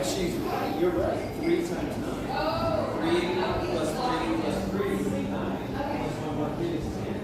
she's right. You're right. 3 times 9. 3 plus 3 plus 3 is 9. Plus 1 more 3 is 10.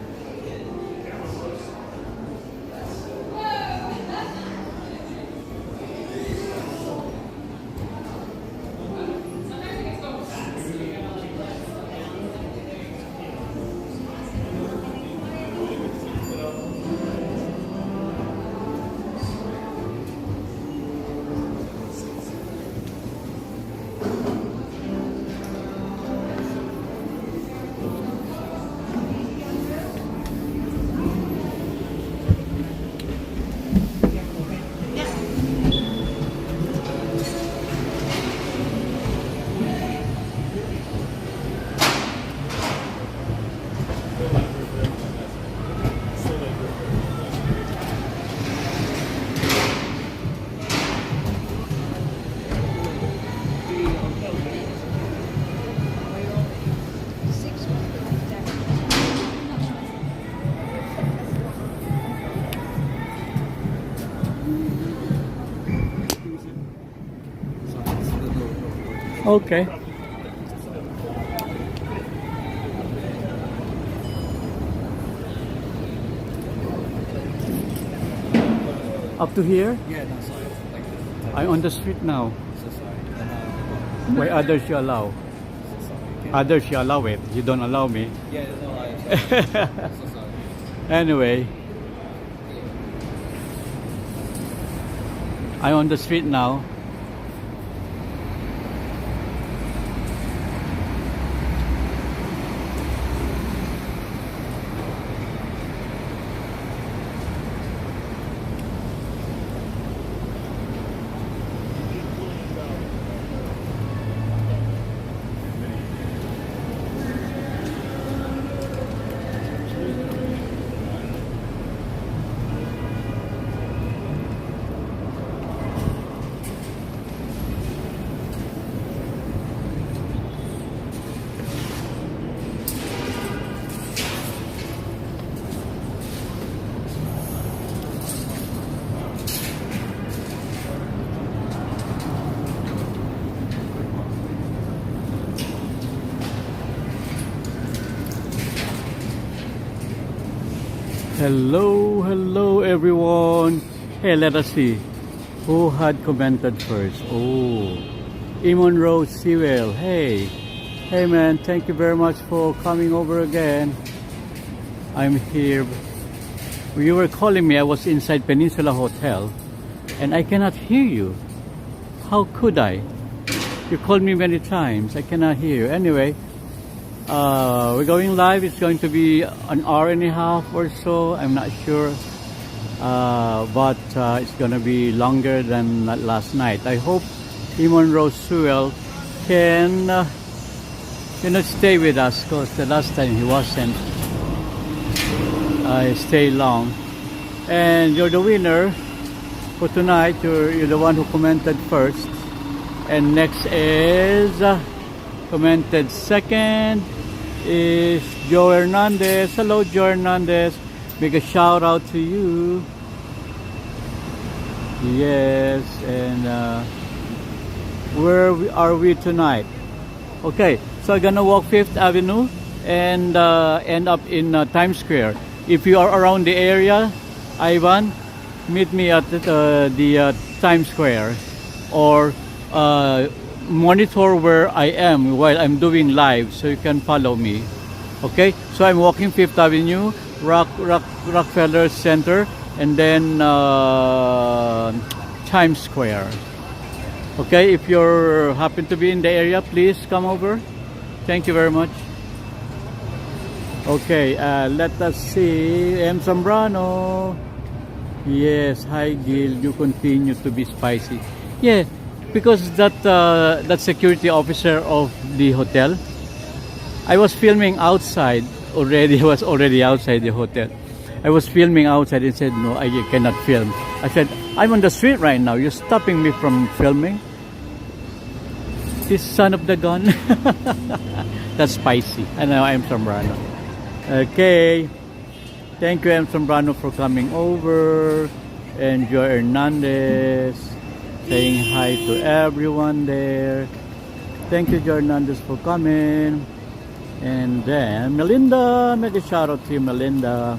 Okay. Up to here? Yeah, no, sorry. Like this. I'm on the street now. So sorry. Why others you allow? So sorry. Others you allow it. You don't allow me. Yeah, there's no lie. So sorry. Anyway, I'm on the street now. Hello everyone. Hey, let us see who had commented first. Oh, Imon Rose Sewell. Hey man, thank you very much for coming over again. I'm here. You were calling me. I was inside Peninsula Hotel and I cannot hear you. How could I? You called me many times. I cannot hear you. Anyway, we're going live. It's going to be an hour and a half or so. I'm not sure, but it's going to be longer than last night. I hope Imon Rose Sewell can stay with us, because the last time he wasn't. I stay long, and you're the winner for tonight. You're the one who commented first, and next is commented second is Joe Hernandez. Hello, Joe Hernandez. Big a shout out to you. Yes, and where are we tonight? Okay, so I'm gonna walk 5th Avenue and end up in Times Square. If you are around the area, Ivan, meet me at the Times Square, or monitor where I am while I'm doing live, so you can follow me. Okay, so I'm walking 5th Avenue, Rockefeller Center, and then Times Square. Okay, if you're happen to be in the area, please come over. Thank you very much. Okay, let us see. M. Zambrano. Yes, hi Gil, you continue to be spicy. Yeah, because that security officer of the hotel, I was filming outside already. I was already outside the hotel. I was filming outside and said, no, I cannot film. I said, I'm on the street right now. You're stopping me from filming? This son of the gun. That's spicy. I know, I'm Zambrano. Okay. Thank you, M. Zambrano, for coming over. And Joe Hernandez. Saying hi to everyone there. Thank you, Jornandes, for coming. And then Melinda, make a shout out to you, Melinda.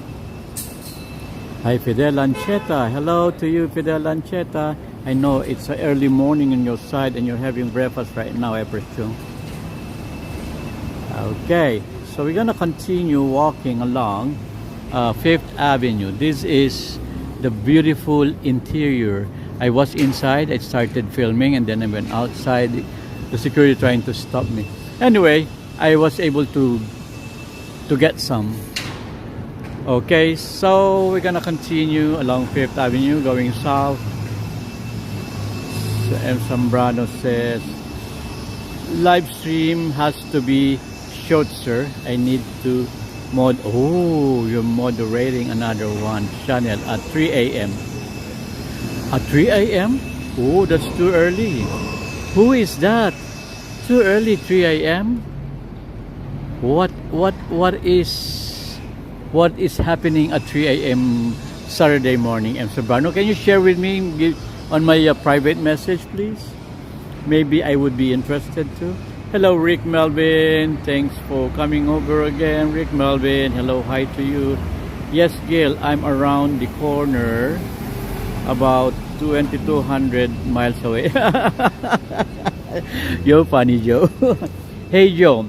Hi, Fidel Lancheta. Hello to you, Fidel Lancheta. I know it's an early morning on your side and you're having breakfast right now, I presume. Okay, so we're gonna continue walking along Fifth Avenue. This is the beautiful interior. I was inside, I started filming, and then I went outside. The security trying to stop me. Anyway, I was able to get some. Okay, so we're gonna continue along Fifth Avenue going south. So M. Zambrano says live stream has to be short, sir. I need to oh, you're moderating another one channel at 3 a.m. At 3 a.m? Oh, that's too early. Who is that? Too early, 3 a.m? What is happening at 3 a.m. Saturday morning, M. Zambrano? Can you share with me on my private message, please? Maybe I would be interested too. Hello, Rick Melvin. Thanks for coming over again, Rick Melvin. Hello, hi to you. Yes, Gail, I'm around the corner, about 2,200 miles away. You're funny, Joe. Hey, Joe.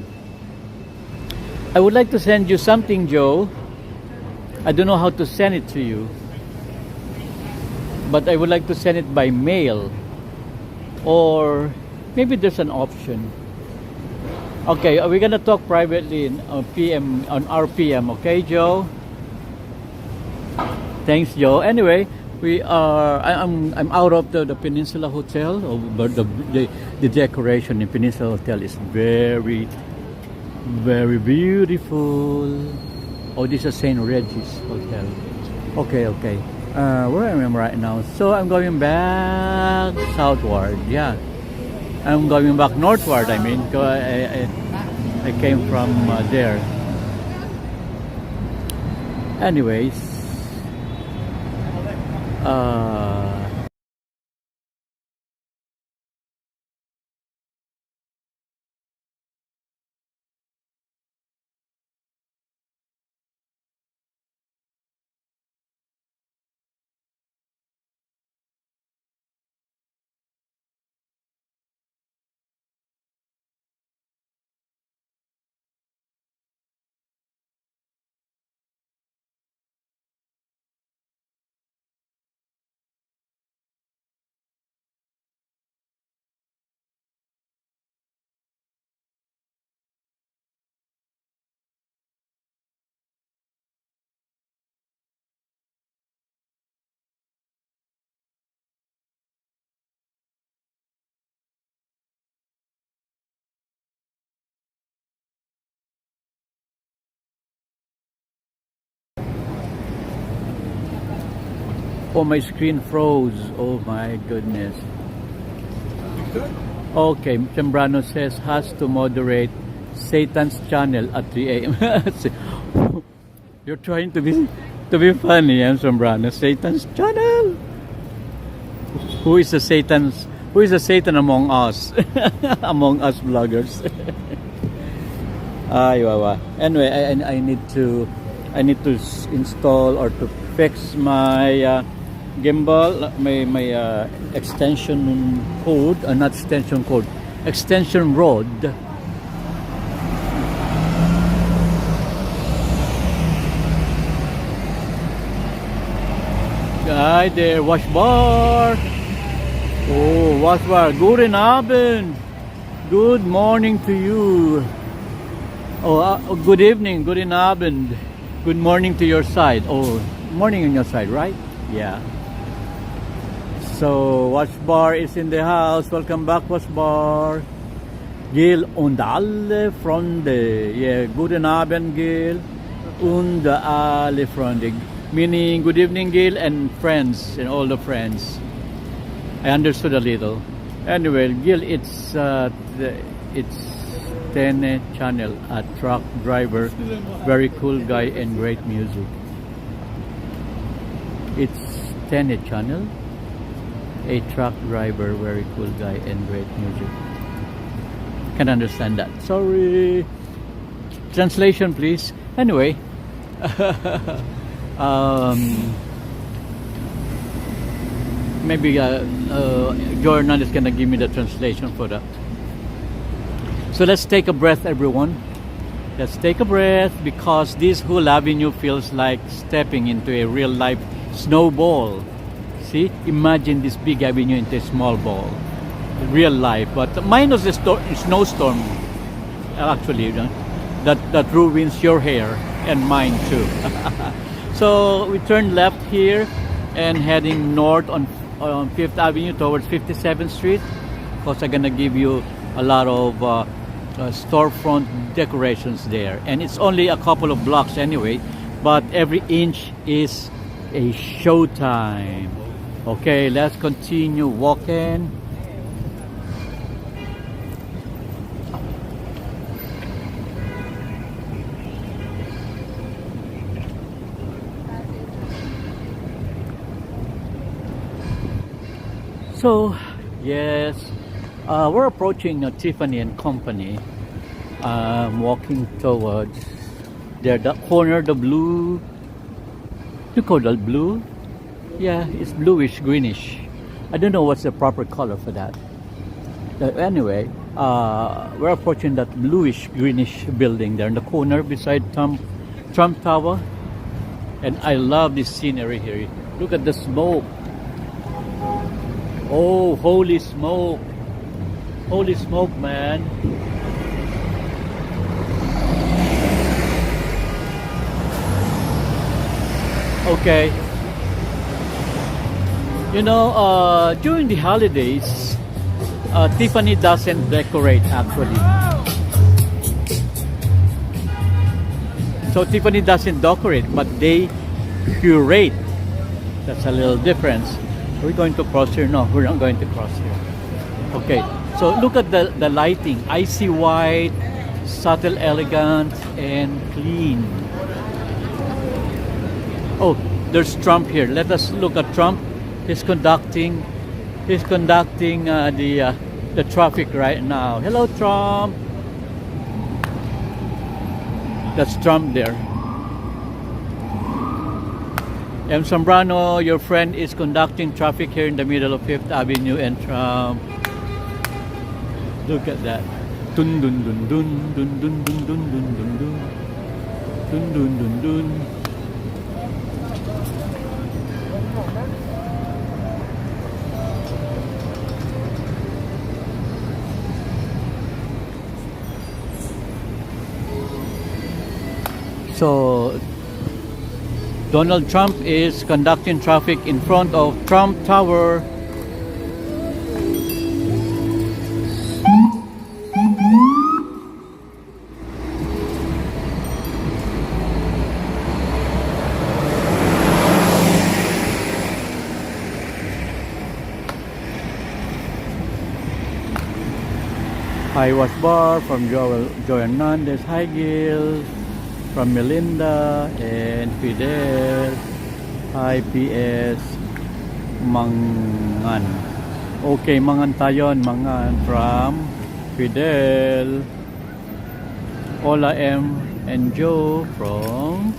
I would like to send you something, Joe. I don't know how to send it to you, but I would like to send it by mail, or maybe there's an option. Okay, we're gonna talk privately on our PM. Okay, Joe. Thanks, Joe. Anyway, I'm out of the Peninsula Hotel. But the decoration in Peninsula Hotel is very, very beautiful. Oh, this is St. Regis Hotel. Okay. Where I am right now. So I'm going back southward. Yeah. I'm going back northward, I mean, because I came from there. Anyways, oh, my screen froze. Oh my goodness. Okay, Zambrano says has to moderate Satan's channel at 3 a.m. You're trying to be funny, Zambrano. Satan's channel. Who is the Satan among us? Among us vloggers. Anyway, I need to install or to fix my gimbal, my extension cord, not extension cord, extension rod. Hi there, wash bar. Oh, wash bar. Guten Abend. Good morning to you. Oh, good evening. Guten Abend. Good morning to your side. Oh, morning on your side, right? Yeah. So, Wash Bar is in the house. Welcome back, Wash Bar. Gil und alle Freunde. Yeah, guten Abend, Gil. Und alle Freunde. Meaning, good evening, Gil, and friends, and all the friends. I understood a little. Anyway, Gil, it's 10 channel, a truck driver, very cool guy and great music. It's 10 channel. A truck driver, very cool guy and great music. Can understand that. Sorry. Translation, please. Anyway, maybe Jordan is gonna give me the translation for that. So let's take a breath, everyone. Let's take a breath, because this whole avenue feels like stepping into a real life snowball. See, imagine this big avenue into a small ball, real life, but minus the snowstorm. Actually, that ruins your hair and mine too. So we turn left here and heading north on Fifth Avenue towards 57th Street, because I'm gonna give you a lot of storefront decorations there, and it's only a couple of blocks anyway, but every inch is a showtime. Okay, let's continue walking. So yes, we're approaching Tiffany and Company. Walking towards there, the corner, the blue. You call that blue? Yeah, it's bluish, greenish. I don't know what's the proper color for that. Anyway, we're approaching that bluish, greenish building there in the corner beside Trump Tower. And I love this scenery here. Look at the smoke. Oh, holy smoke. Holy smoke, man. Okay. You know, during the holidays, Tiffany doesn't decorate actually. So Tiffany doesn't decorate, but they curate. That's a little difference. Are we going to cross here? No, we're not going to cross here. Okay. So look at the lighting. Icy white, subtle elegance, and clean. Oh, there's Trump here. Let us look at Trump. He's conducting the traffic right now. Hello, Trump. That's Trump there. M. Zambrano, your friend, is conducting traffic here in the middle of Fifth Avenue and Trump. Look at that. Dun dun dun dun dun dun dun dun dun dun dun dun dun dun dun. So Donald Trump is conducting traffic in front of Trump Tower. Hi Wash Bar from Joy Hernandez. Hi Gil from Melinda and Fidel. Hi PS Mangan. Okay, Mangan tayo, Mangan from Fidel. Hola M and Joe from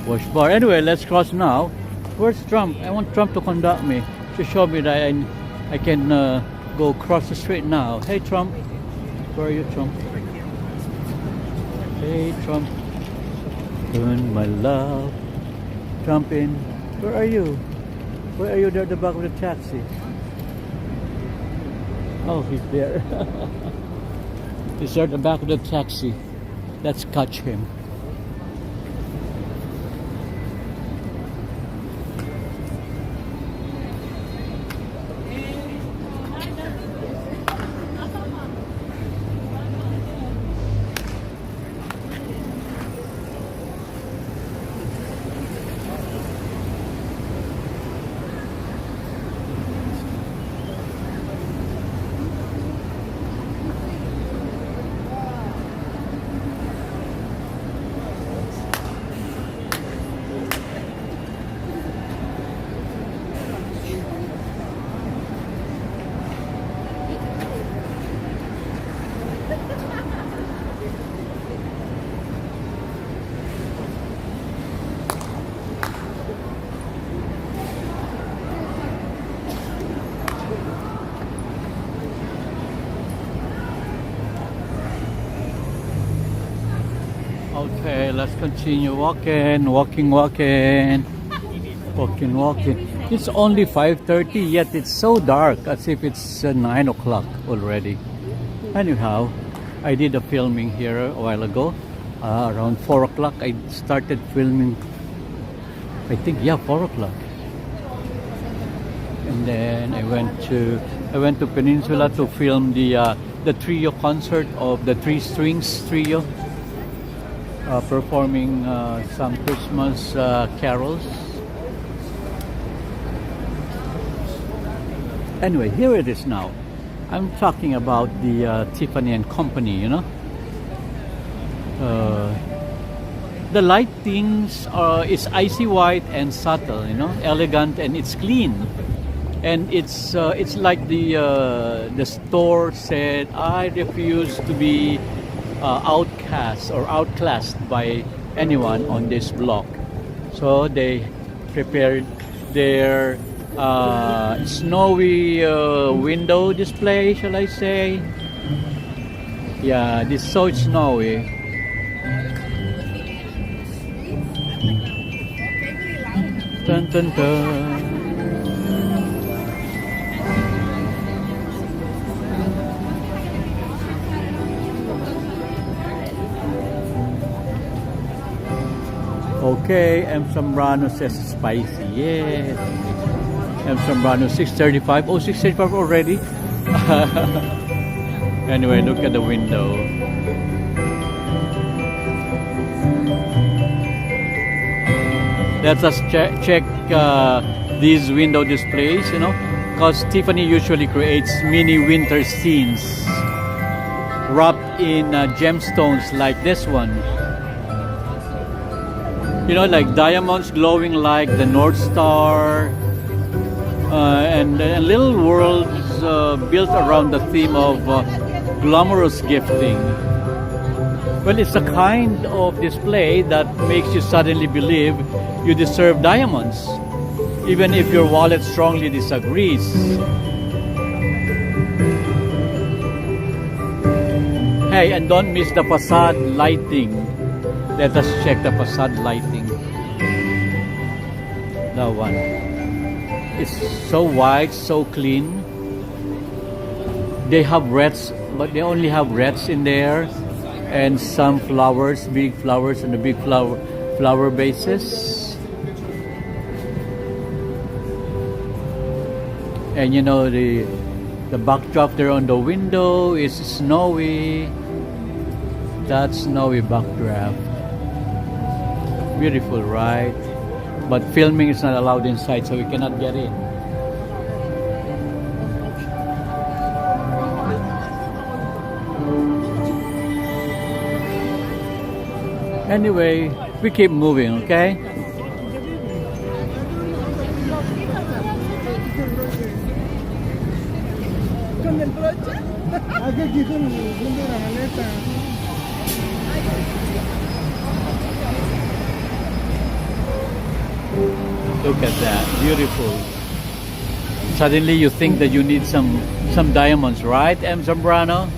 Wash Bar. Anyway, let's cross now. Where's Trump? I want Trump to conduct me, to show me that I can go across the street now. Hey Trump. Where are you, Trump? Hey, Trump. Turn my love. Trump in. Where are you? Where are you there at the back of the taxi? Oh, he's there. He's there at the back of the taxi. Let's catch him. Okay, let's continue walking. It's only 5:30, yet it's so dark, as if it's 9 o'clock already. Anyhow, I did a filming here a while ago. Around 4 o'clock, I started filming. I think, yeah, 4 o'clock. And then I went to Peninsula to film the trio concert of the Three Strings Trio, performing some Christmas carols. Anyway, here it is now. I'm talking about the Tiffany and Company, you know. The lightings is icy white and subtle, you know, elegant, and it's clean. And it's like the store said, I refuse to be outcast or outclassed by anyone on this block. So they prepared their snowy window display, shall I say? Yeah, this is so snowy. Dun, dun, dun. Okay, M. Zambrano says spicy. Yes. M. Zambrano 6:35. Oh, 6:35 already? Anyway, look at the window. Let us check these window displays, you know, because Tiffany usually creates mini winter scenes wrapped in gemstones like this one. You know, like diamonds glowing like the North Star, and little worlds built around the theme of glamorous gifting. Well, it's a kind of display that makes you suddenly believe you deserve diamonds, even if your wallet strongly disagrees. Hey, and don't miss the facade lighting. Let us check the facade lighting. That one. It's so white, so clean. They have reds, but they only have reds in there, and some flowers, big flowers, and the big flower bases. And you know, the backdrop there on the window is snowy. That snowy backdrop. Beautiful, right? But filming is not allowed inside, so we cannot get in. Anyway, we keep moving, okay? Look at that, beautiful. Suddenly you think that you need some diamonds, right, M. Zambrano?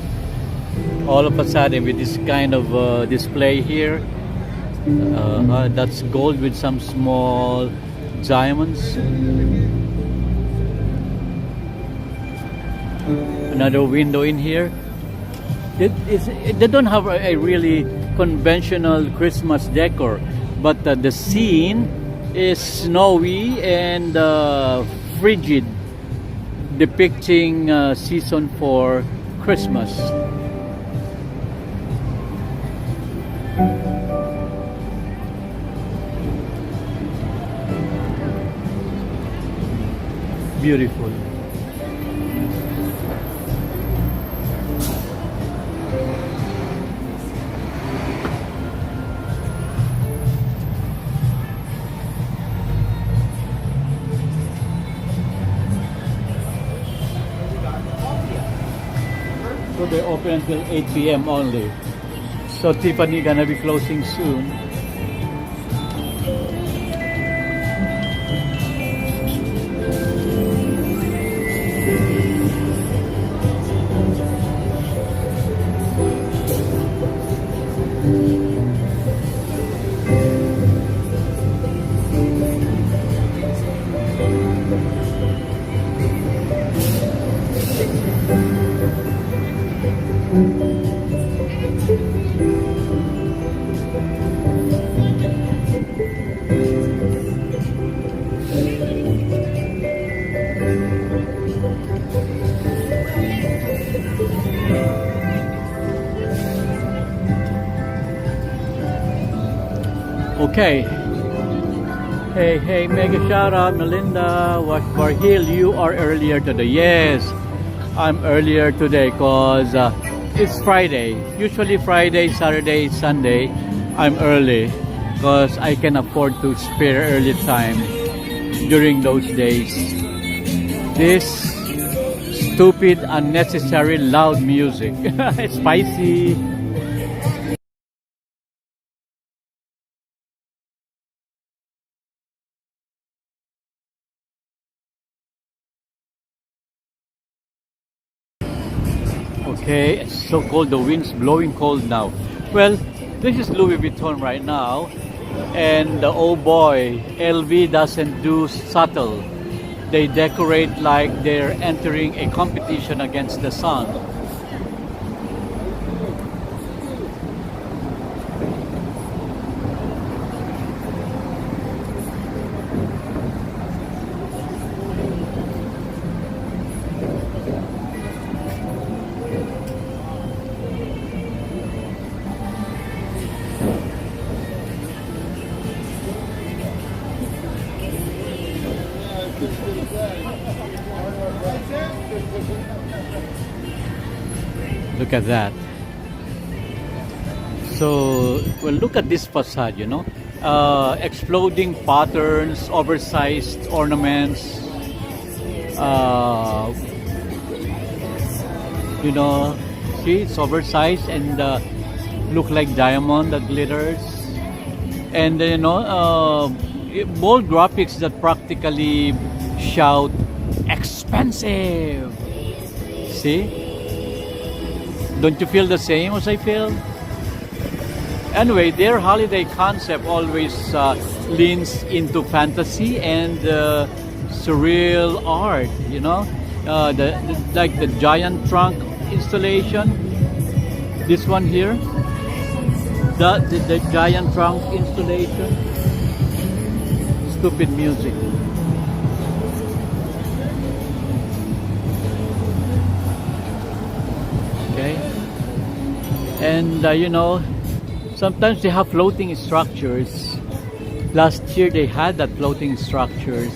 All of a sudden with this kind of display here, that's gold with some small diamonds. Another window in here. They don't have a really conventional Christmas decor, but the scene is snowy and frigid, depicting season for Christmas. Beautiful. So they open until 8 p.m. only. So Tiffany gonna be closing soon. Okay. Hey, mega shout out, Melinda. What for Hill? You are earlier today. Yes, I'm earlier today because it's Friday. Usually Friday, Saturday, Sunday, I'm early because I can afford to spare early time during those days. This stupid, unnecessary, loud music. Spicy. Okay, it's so cold. The wind's blowing cold now. Well, this is Louis Vuitton right now, and oh boy, LV doesn't do subtle. They decorate like they're entering a competition against the sun. Look at that. So, well, look at this facade, you know. Exploding patterns, oversized ornaments. You know, see, it's oversized and look like diamond that glitters. And, you know, bold graphics that practically shout, expensive. See? Don't you feel the same as I feel? Anyway, their holiday concept always leans into fantasy and surreal art, you know? Like the giant trunk installation. This one here. The giant trunk installation. Stupid music. Okay. And you know, sometimes they have floating structures. Last year they had that floating structures,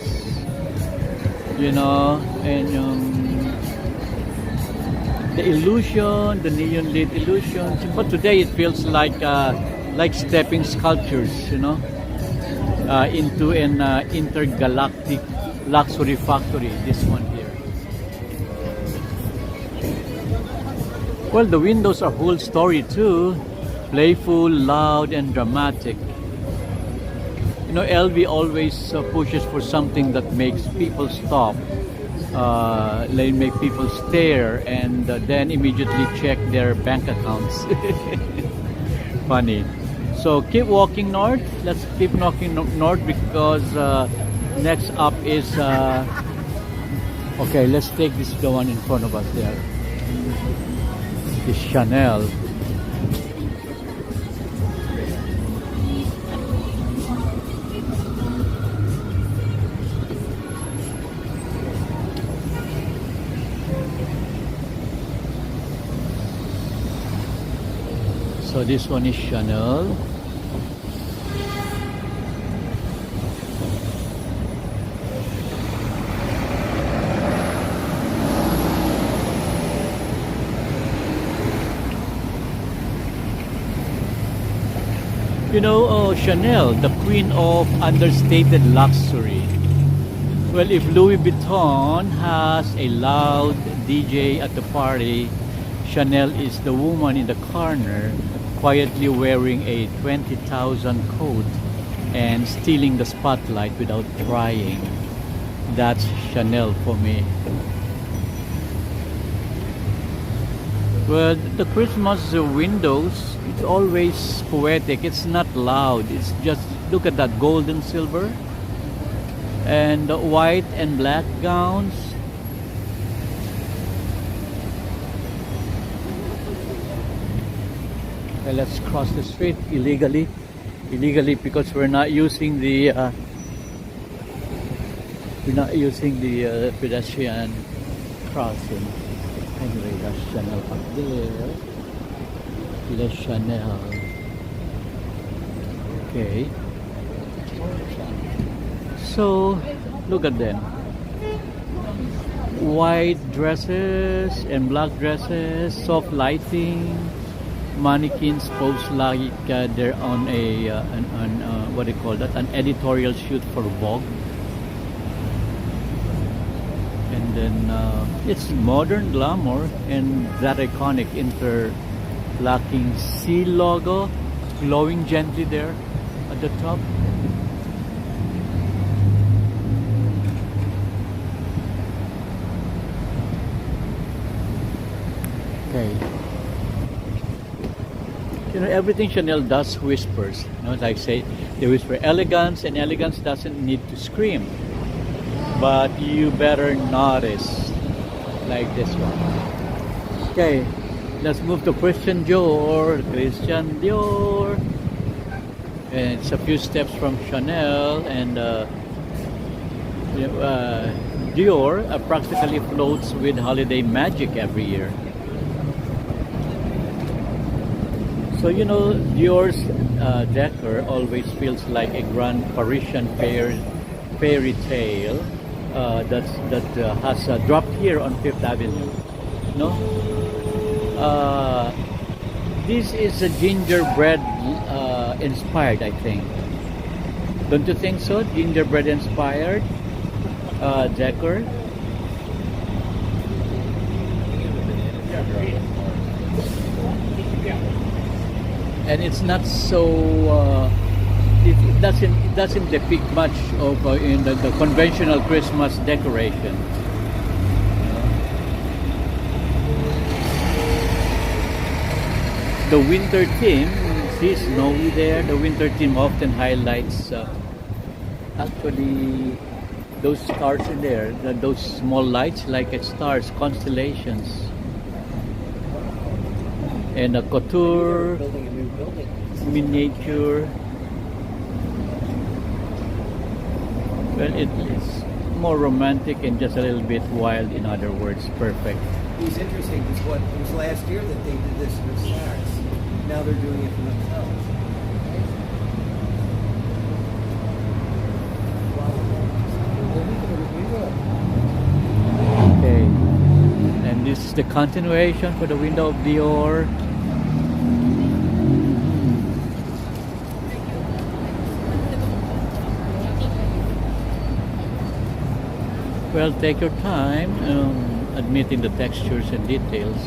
you know, and the illusion, the neon lit illusions. But today it feels like stepping sculptures, you know, into an intergalactic luxury factory. This one here. Well, the windows are whole story too. Playful, loud, and dramatic. You know, LV always pushes for something that makes people stop, make people stare, and then immediately check their bank accounts. Funny. So keep walking north. Let's keep walking north because next up is. Okay, let's take this the one in front of us there. Is Chanel. So this one is Chanel. You know, Chanel, the queen of understated luxury. Well, if Louis Vuitton has a loud DJ at the party, Chanel is the woman in the corner, quietly wearing a 20,000 coat and stealing the spotlight without trying. That's Chanel for me. Well, the Christmas windows, it's always poetic. It's not loud. It's just, look at that gold and silver. And white and black gowns. Okay, let's cross the street illegally. Illegally because we're not using the pedestrian crossing. Anyway, that's Chanel up there. Le Chanel. Okay. So look at them. White dresses and black dresses, soft lighting, mannequins pose like they're on a what do you call that? An editorial shoot for Vogue. And then it's modern glamour and that iconic interlocking C logo glowing gently there at the top. Okay. You know, everything Chanel does whispers. You know, like say, they whisper elegance, and elegance doesn't need to scream. But you better notice, like this one. Okay, let's move to Christian Dior. Christian Dior. And it's a few steps from Chanel, and Dior practically floats with holiday magic every year. So you know, Dior's decor always feels like a grand Parisian fairy tale that has dropped here on Fifth Avenue. No, this is a gingerbread inspired, I think. Don't you think so? Gingerbread inspired decor. And it's not so it doesn't depict much of in the conventional Christmas decoration. The winter theme, see snowy there. The winter theme often highlights actually those stars in there, those small lights like stars, constellations. And a couture, miniature. Well, it's more romantic and just a little bit wild. In other words, perfect. It was interesting because it was last year that they did this with Saks. Now they're doing it for themselves. Okay, and this is the continuation for the window of Dior. Well, take your time admitting the textures and details.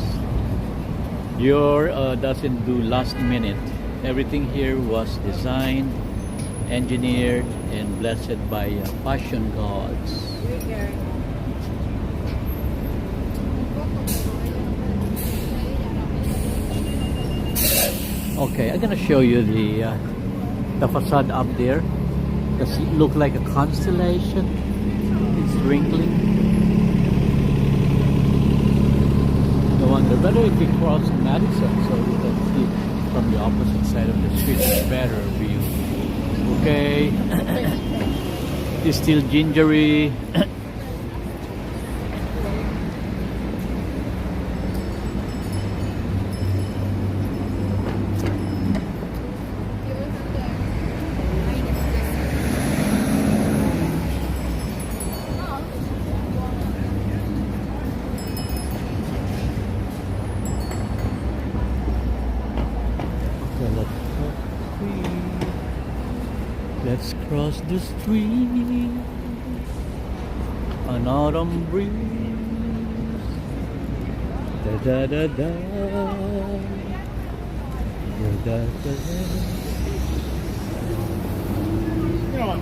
Dior doesn't do last minute. Everything here was designed, engineered, and blessed by fashion gods. Okay, I'm gonna show you the facade up there. Does it look like a constellation? It's wrinkling. No wonder. Better if we cross Madison so we can see from the opposite side of the street. It's better view. Okay. It's still gingery. Let's cross the street. An autumn breeze. Da da da da. Da da da da.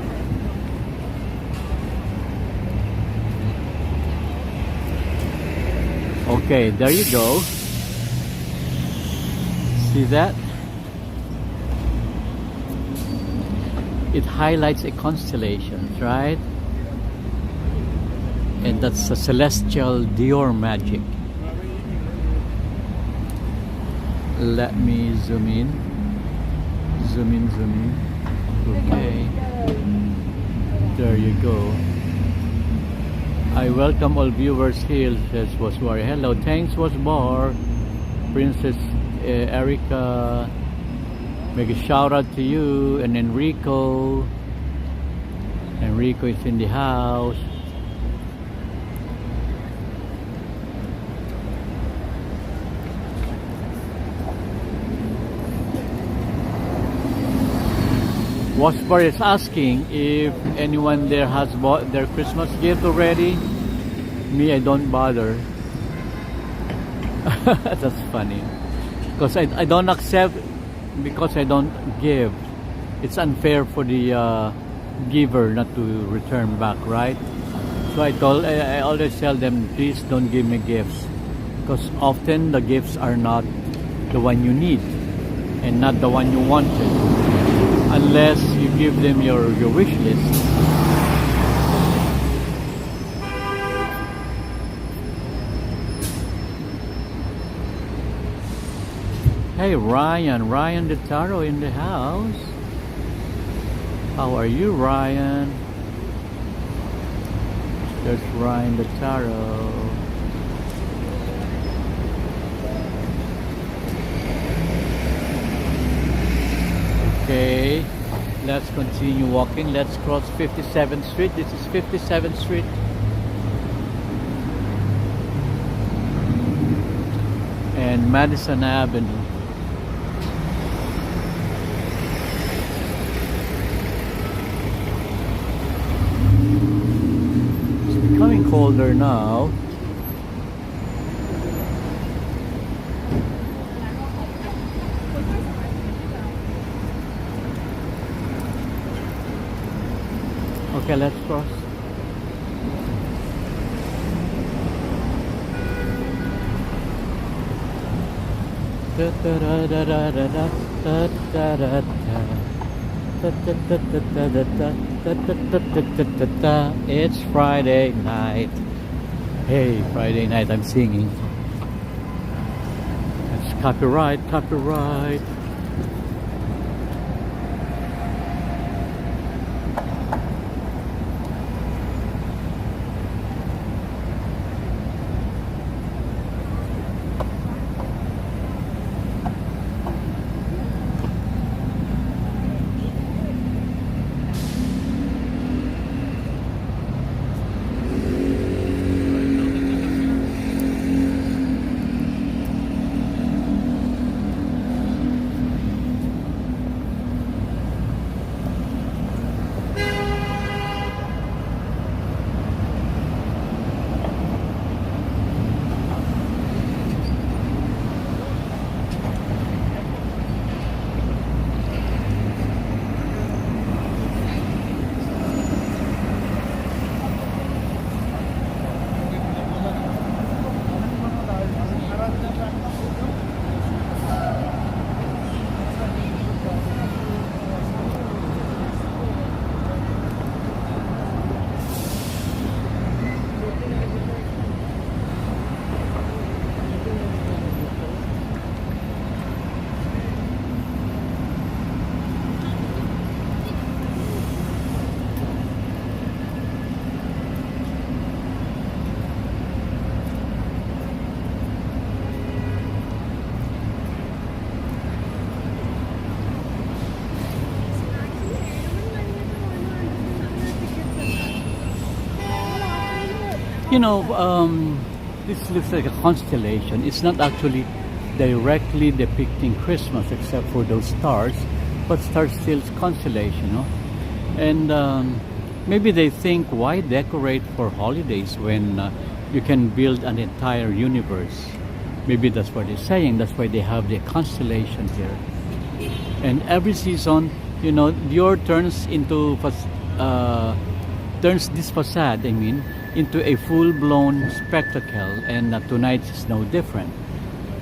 Okay, there you go. See that? It highlights a constellation, right? And that's a celestial Dior magic. Let me zoom in. Zoom in, zoom in. Okay. There you go. I welcome all viewers here, says Waswari. Hello, thanks Wasbar. Princess Erica. Make a shout out to you. And Enrico. Enrico is in the house. Wasper is asking if anyone there has bought their Christmas gift already. Me, I don't bother. That's funny. Because I don't accept, because I don't give. It's unfair for the giver not to return back, right? So I always tell them, please don't give me gifts. Because often the gifts are not the one you need and not the one you wanted. Unless you give them your wish list. Hey Ryan the Taro in the house. How are you, Ryan? There's Ryan the Taro. Okay, let's continue walking. Let's cross 57th Street. This is 57th Street. And Madison Avenue. It's becoming colder now. Okay, let's cross. It's Friday night. Hey, Friday night, I'm singing. It's copyright. You know, this looks like a constellation. It's not actually directly depicting Christmas except for those stars, but stars still is constellation, you know? And maybe they think, why decorate for holidays when you can build an entire universe? Maybe that's what they're saying. That's why they have the constellation here. And every season, you know, Dior turns this facade, into a full-blown spectacle, and tonight is no different.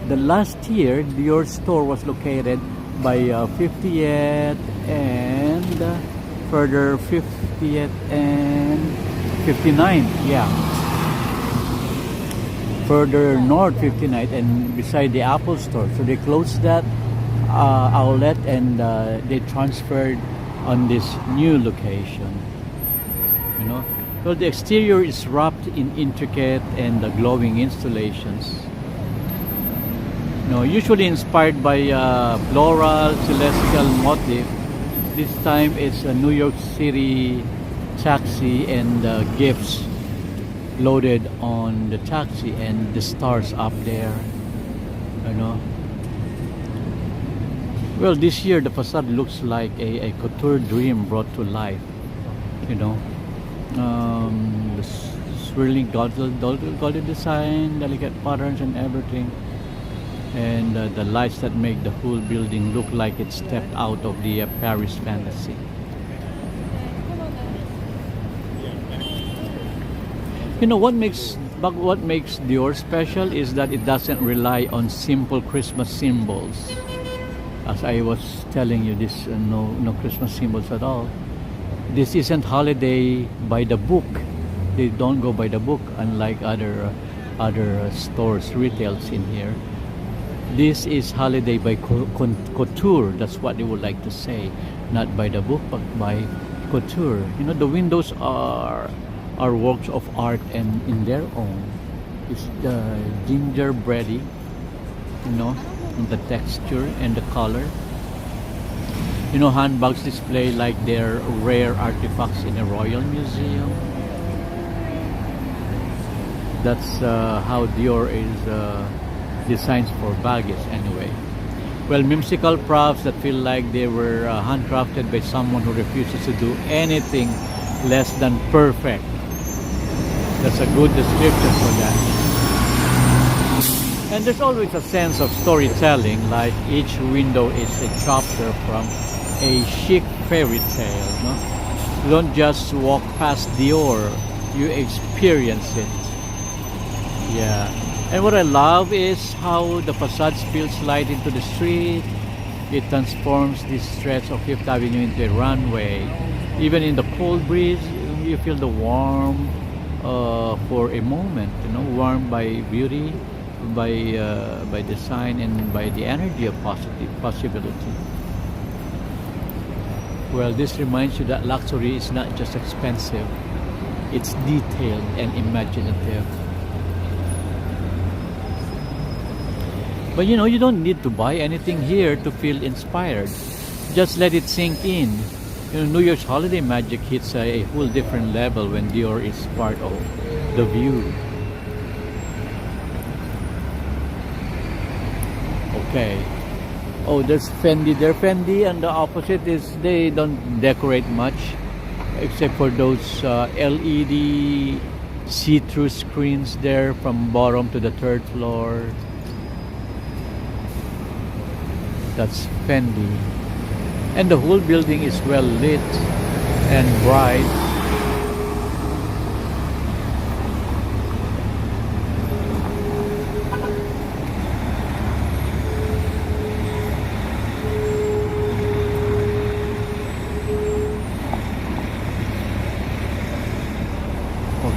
The last year, Dior store was located by 50th and further 50th and 59th, yeah. further north 59th and beside the Apple store. So they closed that outlet and they transferred on this new location. You know, well, the exterior is wrapped in intricate and glowing installations. You know, usually inspired by floral celestial motif. This time it's a New York City taxi and gifts loaded on the taxi and the stars up there. You know. Well, this year the facade looks like a couture dream brought to life. You know, the swirling golden design, delicate patterns and everything, and the lights that make the whole building look like it stepped out of the Paris fantasy. You know what makes Dior special is that it doesn't rely on simple Christmas symbols. As I was telling you, this no Christmas symbols at all. This isn't holiday by the book. They don't go by the book, unlike other stores, retails in here. This is holiday by couture. That's what they would like to say, not by the book, but by couture. You know, the windows are works of art and in their own. It's the gingerbready, you know, the texture and the color. You know, handbags display like they're rare artifacts in a royal museum. That's how Dior is designed for baggage anyway. Well, whimsical props that feel like they were handcrafted by someone who refuses to do anything less than perfect. That's a good description for that. And there's always a sense of storytelling, like each window is a chapter from a chic fairy tale. No? You don't just walk past Dior, you experience it. Yeah. And what I love is how the facade spills light into the street. It transforms this stretch of Fifth Avenue into a runway. Even in the cold breeze, you feel the warmth for a moment, you know, warmed by beauty, by design, and by the energy of possibility. Well, this reminds you that luxury is not just expensive, it's detailed and imaginative. But you know, you don't need to buy anything here to feel inspired. Just let it sink in. You know, New Year's holiday magic hits a whole different level when Dior is part of the view. Okay. Oh, there's Fendi. They're Fendi, and the opposite is they don't decorate much, except for those LED see-through screens there from bottom to the third floor. That's Fendi. And the whole building is well lit and bright.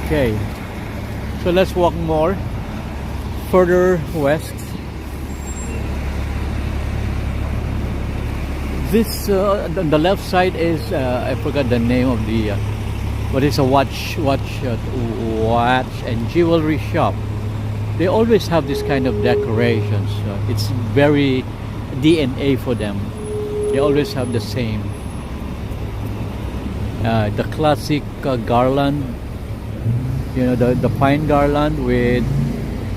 Okay, so let's walk more further west. This on the left side is I forgot the name of the what is a watch and jewelry shop. They always have this kind of decorations. It's very DNA for them. They always have the same. The classic garland, you know, the pine garland with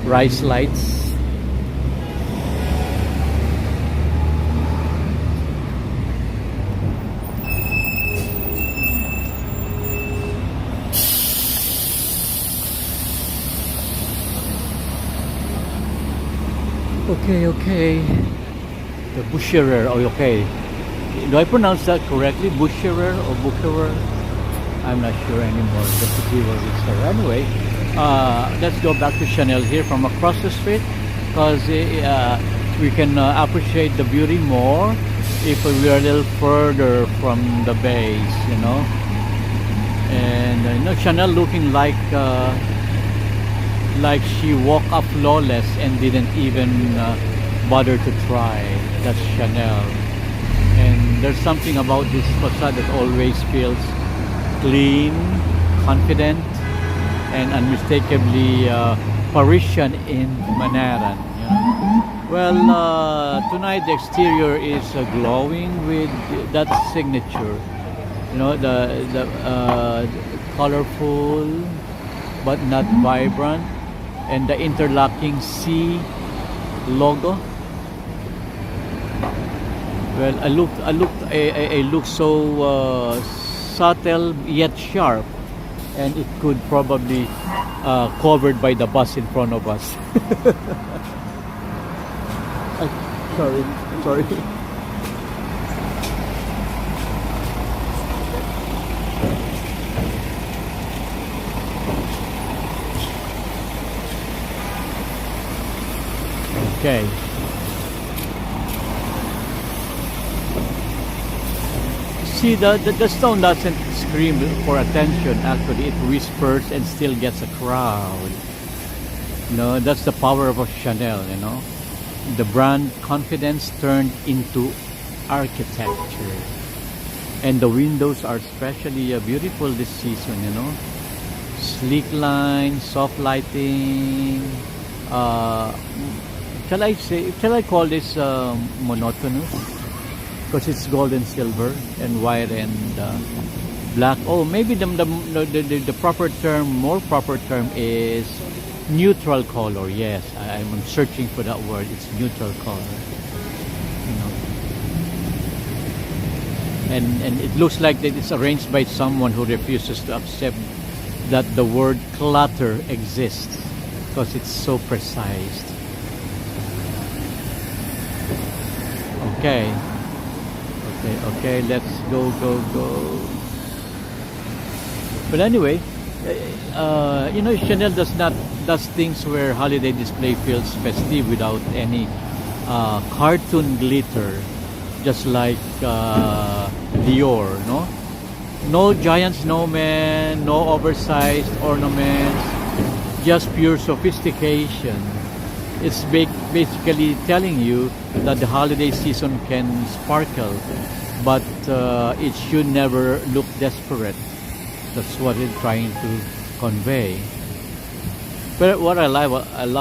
rice lights. Okay. The Boucherer. Oh, okay. Do I pronounce that correctly? Boucherer or Boucherer? I'm not sure anymore. Just to see where we start. Anyway, let's go back to Chanel here from across the street, because we can appreciate the beauty more if we are a little further from the base, you know. And you know, Chanel looking like like she walked up flawless and didn't even bother to try. That's Chanel. And there's something about this facade that always feels clean, confident, and unmistakably Parisian in Manhattan. You know? Well, tonight the exterior is glowing with that signature. You know, the colorful but not vibrant, and the interlocking C logo. Well, I look so subtle yet sharp, and it could probably covered by the bus in front of us. Sorry. Okay. See, the stone doesn't scream for attention. Actually, it whispers and still gets a crowd. You know, that's the power of a Chanel, you know. The brand confidence turned into architecture. And the windows are especially beautiful this season, you know. Sleek lines, soft lighting. Shall I call this monotonous? Because it's gold and silver and white and black. Oh, maybe the more proper term is neutral color. Yes, I'm searching for that word. It's neutral color. You know, and it looks like that it's arranged by someone who refuses to accept that the word clutter exists because it's so precise. Okay, let's go. But anyway, you know, Chanel does things where holiday display feels festive without any cartoon glitter, just like Dior, no? No giant snowmen, no oversized ornaments, just pure sophistication. It's basically telling you that the holiday season can sparkle, but it should never look desperate. That's what it's trying to convey. But what I love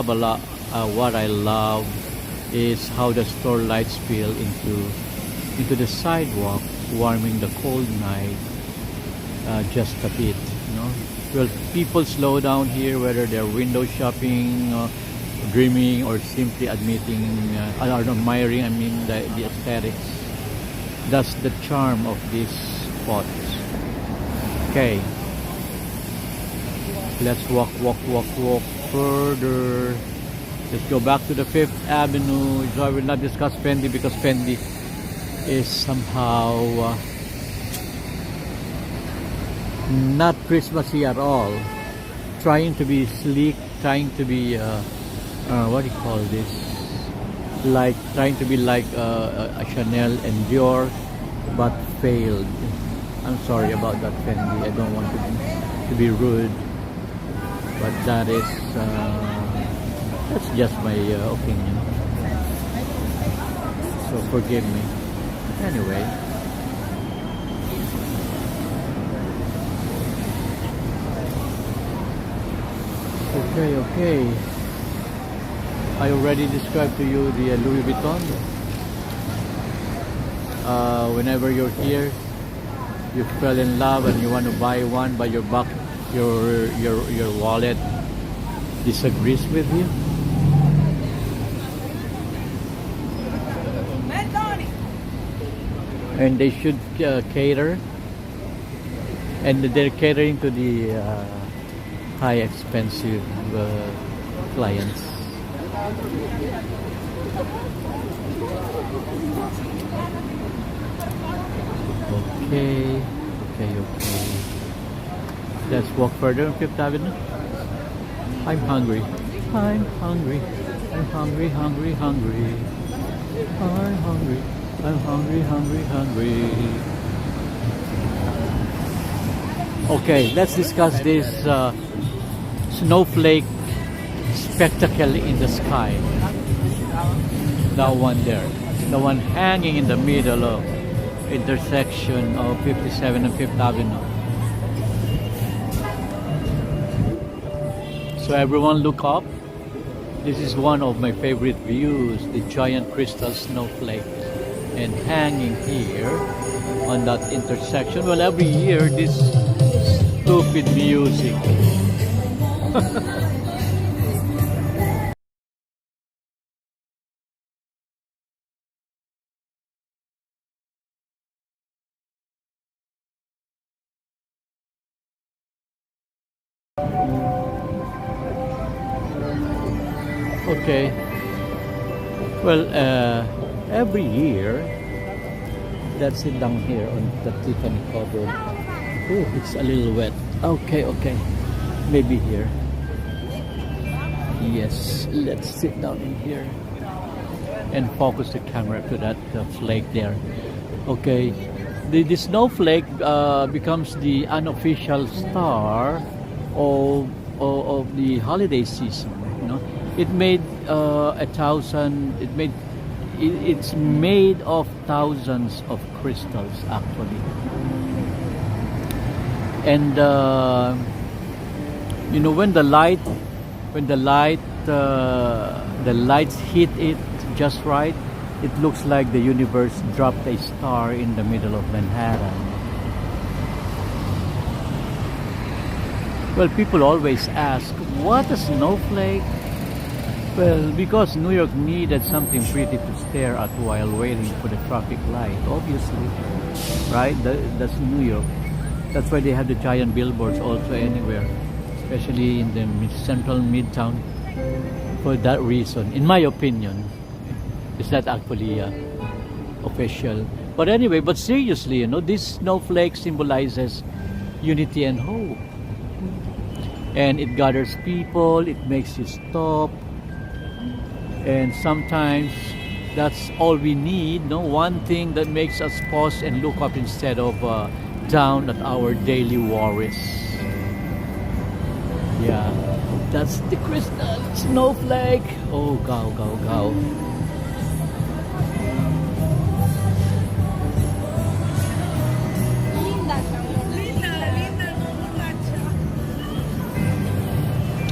a lot. What I love is how the store lights spill into the sidewalk, warming the cold night just a bit. You know, well, people slow down here, whether they're window shopping, dreaming, or simply admiring. I mean, the aesthetics. That's the charm of these spots. Okay, let's walk further. Let's go back to the 5th Avenue. So I will not discuss Fendi because Fendi is somehow not Christmassy at all. Trying to be sleek, trying to be what do you call this? Like trying to be like a Chanel and Dior, but failed. I'm sorry about that, Fendi. I don't want to be rude, but that's just my opinion. So forgive me. Anyway. Okay. I already described to you the Louis Vuitton. Whenever you're here, you fell in love and you want to buy one, but your wallet disagrees with you. And they should cater, and they're catering to the high expensive clients. Okay. Let's walk further on 5th Avenue. I'm hungry. I'm hungry. Okay, let's discuss this snowflake spectacle in the sky. That one there, the one hanging in the middle of intersection of 57 and 5th Avenue. So everyone look up. This is one of my favorite views, the giant crystal snowflake, and hanging here on that intersection. Well, every year this stupid music. Okay. Well, every year, that's it down here on the Tiffany Co. Oh, it's a little wet. Okay, okay. Maybe here. Yes, let's sit down in here and focus the camera to that flake there. Okay. The snowflake becomes the unofficial star of the holiday season. You know, it made it's made of thousands of crystals actually, and you know, when the lights hit it just right, it looks like the universe dropped a star in the middle of Manhattan. Well, people always ask, what a snowflake? Well, because New York needed something pretty to stare at while waiting for the traffic light, obviously. Right? That's New York. That's why they have the giant billboards also anywhere, especially in the central Midtown. For that reason, in my opinion, it's not actually official. But anyway, but seriously, you know, this snowflake symbolizes unity and hope. And it gathers people, it makes you stop. And sometimes that's all we need, no? One thing that makes us pause and look up instead of down at our daily worries. Yeah, that's the crystal snowflake. Oh, go, go, go.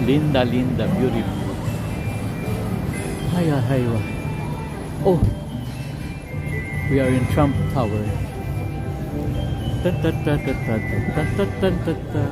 Linda, Linda, beautiful. Hiya, hiya. Oh, we are in Trump Tower. Ta ta ta ta ta ta ta ta ta ta.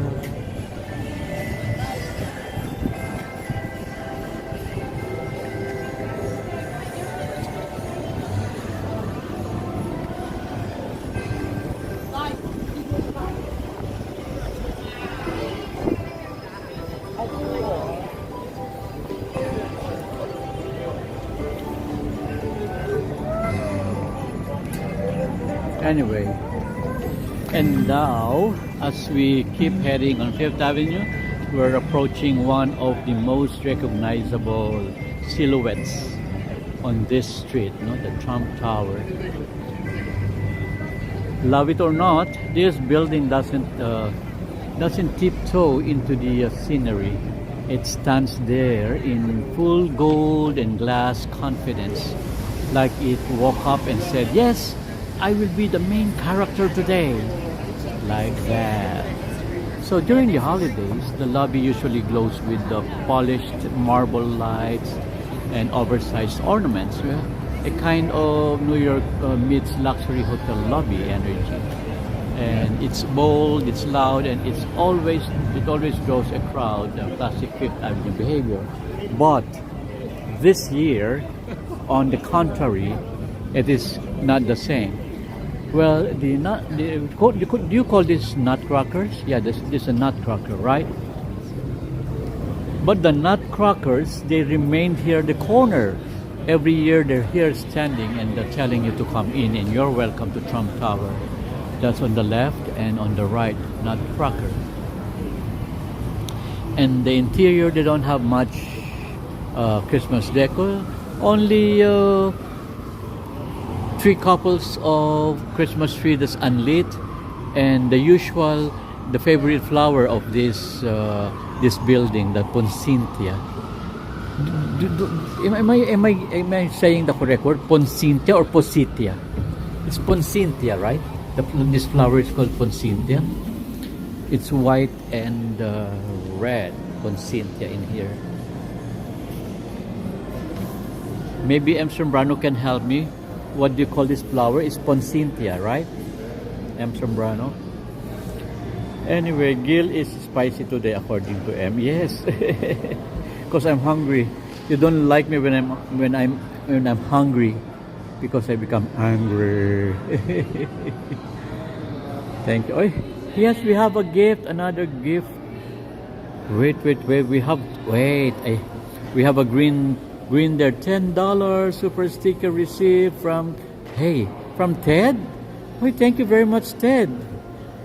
Anyway, and now as we keep heading on 5th Avenue, we're approaching one of the most recognizable silhouettes on this street, you know, the Trump Tower. Love it or not, this building doesn't tiptoe into the scenery. It stands there in full gold and glass confidence, like it woke up and said, yes, I will be the main character today. Like that. So during the holidays, the lobby usually glows with the polished marble lights and oversized ornaments. A kind of New York meets luxury hotel lobby energy. And it's bold, it's loud, and it always draws a crowd, classic 5th Avenue behavior. But this year, on the contrary, it is not the same. Well, do you call this nutcrackers? Yeah, this is a nutcracker, right? But the nutcrackers, they remained here the corner. Every year they're here standing and they're telling you to come in and you're welcome to Trump Tower. That's on the left and on the right, nutcracker. And the interior, they don't have much Christmas decor. Only 3 couples of Christmas tree that's unlit, and the favorite flower of this building, the poinsettia. Am I saying the correct word? Poncintia or Positia? It's Poncintia, right? This flower is called Poncintia. It's white and red. Poncintia in here. Maybe M. Sombrano can help me. What do you call this flower? It's Poncintia, right? M. Sombrano. Anyway, Gil is spicy today according to M. Yes. Because I'm hungry. You don't like me when I'm hungry, because I become angry. Thank you. Oh, yes, we have a gift, another gift. Wait. We have a green there. $10 super sticker received from Ted. Oh, thank you very much, Ted.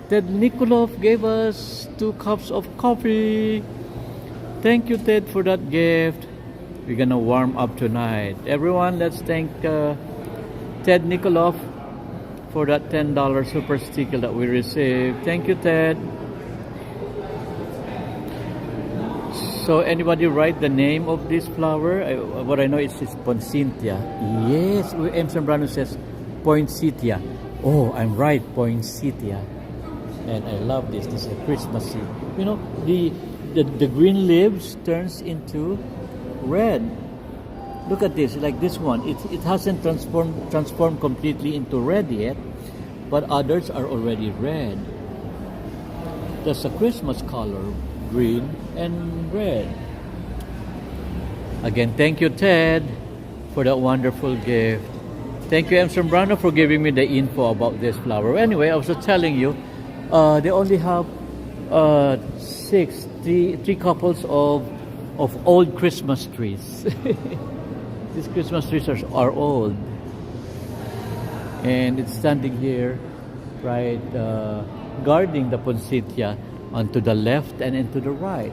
Ted Nikolov gave us 2 cups of coffee. Thank you, Ted, for that gift. We're gonna warm up tonight. Everyone, let's thank Ted Nikolov for that $10 super sticker that we received. Thank you, Ted. So, anybody write the name of this flower? What I know is it's Poncintia. Yes, M. Sombrano says Poinsettia. Oh, I'm right, Poinsettia. And I love this. This is Christmassy. You know, the green leaves turns into red. Look at this, like this one. It hasn't transformed completely into red yet, but others are already red. That's a Christmas color, green and red. Again, thank you, Ted, for that wonderful gift. Thank you, M. Sombrano, for giving me the info about this flower. Anyway, I was just telling you, they only have three couples of old Christmas trees. These Christmas trees are old, and it's standing here, right, guarding the Poncintia onto the left and into the right.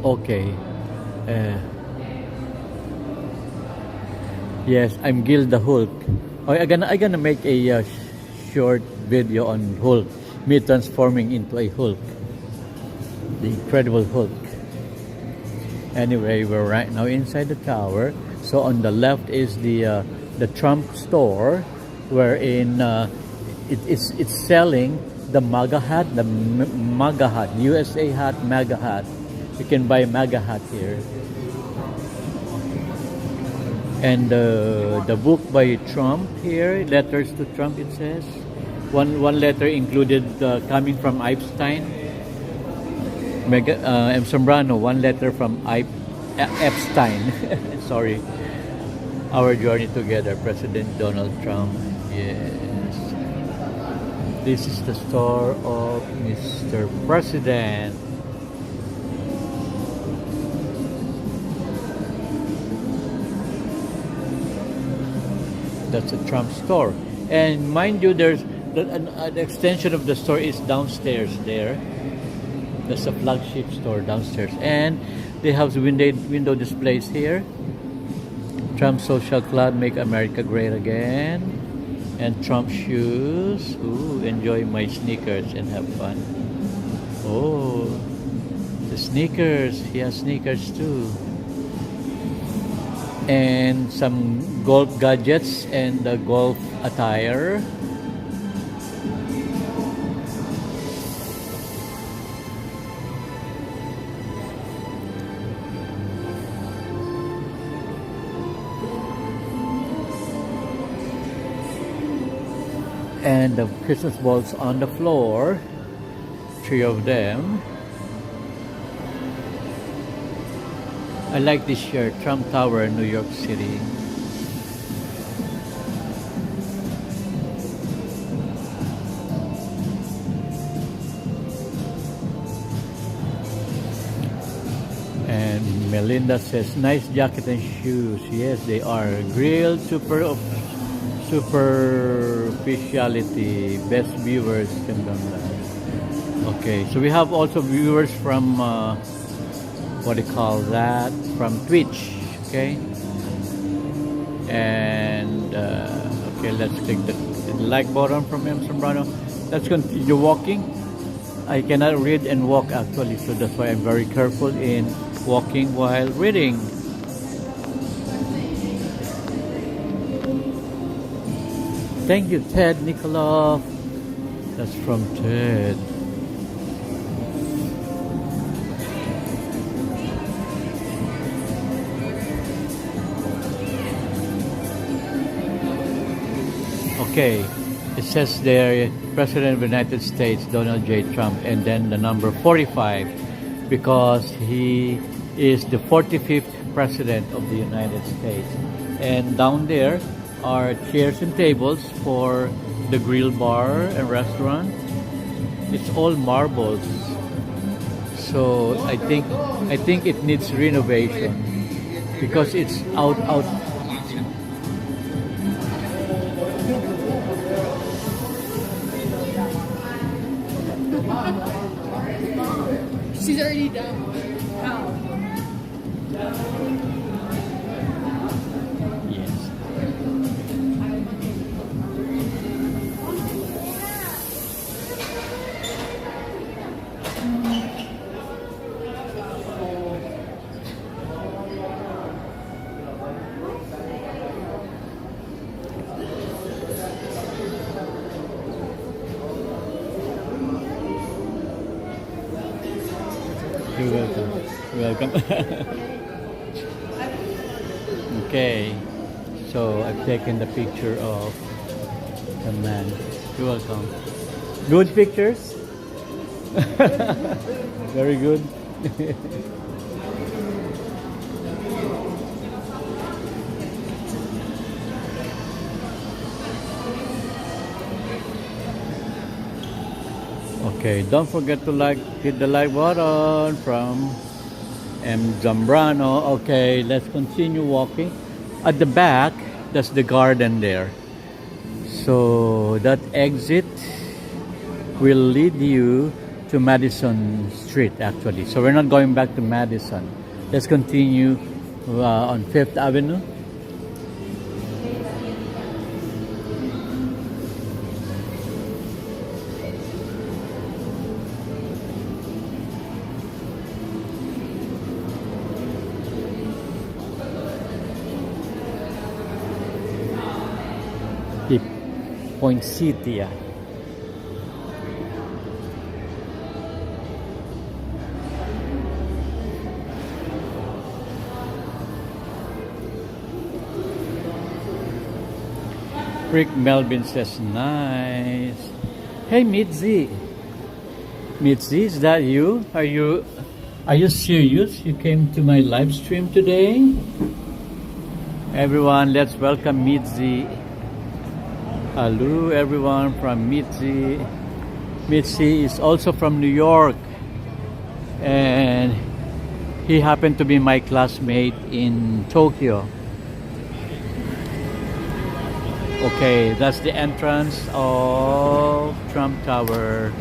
Okay. Yes, I'm Gil the Hulk. I'm gonna make a short video on Hulk, me transforming into a Hulk, the Incredible Hulk. Anyway, we're right now inside the tower. So on the left is the Trump store, wherein it's selling the MAGA hat, the MAGA hat, USA hat, MAGA hat. You can buy MAGA hat here. And the book by Trump here, Letters to Trump, it says. One letter included coming from Epstein. M. Sombrano, one letter from Epstein. Sorry. Our Journey Together, President Donald Trump. Yes. This is the store of Mr. President. That's a Trump store. And mind you, there's an extension of the store is downstairs there. That's a flagship store downstairs. And they have window displays here. Trump Social Club, Make America Great Again. And Trump shoes. Ooh, enjoy my sneakers and have fun. Oh, the sneakers. He has sneakers too. And some golf gadgets and the golf attire. And the Christmas balls on the floor, 3 of them. I like this shirt, Trump Tower, New York City. And Melinda says, nice jacket and shoes. Yes, they are. Grilled superficiality. Best viewers can download. Okay, so we have also viewers from what do you call that, from Twitch. Okay, and okay, let's click the like button from M. Sombrano. let's continue walking. I cannot read and walk actually, so that's why I'm very careful in walking while reading. Thank you, Ted Nikolov. That's from Ted. Okay, it says there, President of the United States, Donald J. Trump, and then the number 45, because he is the 45th President of the United States. And down there are chairs and tables for the grill bar and restaurant. It's all marbles. So I think it needs renovation because it's out. She's already done. Yes. You're welcome. Welcome. Okay. So I've taken the picture of the man. You're welcome. Good pictures? Very good. Okay, don't forget to hit the like button from M. Zambrano. Okay, let's continue walking. At the back, that's the garden there. So that exit will lead you to Madison Street actually. So we're not going back to Madison. Let's continue on 5th Avenue. Point City. Rick Melvin says nice. Hey Mitzi. Mitzi, is that you? Are you serious? You came to my live stream today? Everyone, let's welcome Mitzi. Hello everyone from Mitzi. Mitzi is also from New York, and he happened to be my classmate in Tokyo. Okay, that's the entrance of Trump Tower.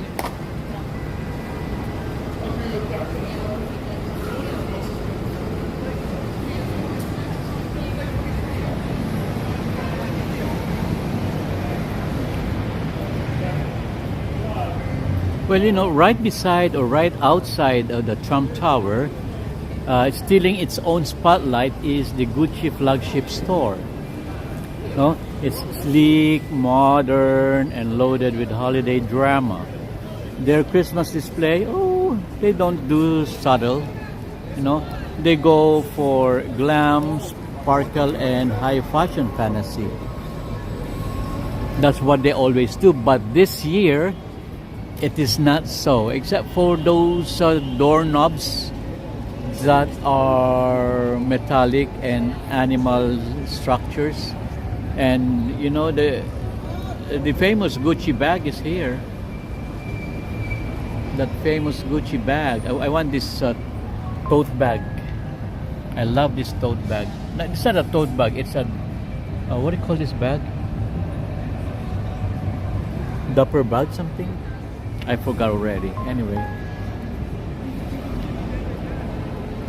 Well, you know, right beside or right outside of the Trump Tower, stealing its own spotlight is the Gucci flagship store. No, it's sleek, modern, and loaded with holiday drama. Their Christmas display, they don't do subtle. You know, they go for glam, sparkle, and high fashion fantasy. That's what they always do. But this year, it is not so, except for those doorknobs that are metallic and animal structures. And you know, the famous Gucci bag is here. That famous Gucci bag. I want this tote bag. I love this tote bag. No, it's not a tote bag. It's a what do you call this bag? Dapper bag something? I forgot already. Anyway.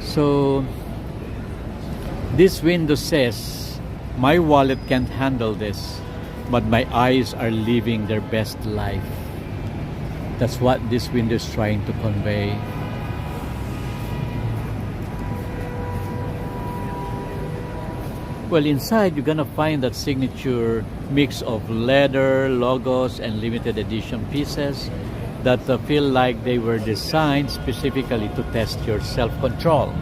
So this window says, my wallet can't handle this, but my eyes are living their best life. That's what this window is trying to convey. Well, inside you're gonna find that signature mix of leather, logos, and limited edition pieces that feel like they were designed specifically to test your self-control.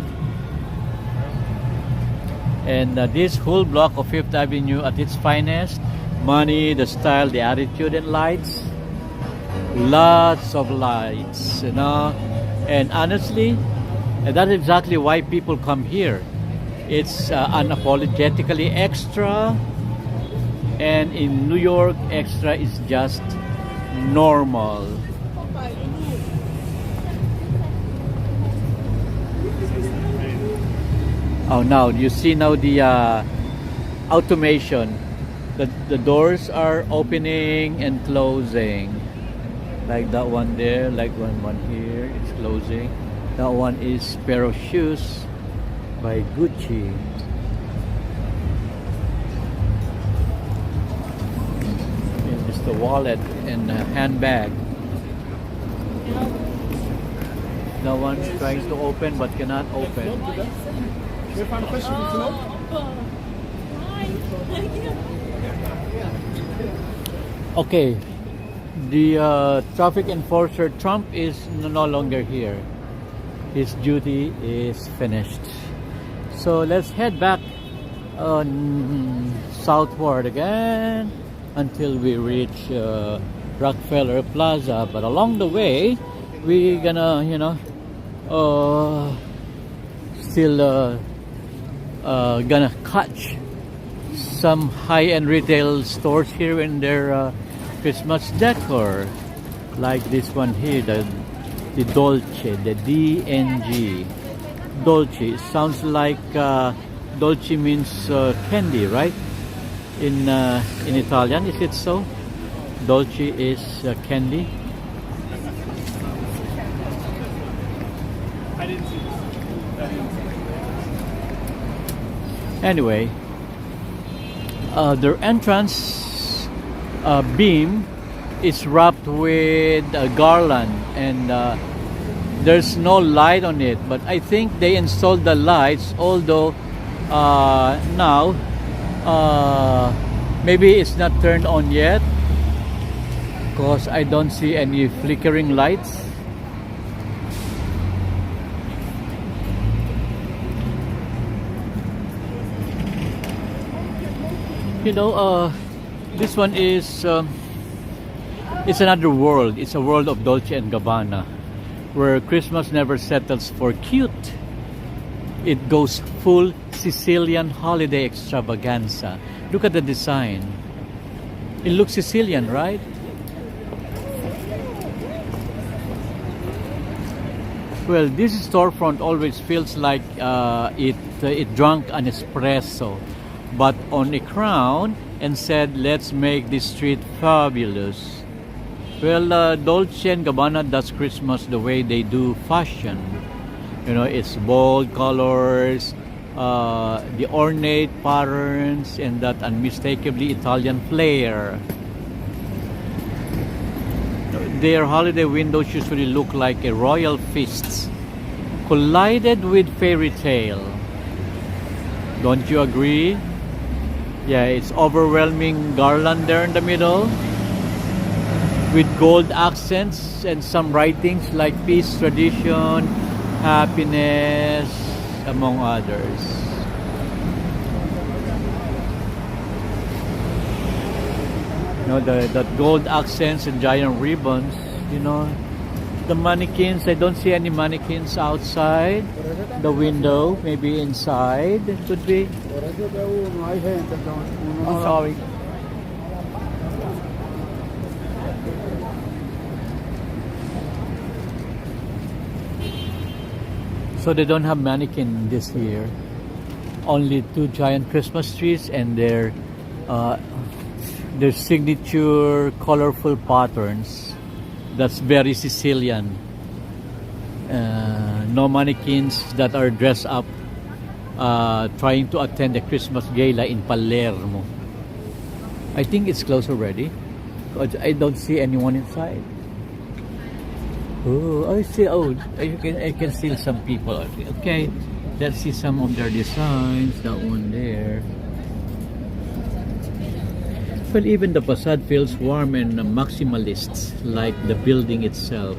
And this whole block of Fifth Avenue at its finest, money, the style, the attitude, and lights. Lots of lights, you know. And honestly, that's exactly why people come here. It's unapologetically extra, and in New York, extra is just normal. Oh, now you see now the automation. The doors are opening and closing, like that one there, like one here, it's closing. That one is pair of shoes by Gucci. And it's the wallet and handbag. That one's trying to open but cannot open. Okay, the traffic enforcer Trump is no longer here. His duty is finished. So let's head back southward again until we reach Rockefeller Plaza. But along the way, we're gonna, you know, still gonna catch some high-end retail stores here in their Christmas decor, like this one here, the Dolce, the DNG. Dolce sounds like Dolce means candy, right? In Italian, is it so? Dolce is candy. I didn't see this. Anyway, their entrance beam is wrapped with a garland, and there's no light on it, but I think they installed the lights, although now maybe it's not turned on yet because I don't see any flickering lights. You know, this one is it's another world. It's a world of Dolce and Gabbana, where Christmas never settles for cute. It goes full Sicilian holiday extravaganza. Look at the design. It looks Sicilian, right? Well, this storefront always feels like it drank an espresso, but on a crown, and said, "Let's make this street fabulous." Well, Dolce and Gabbana does Christmas the way they do fashion. You know, it's bold colors, the ornate patterns, and that unmistakably Italian flair. Their holiday windows usually look like a royal feast collided with fairy tale. Don't you agree? Yeah, it's overwhelming garland there in the middle with gold accents and some writings like peace, tradition, happiness, among others. You know, the gold accents and giant ribbons, you know. The mannequins, I don't see any mannequins outside the window, maybe inside it could be. Oh, sorry. So they don't have mannequin this year. Only two giant Christmas trees and their signature colorful patterns. That's very Sicilian. No mannequins that are dressed up trying to attend a Christmas gala in Palermo. I think it's closed already. I don't see anyone inside. Oh, I see. Oh, I can see some people. Okay, let's see some of their designs. That one there. Well, even the facade feels warm and maximalist, like the building itself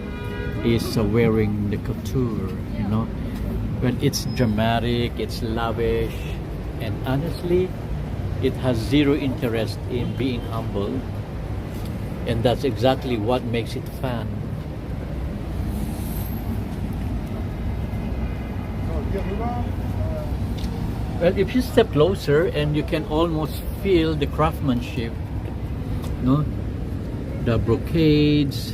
is wearing the couture, you know. Well, it's dramatic, it's lavish, and honestly, it has zero interest in being humble, and that's exactly what makes it fun. Well, if you step closer and you can almost feel the craftsmanship, no? The brocades,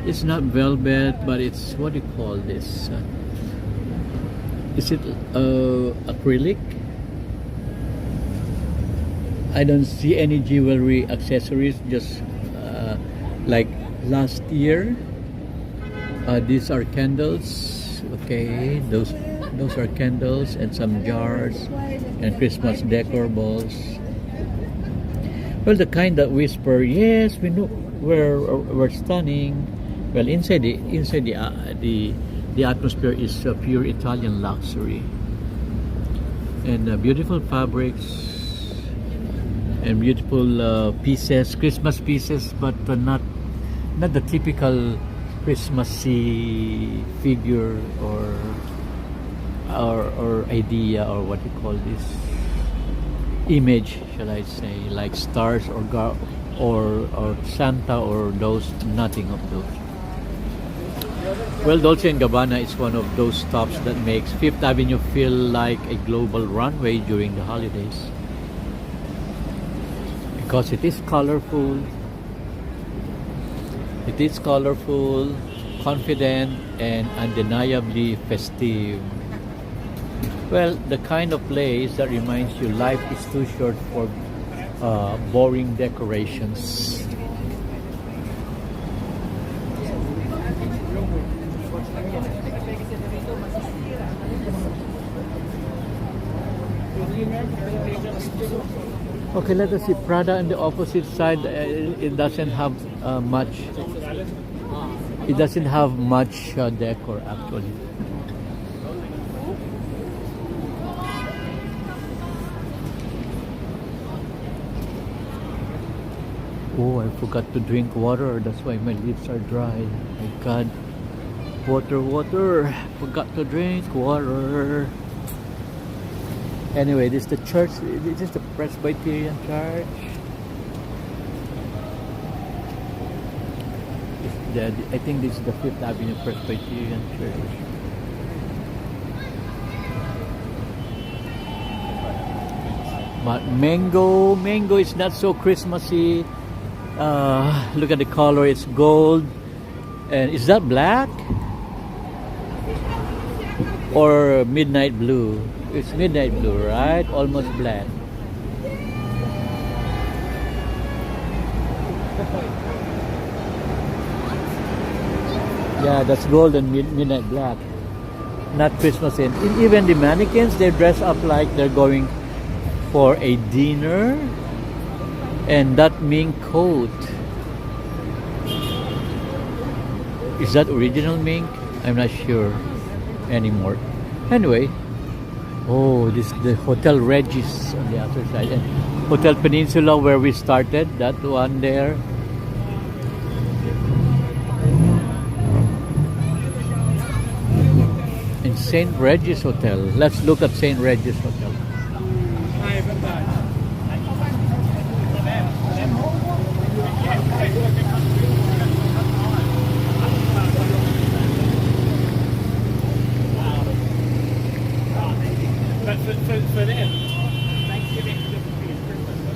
it's not velvet, but it's, what do you call this? Is it acrylic? I don't see any jewelry accessories, just like last year. These are candles. Okay, those are candles and some jars and Christmas decor balls. Well, the kind that whisper, "Yes, we know we're stunning." Well, inside the atmosphere is pure Italian luxury, and beautiful fabrics and beautiful pieces, Christmas pieces, but not the typical Christmassy figure or idea, or what you call this, image, shall I say, like stars or Santa or those. Nothing of those. Well, Dolce & Gabbana is one of those stops that makes Fifth Avenue feel like a global runway during the holidays, because it is colorful. It is colorful, confident, and undeniably festive. Well, the kind of place that reminds you life is too short for boring decorations. Okay, let us see Prada on the opposite side. It doesn't have much. It doesn't have much decor actually. Oh, I forgot to drink water. That's why my lips are dry. My God, water! Forgot to drink water. Anyway, this is the church. This is the Presbyterian Church. I think this is the Fifth Avenue Presbyterian Church. But mango is not so Christmassy. Look at the color. It's gold. And is that black or midnight blue? It's midnight blue, right? Almost black. Yeah, that's gold and midnight black. Not Christmas. And even the mannequins, they dress up like they're going for a dinner. And that mink coat, is that original mink? I'm not sure anymore. Anyway, oh, this is the Hotel Regis on the other side, and Hotel Peninsula where we started, that one there. And St. Regis Hotel. Let's look at St. Regis Hotel. For them, Thanksgiving is different from Christmas.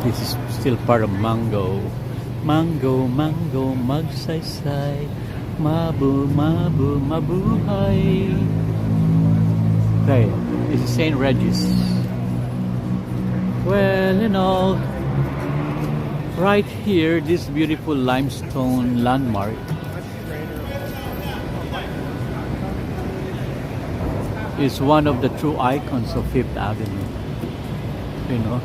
This is still part of Mango, magsaysay, mabuhay. Okay, this is St. Regis. Well, in all, right here, this beautiful limestone landmark is one of the true icons of Fifth Avenue. You know,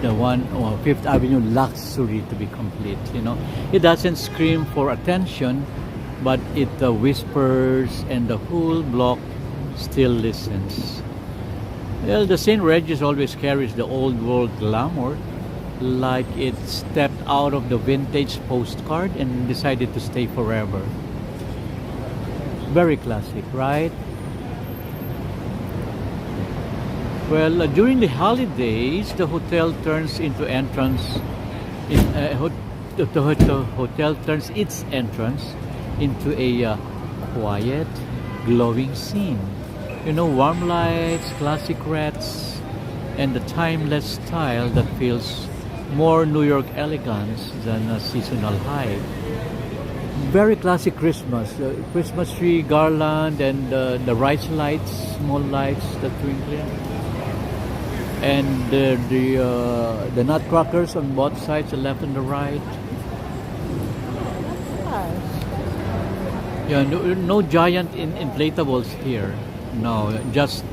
the one Fifth Avenue luxury to be complete. You know, it doesn't scream for attention, but it whispers, and the whole block still listens. Well, the St. Regis always carries the old world glamour, like it stepped out of the vintage postcard and decided to stay forever. Very classic, right? Well, during the holidays, the hotel turns into entrance. The hotel turns its entrance into a quiet, glowing scene. You know, warm lights, classic reds, and the timeless style that feels more New York elegance than a seasonal hype. Very classic Christmas. Christmas tree, garland, and the rice lights, small lights that twinkle. And the nutcrackers on both sides, the left and the right. Yeah, no giant inflatables here. No, just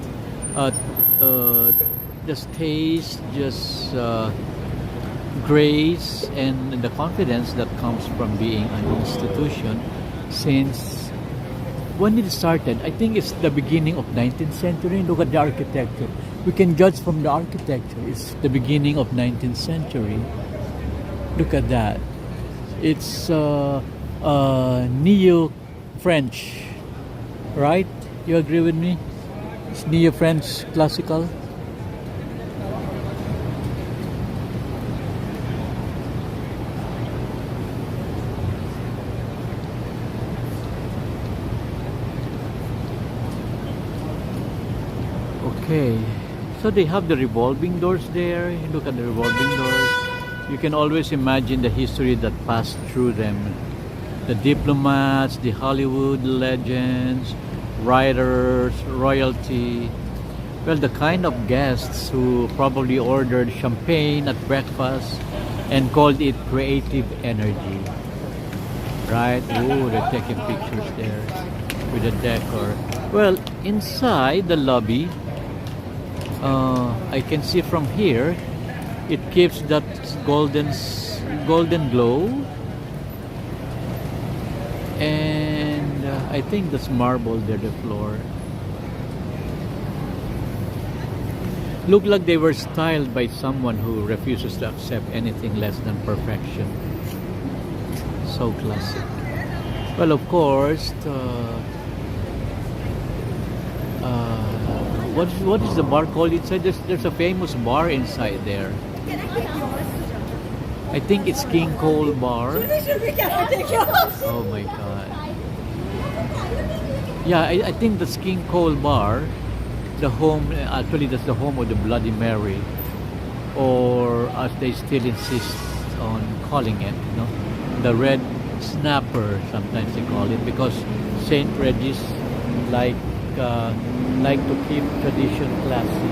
taste, just grace, and the confidence that comes from being an institution. Since when it started, I think it's the beginning of 19th century. Look at the architecture. We can judge from the architecture. It's the beginning of 19th century. Look at that. It's neo-French, right? You agree with me? It's neo-French classical. Okay, so they have the revolving doors there. Look at the revolving doors. You can always imagine the history that passed through them. The diplomats, the Hollywood legends, writers, royalty. Well, the kind of guests who probably ordered champagne at breakfast and called it creative energy. Right? Oh, they're taking pictures there with the decor. Well, inside the lobby, I can see from here, it keeps that golden glow, and I think that's marble there, the floor. Look like they were styled by someone who refuses to accept anything less than perfection. So classic. Well, of course, what is the bar called inside? There's a famous bar inside there. I think it's King Cole Bar. Oh my God. Yeah, I think that's King Cole Bar. The home, actually that's the home of the Bloody Mary, or as they still insist on calling it, you know, the Red Snapper, sometimes they call it, because St. Regis like to keep tradition classy.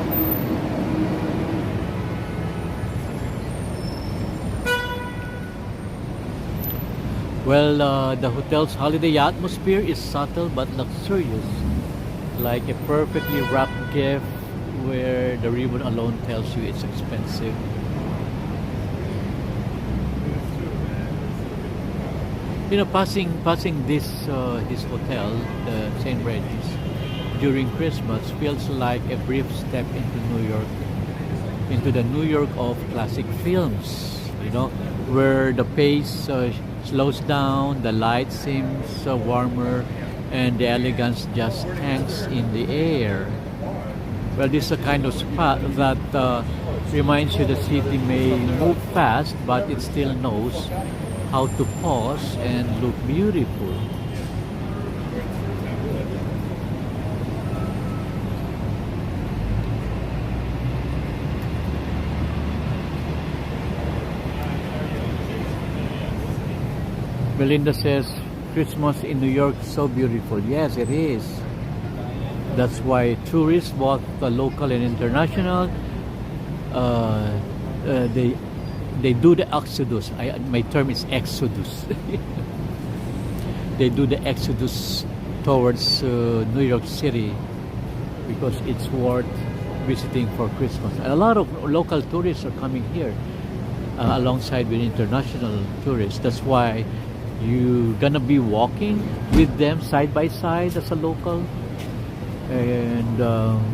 Well, the hotel's holiday atmosphere is subtle but luxurious, like a perfectly wrapped gift where the ribbon alone tells you it's expensive. You know, passing this hotel, the St. Regis, during Christmas feels like a brief step into New York, into the New York of classic films. You know, where the pace slows down, the light seems warmer, and the elegance just hangs in the air. Well, this is a kind of spot that reminds you the city may move fast, but it still knows how to pause and look beautiful. Belinda says, Christmas in New York is so beautiful. Yes, it is. That's why tourists, both the local and international, they do the exodus. My term is exodus. They do the exodus towards New York City because it's worth visiting for Christmas. A lot of local tourists are coming here alongside with international tourists. That's why you're gonna be walking with them side by side as a local, and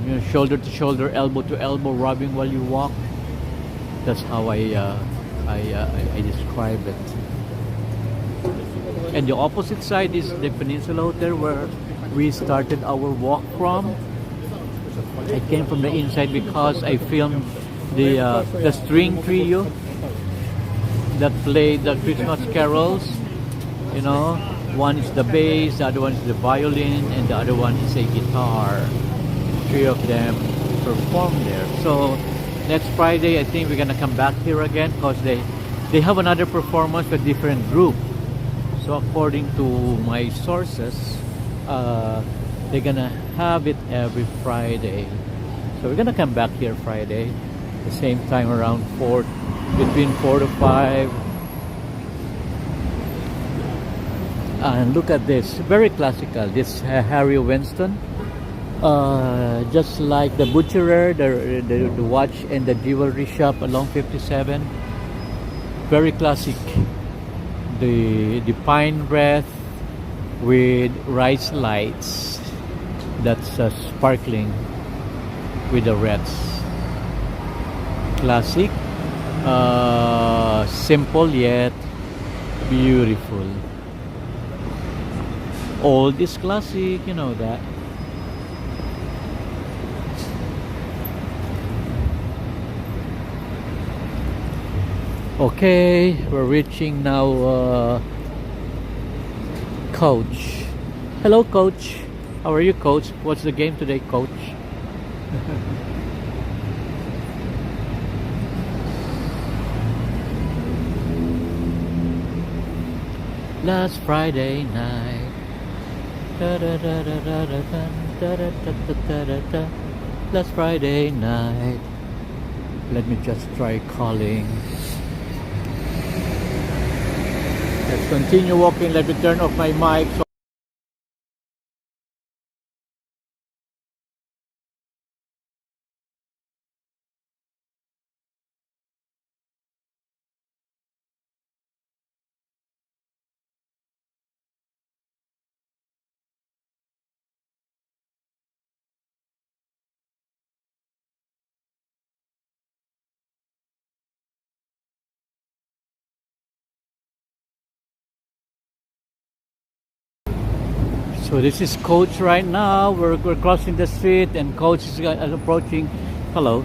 you know, shoulder to shoulder, elbow to elbow, rubbing while you walk. That's how I describe it. And the opposite side is the Peninsula Hotel, where we started our walk from. I came from the inside because I filmed the string trio that played the Christmas carols. You know, one is the bass, the other one is the violin, and the other one is a guitar. Three of them performed there. So next Friday, I think we're gonna come back here again because they have another performance with different group. So according to my sources, they're gonna have it every Friday. So we're gonna come back here Friday, the same time around 4, between 4 to 5. And look at this, very classical. This Harry Winston, just like the butcherer, the watch and the jewelry shop along 57. Very classic. The pine wreath with rice lights that's sparkling with the reds. Classic, simple yet beautiful. Old is classic, you know that. Okay, we're reaching now Coach. Hello, Coach. How are you, Coach? What's the game today, Coach? Last Friday night. Last Friday night. Let me just try calling. Let's continue walking. Let me turn off my mic. So this is Coach right now. We're crossing the street and Coach is approaching. Hello.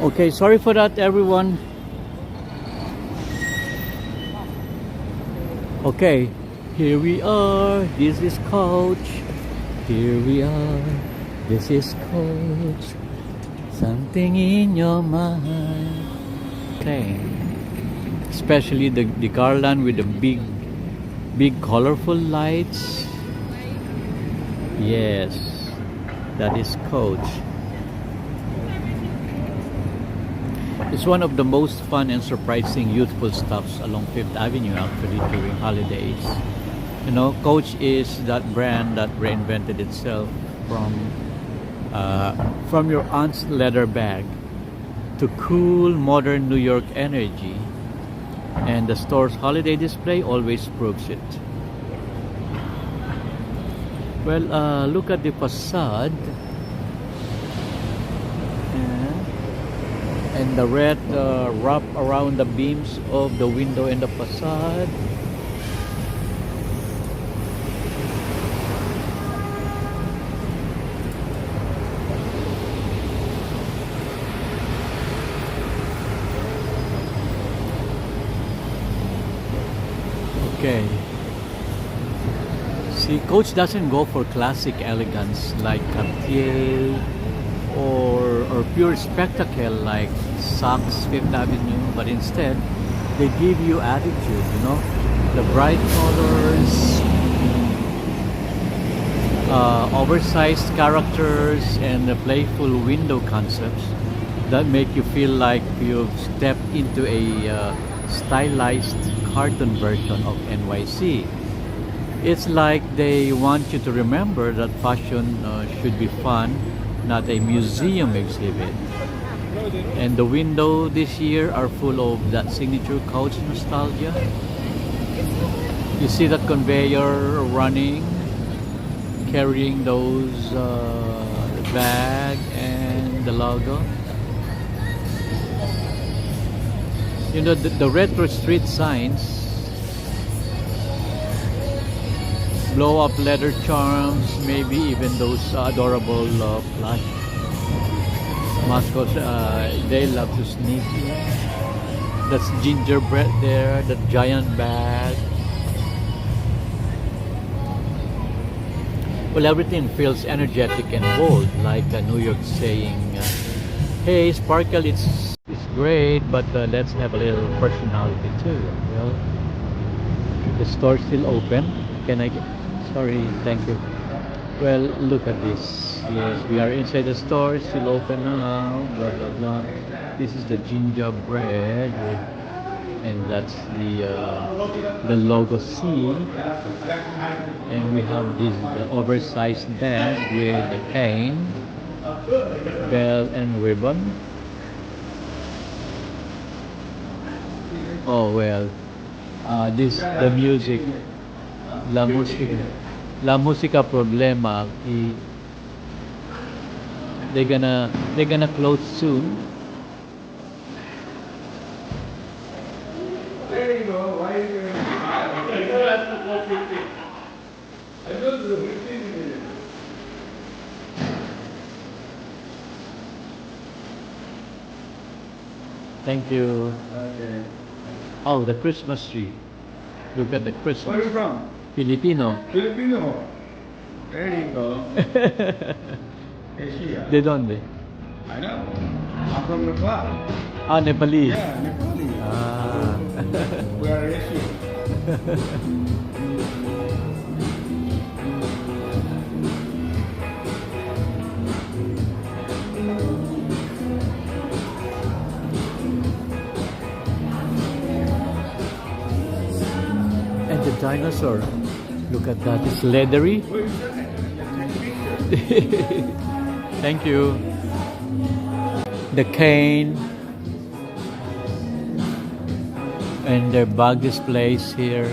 Okay, sorry for that, everyone. Okay, here we are. This is Coach. Here we are. This is Coach. Something in your mind. Okay. Especially the garland with the big colorful lights. Yes, that is Coach. It's one of the most fun and surprising youthful stops along Fifth Avenue actually during holidays. You know, Coach is that brand that reinvented itself from your aunt's leather bag to cool modern New York energy, and the store's holiday display always proves it. Well, look at the facade and the red wrap around the beams of the window and the facade. Okay. See, Coach doesn't go for classic elegance like Cartier or pure spectacle like Saks Fifth Avenue, but instead they give you attitude, you know, the bright colors, oversized characters, and the playful window concepts that make you feel like you've stepped into a stylized cartoon version of NYC. It's like they want you to remember that fashion should be fun, not a museum exhibit. And the window this year are full of that signature Coach nostalgia. You see that conveyor running, carrying those bag and the logo. You know, the retro street signs, blow up leather charms, maybe even those adorable plush mascots, they love to sneak in. That's gingerbread there, that giant bag. Well, everything feels energetic and bold, like New York saying, hey, sparkle, it's great, but let's have a little personality too. Well, the store's still open. Can I get... Sorry, thank you. Well, look at this. Yes, we are inside the store, still open now, blah blah blah. This is the gingerbread, and that's the logo C. And we have this oversized bag with a cane, bell and ribbon. Oh well, this the music, la música problema. They're gonna close soon. There you go. Why are you doing Thank you. Okay. Oh, the Christmas tree. Look at the Christmas. Where are you from? Filipino. Filipino. There you go. Asia. De donde? I know. I'm from Nepal. Ah, Nepalese. Yeah, Nepali. Ah. We are Asia. And the dinosaur. Look at that. It's leathery. Thank you. The cane and their bag displays here.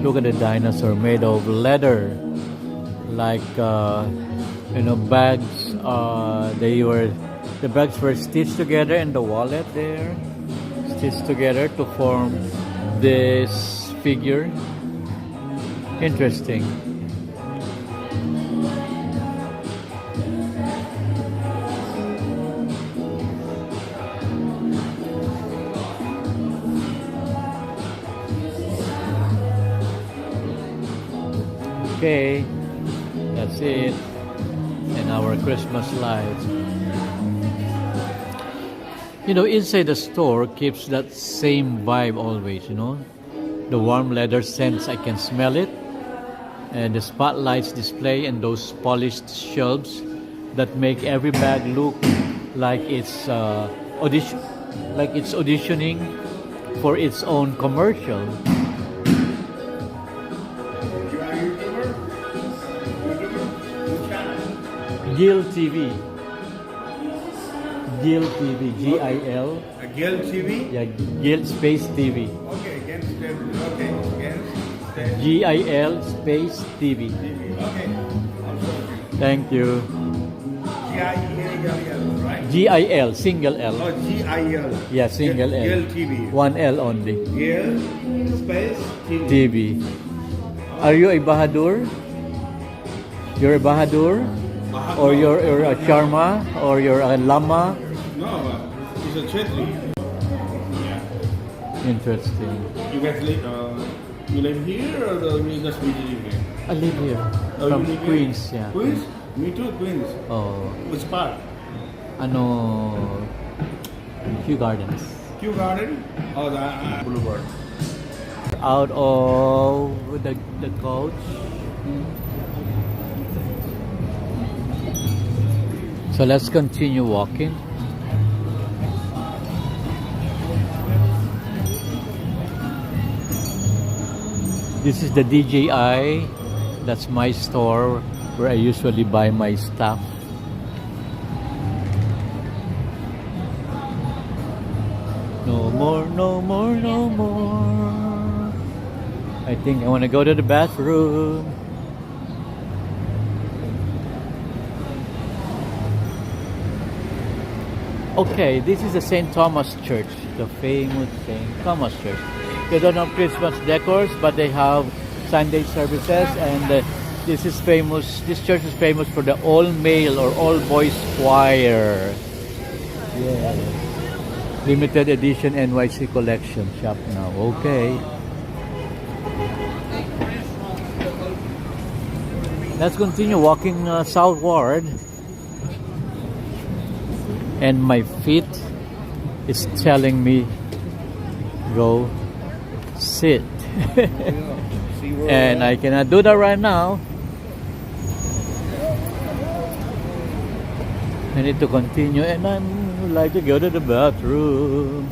Look at the dinosaur made of leather, like you know, bags. The bags were stitched together, and the wallet there stitched together to form this figure. Interesting. Okay, that's it. And our Christmas lights. You know, inside the store keeps that same vibe always, you know. The warm leather scents, I can smell it. And the spotlights display and those polished shelves that make every bag look like it's auditioning for its own commercial. Gil TV. Gil TV. G-I-L. Gil TV? Yeah, Gil Space TV. Okay, again, okay, again. G-I-L Space TV. Okay. Thank you. G-I-L, right? G-I-L, single L. Oh, G-I-L. Yeah, single L. Gil TV. One L only. Gil Space TV. TV. Are you a Bahadur? You're a Bahadur? Or you're a Sharma? Or you're a Lama? No, it's a Chetri. Interesting. You guys live, you live here or you just visiting here? I live here. Oh, From you live here? Queens, yeah. Queens? Me too, Queens. Oh, Which part? Kew Gardens. Kew Garden? Oh, the Boulevard. Out of the coach. So let's continue walking. This is the DJI. That's my store where I usually buy my stuff. No more, no more, no more. I think I want to go to the bathroom. Okay, this is the St. Thomas Church, the famous St. Thomas Church. They don't have Christmas decors, but they have Sunday services, and this is famous. This church is famous for the all-male or all-boys choir. Yeah, limited edition NYC collection. Shop now. Okay. Let's continue walking southward. And my feet is telling me go sit. And I cannot do that right now. I need to continue, and I would like to go to the bathroom.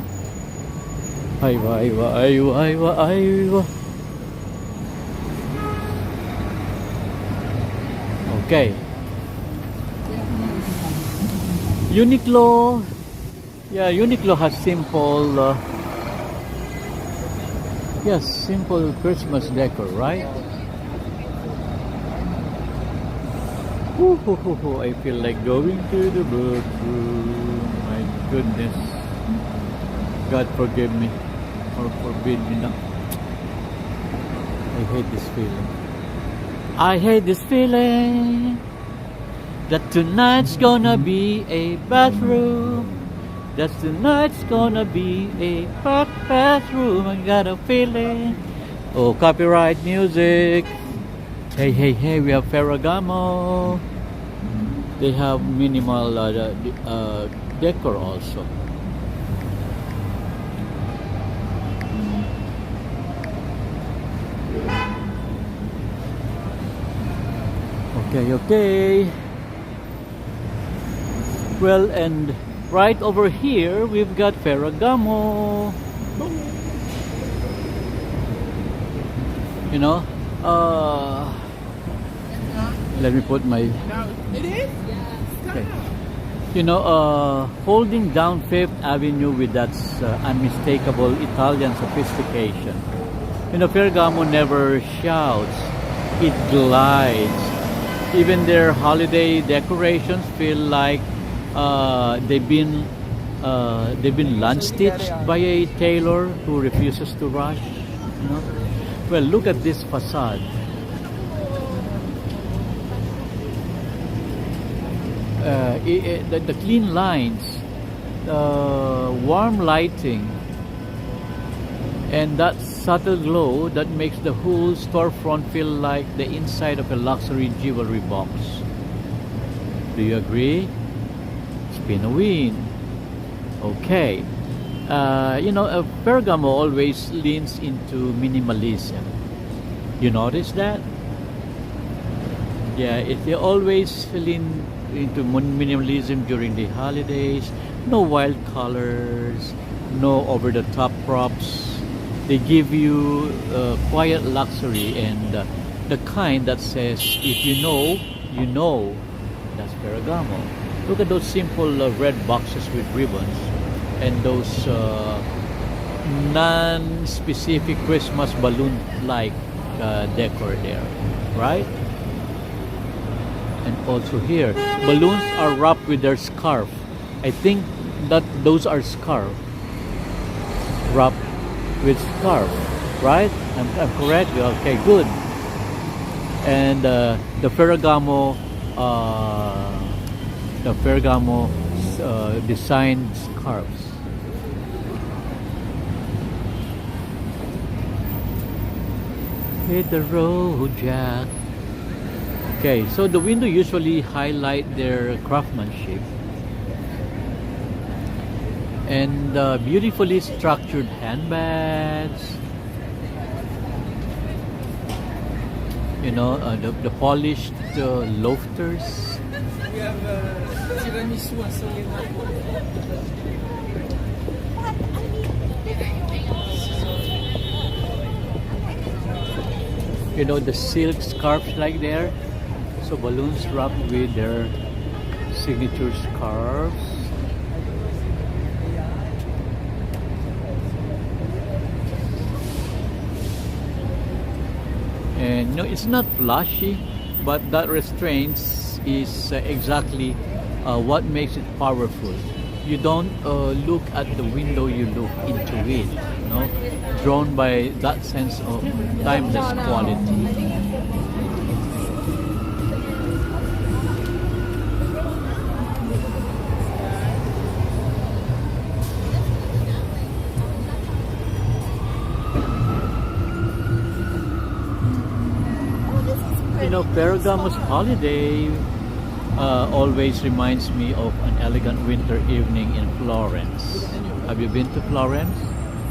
Okay. Uniqlo, yeah, Uniqlo has simple, simple Christmas decor, right? I feel like going to the bathroom. My goodness, God forgive me, or forbid me not. I hate this feeling. I hate this feeling. That tonight's gonna be a bathroom. That tonight's gonna be a bathroom. I got a feeling. Oh, copyright music. Hey, hey, hey, we have Ferragamo. They have minimal decor also. Okay, okay. Well, and right over here, we've got Ferragamo. You know, let me put my... It is? Okay. You know, holding down Fifth Avenue with that unmistakable Italian sophistication. You know, Ferragamo never shouts. It glides. Even their holiday decorations feel like they've been they've been land stitched by a tailor who refuses to rush. You know? Well, look at this facade. The clean lines, warm lighting, and that subtle glow that makes the whole storefront feel like the inside of a luxury jewelry box. Do you agree? Spin a win. Okay. Ferragamo always leans into minimalism. You notice that? Yeah, they always lean into minimalism during the holidays. No wild colors, no over-the-top props. They give you quiet luxury, and the kind that says, if you know, you know. That's Ferragamo. Look at those simple red boxes with ribbons and those non-specific Christmas balloon-like decor there, right? And also here, balloons are wrapped with their scarf. I think that those are scarf, wrapped with scarf, right? I'm correct? Okay, good. And the Ferragamo designed scarves. Hit the road, Jack. Okay, so the window usually highlight their craftsmanship and beautifully structured handbags. You know, the polished loafers. We have tiramisu and solena. You know, the silk scarves like there. So balloons wrapped with their signature scarves. And no, it's not flashy, but that restraints is exactly what makes it powerful. You don't look at the window, you look into it, you know, drawn by that sense of timeless quality. You know, Ferragamo's holiday always reminds me of an elegant winter evening in Florence. Have you been to Florence?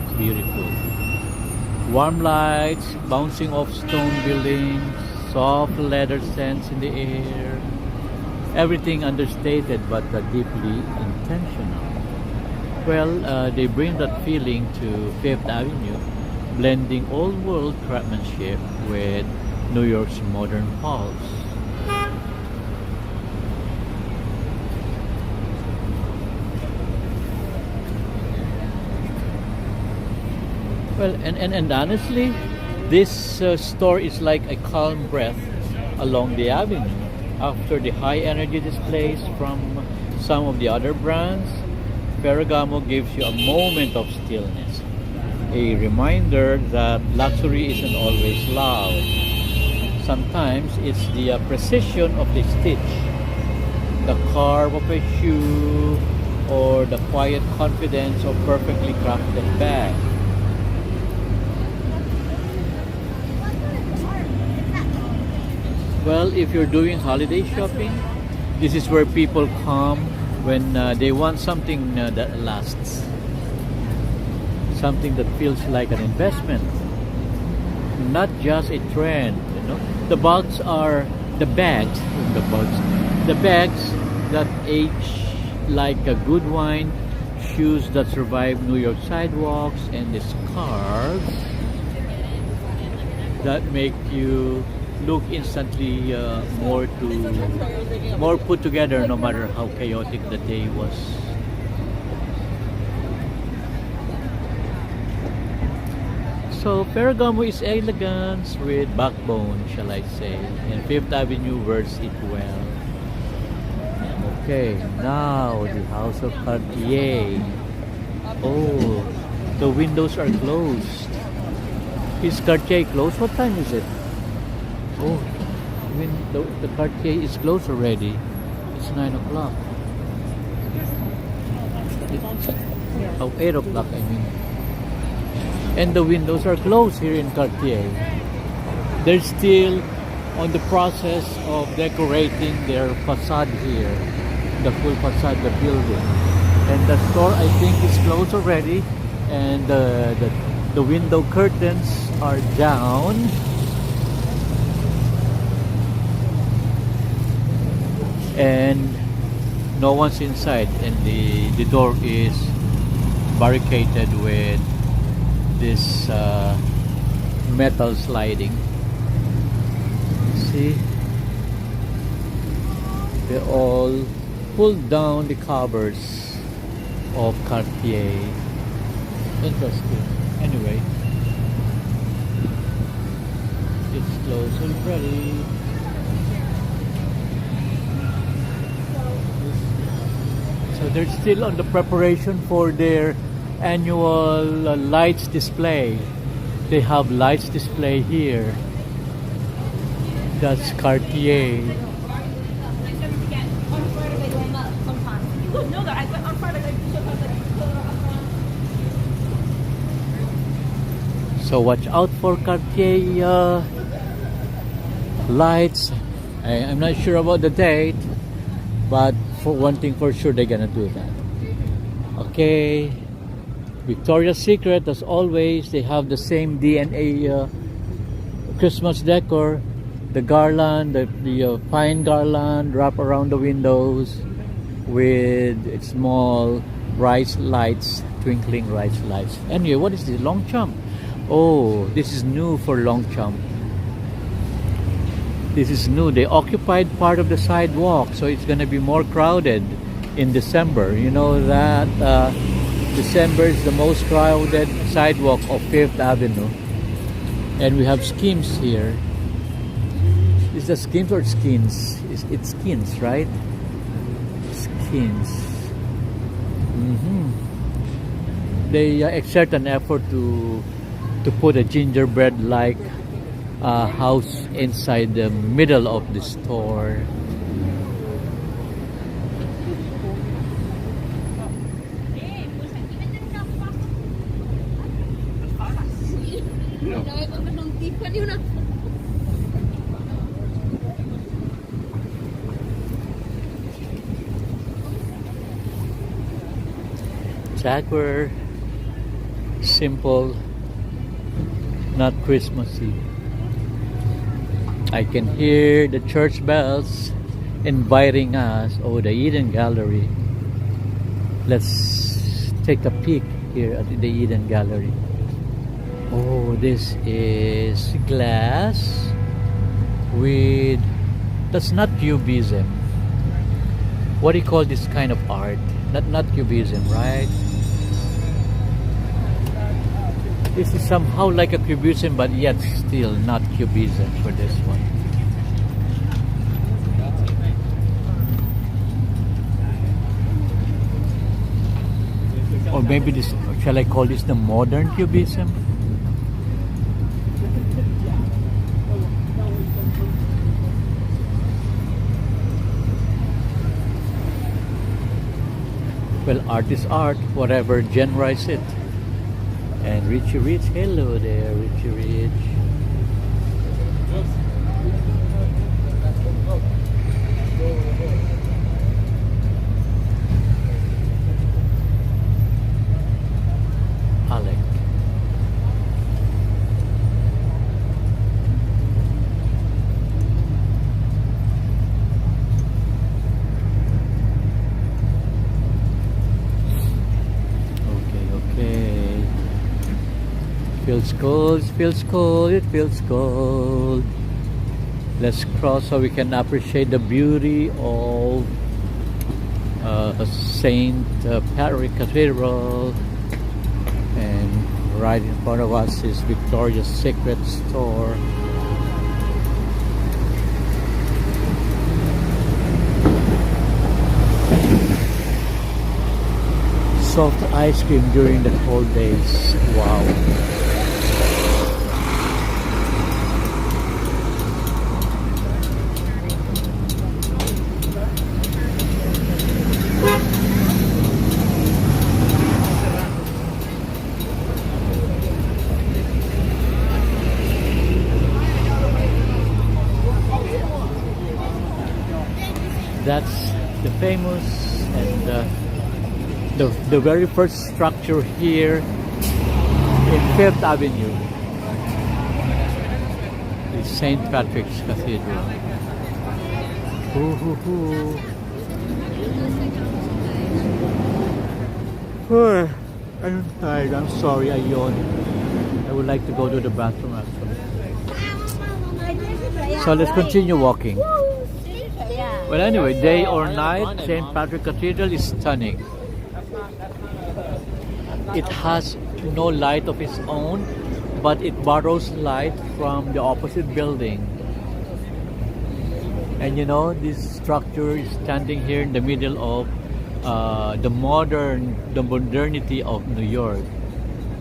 It's beautiful. Warm lights bouncing off stone buildings, soft leather scents in the air. Everything understated but deeply intentional. Well, they bring that feeling to Fifth Avenue, blending old world craftsmanship with New York's modern pulse. Well, and honestly, this store is like a calm breath along the avenue. After the high energy displays from some of the other brands, Ferragamo gives you a moment of stillness. A reminder that luxury isn't always loud. Sometimes it's the precision of the stitch, the carve of a shoe, or the quiet confidence of perfectly crafted bag. Well, if you're doing holiday shopping, this is where people come when they want something that lasts. Something that feels like an investment, not just a trend. The bags that age like a good wine, shoes that survive New York sidewalks, and the scarves that make you look instantly more put together, no matter how chaotic the day was. So Ferragamo is elegance with backbone, shall I say, and Fifth Avenue wears it well. Okay, now the house of Cartier. Oh, the windows are closed. Is Cartier closed? What time is it? Oh, the Cartier is closed already. It's 9 o'clock. Oh, 8 o'clock, I mean. And the windows are closed here in Cartier. They're still on the process of decorating their facade here, the full facade, the building. And the store, I think, is closed already, and the window curtains are down. And no one's inside, and the door is barricaded with this metal sliding. See, they all pulled down the covers of Cartier. Interesting. Anyway, it's closed already. So they're still on the preparation for their annual lights display. They have lights display here. That's Cartier. So watch out for Cartier lights. I'm not sure about the date, but for one thing for sure, they're gonna do that. Okay, Victoria's Secret, as always, they have the same DNA Christmas decor. The garland, the pine garland wrap around the windows with small rice lights, twinkling rice lights. Anyway, what is this? Longchamp. Oh, this is new for Longchamp. This is new. They occupied part of the sidewalk, so it's gonna be more crowded in December. You know that December is the most crowded sidewalk of 5th Avenue. And we have schemes here. Is that Skims or Skins? It's Skins, right? Skins. They exert an effort to put a gingerbread-like house inside the middle of the store. Jaguar, simple, not Christmassy. I can hear the church bells inviting us. Oh, the Eden Gallery. Let's take a peek here at the Eden Gallery. Oh, this is glass with, that's not cubism. What do you call this kind of art? Not cubism, right? This is somehow like a cubism, but yet still not cubism for this one. Or maybe this, shall I call this the modern cubism? Well, art is art, whatever genre is it. And Richie Rich, hello there, Richie Rich. Alec. Feels cold, feels cold, it feels cold. Let's cross so we can appreciate the beauty of Saint Patrick Cathedral. And right in front of us is Victoria's Secret store. soft ice cream during the cold days. Wow. That's the famous and the very first structure here in Fifth Avenue, the St. Patrick's Cathedral. I'm tired. I'm sorry. I yawned. I would like to go to the bathroom actually. So let's continue walking. Well, anyway, day or night, St. Patrick Cathedral is stunning. It has no light of its own, but it borrows light from the opposite building. And you know, this structure is standing here in the middle of the modernity of New York.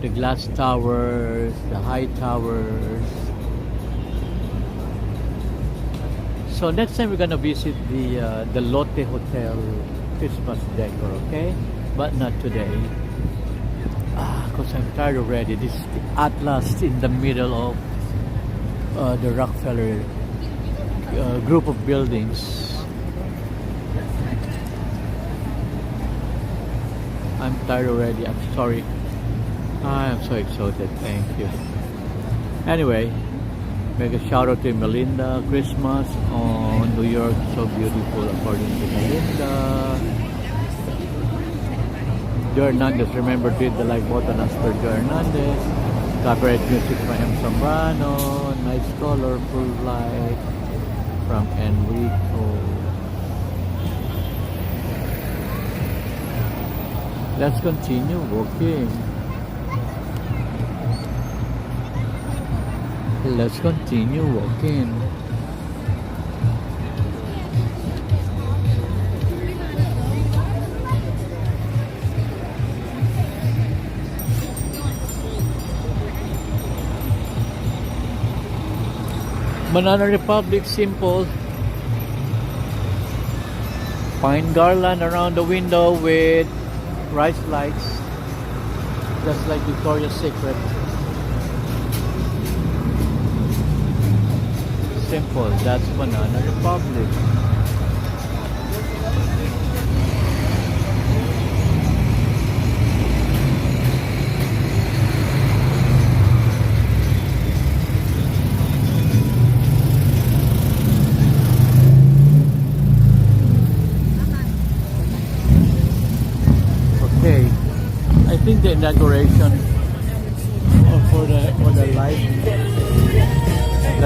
The glass towers, the high towers. So next time we're gonna visit the Lotte Hotel Christmas decor, okay? But not today. Because I'm tired already. This is the Atlas in the middle of the Rockefeller group of buildings. I'm tired already. I'm sorry. I'm so exhausted. Thank you. Anyway. Make a shout out to Melinda. Christmas on New York, so beautiful according to Melinda. Joe Hernandez, remember to hit the like button as per Joe Hernandez. Copyright music by M. Zambrano. Nice colorful light from Enrico. Let's continue walking. Let's continue walking. Banana Republic, simple. Pine garland around the window with rice lights, just like Victoria's Secret. Simple, that's Banana Republic. Okay, I think the inauguration for the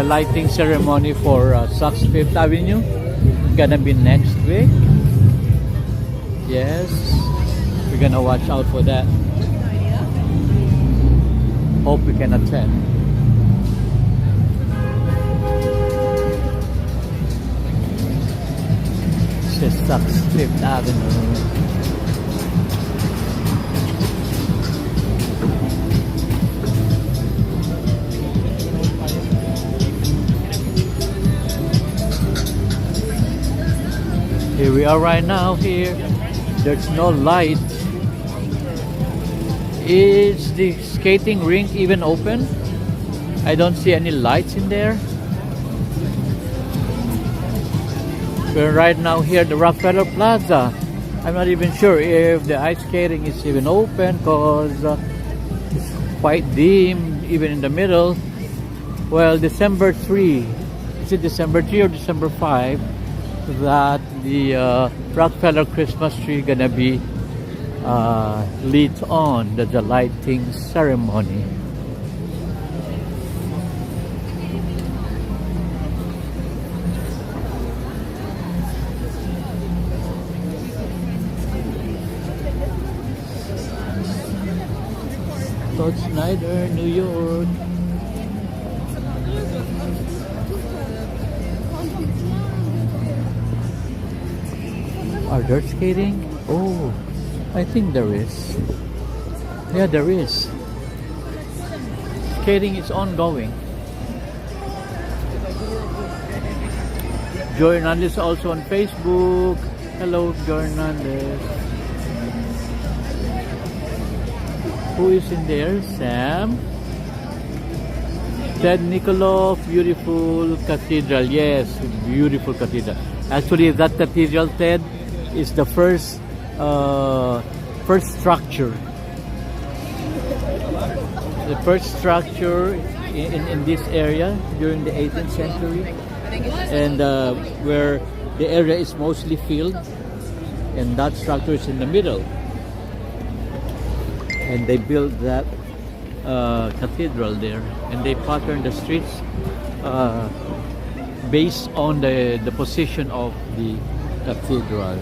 lighting ceremony for Saks Fifth Avenue gonna be next week. Yes, we're gonna watch out for that. Hope we can attend. This is Saks Fifth Avenue. Here we are right now here. There's no light. Is the skating rink even open? I don't see any lights in there. We're right now here at the Rockefeller Plaza. I'm not even sure if the ice skating is even open because it's quite dim even in the middle. Well, December 3. Is it December 3 or December 5? That the Rockefeller Christmas tree gonna be lit on the lighting ceremony. Todd Snyder, New York. Are dirt skating? Oh, I think there is. Yeah, there is. Skating is ongoing. Joy Hernandez also on Facebook. Hello, Joy Hernandez. Who is in there? Sam. Ted Nicolov, beautiful cathedral. Yes, beautiful cathedral. Actually, that cathedral, Ted, is the first structure. The first structure in this area during the 18th century, and where the area is mostly filled, and that structure is in the middle. And they built that cathedral there, and they patterned the streets based on the position of the cathedral.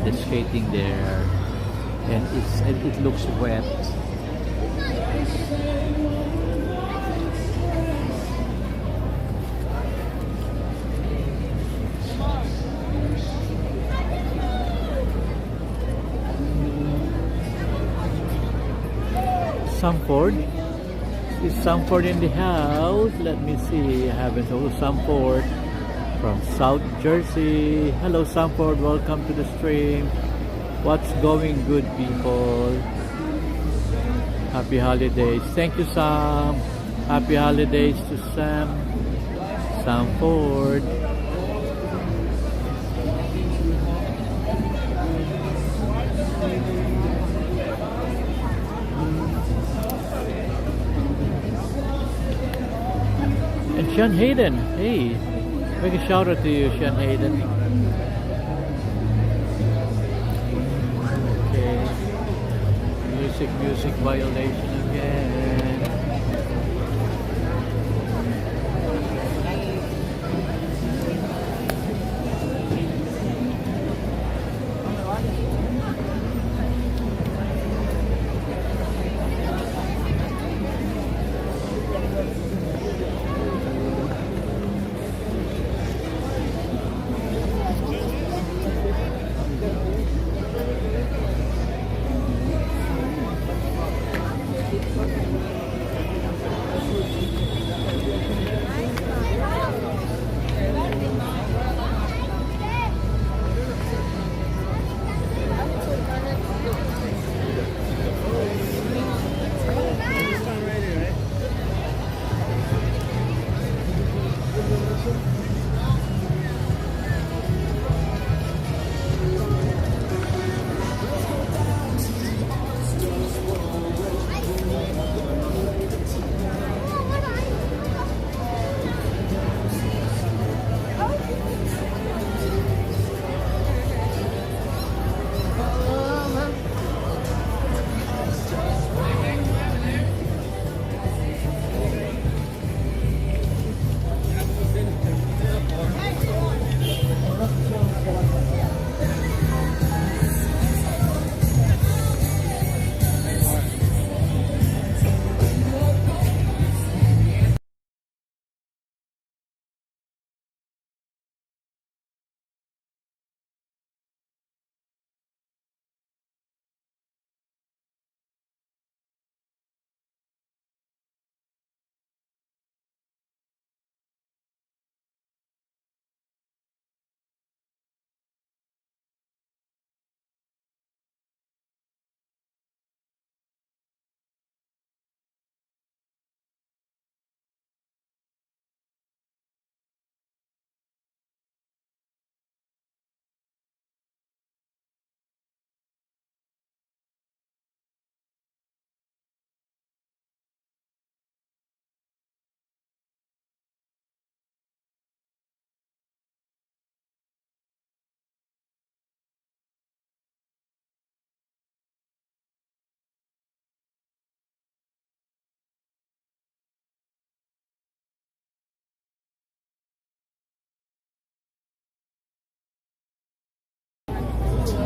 The skating there, and it looks wet. Samford. Is Samford in the house? Let me see. I haven't. Oh, Samford from South Jersey. Hello, Samford. Welcome to the stream. What's going good, people? Happy holidays. Thank you, Sam. Happy holidays to Sam. Samford. And Sean Hayden, hey, make a shout out to you, Sean Hayden. Okay, music violation again.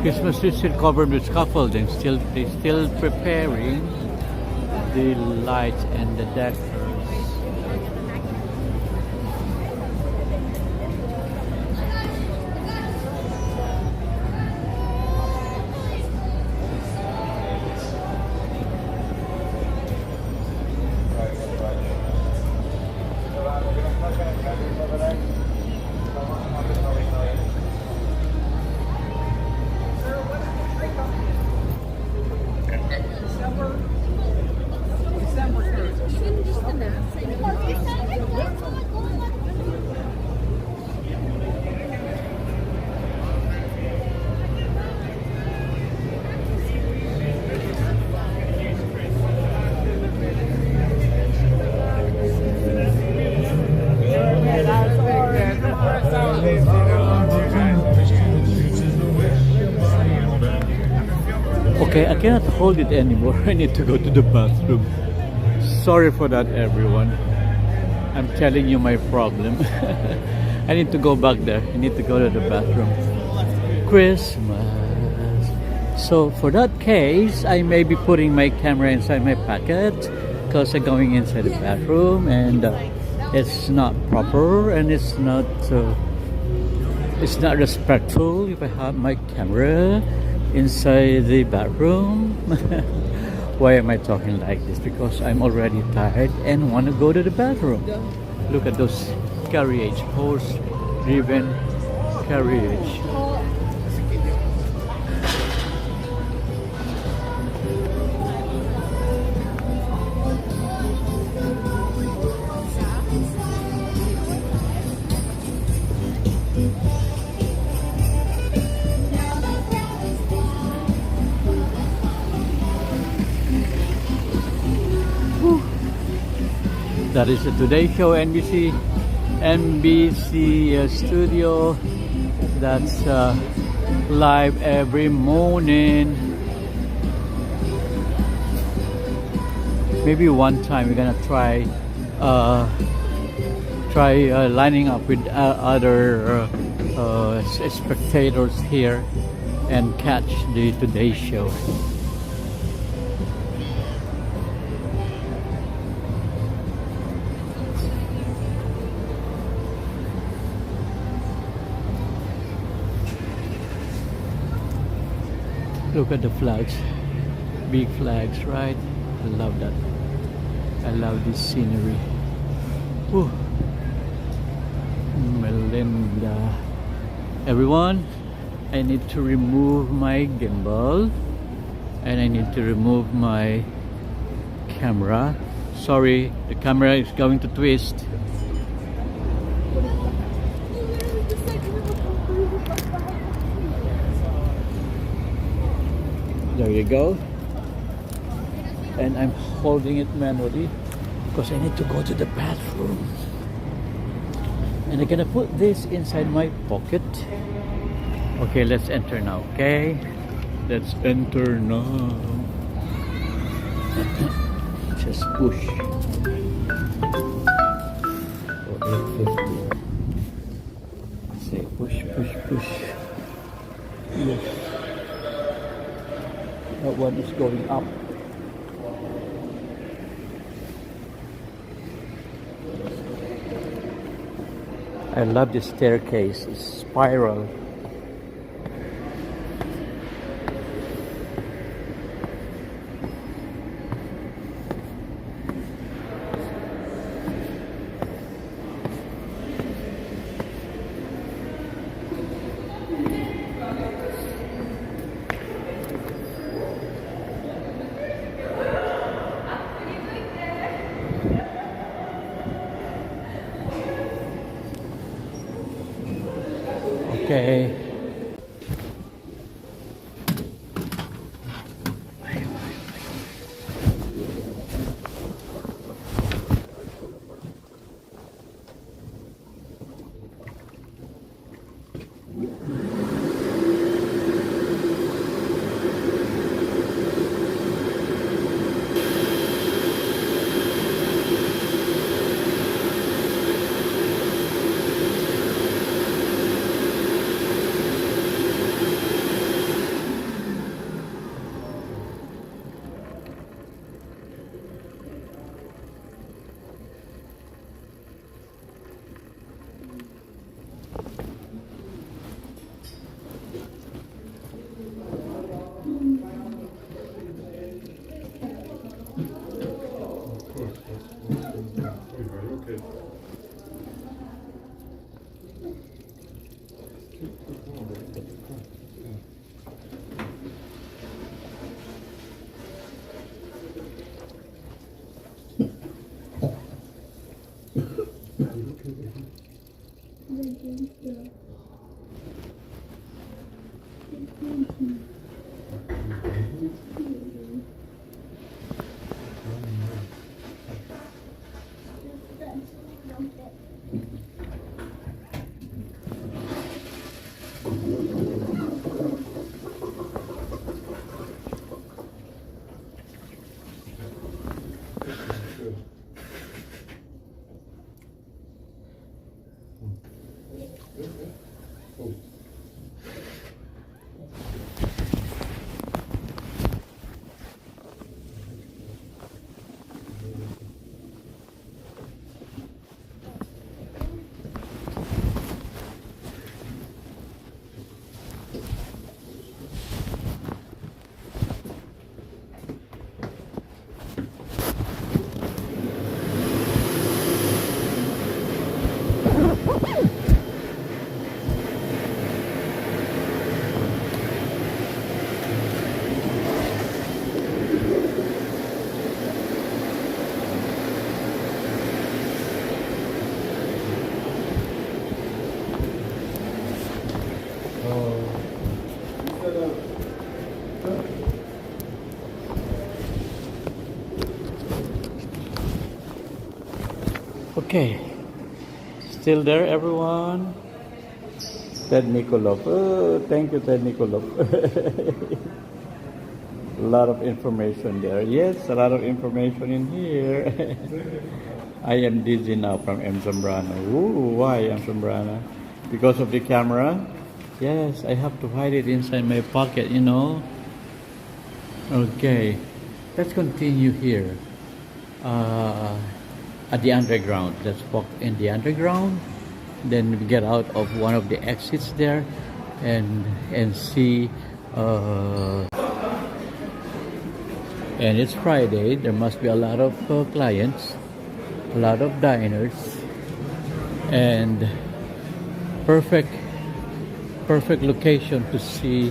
Christmas is still covered with scaffolding. They're still preparing the lights and the decors. Okay, I cannot hold it anymore. I need to go to the bathroom. Sorry for that, everyone. I'm telling you my problem. I need to go back there. I need to go to the bathroom. Christmas. So for that case, I may be putting my camera inside my pocket because I'm going inside the bathroom, and it's not proper, and it's not respectful if I have my camera inside the bathroom. Why am I talking like this? Because I'm already tired and want to go to the bathroom. Look at those carriage, horse-driven carriage. That is the Today Show NBC studio. That's live every morning. Maybe one time we're gonna try lining up with other spectators here and catch the Today Show. Look at the flags, big flags, right? I love that. I love this scenery. Whew. Melinda. Everyone, I need to remove my gimbal and I need to remove my camera. Sorry, the camera is going to twist. There you go. And I'm holding it manually because I need to go to the bathroom. And I'm gonna put this inside my pocket. Okay, let's enter now, okay? Let's enter now. Just push. For 850. Say push, push, push. Yes. That one is going up. I love this staircase. It's spiral. Okay. Okay. Still there, everyone? Ted Nikolov. Oh, thank you, Ted Nikolov. A lot of information there. Yes, a lot of information in here. I am dizzy now from M. Zambrano. Ooh, why M. Zambrano? Because of the camera? Yes, I have to hide it inside my pocket, you know. Okay, let's continue here. At the underground. Let's walk in the underground. Then we get out of one of the exits there and see. And it's Friday. There must be a lot of clients, a lot of diners, and perfect location to see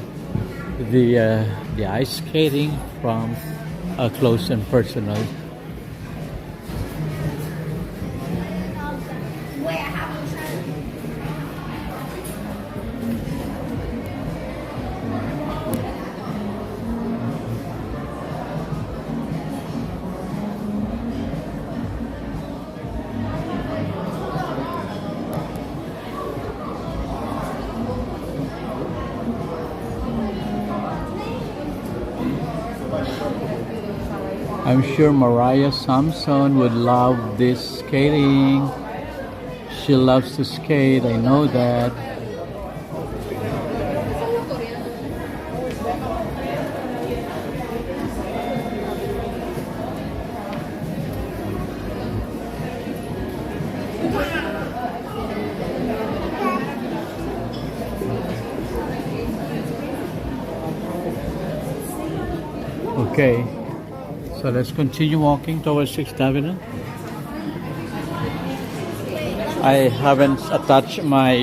the ice skating from close and personal. I'm sure Mariah Sampson would love this skating. She loves to skate, I know that. Okay. So let's continue walking towards 6th Avenue. I haven't attached my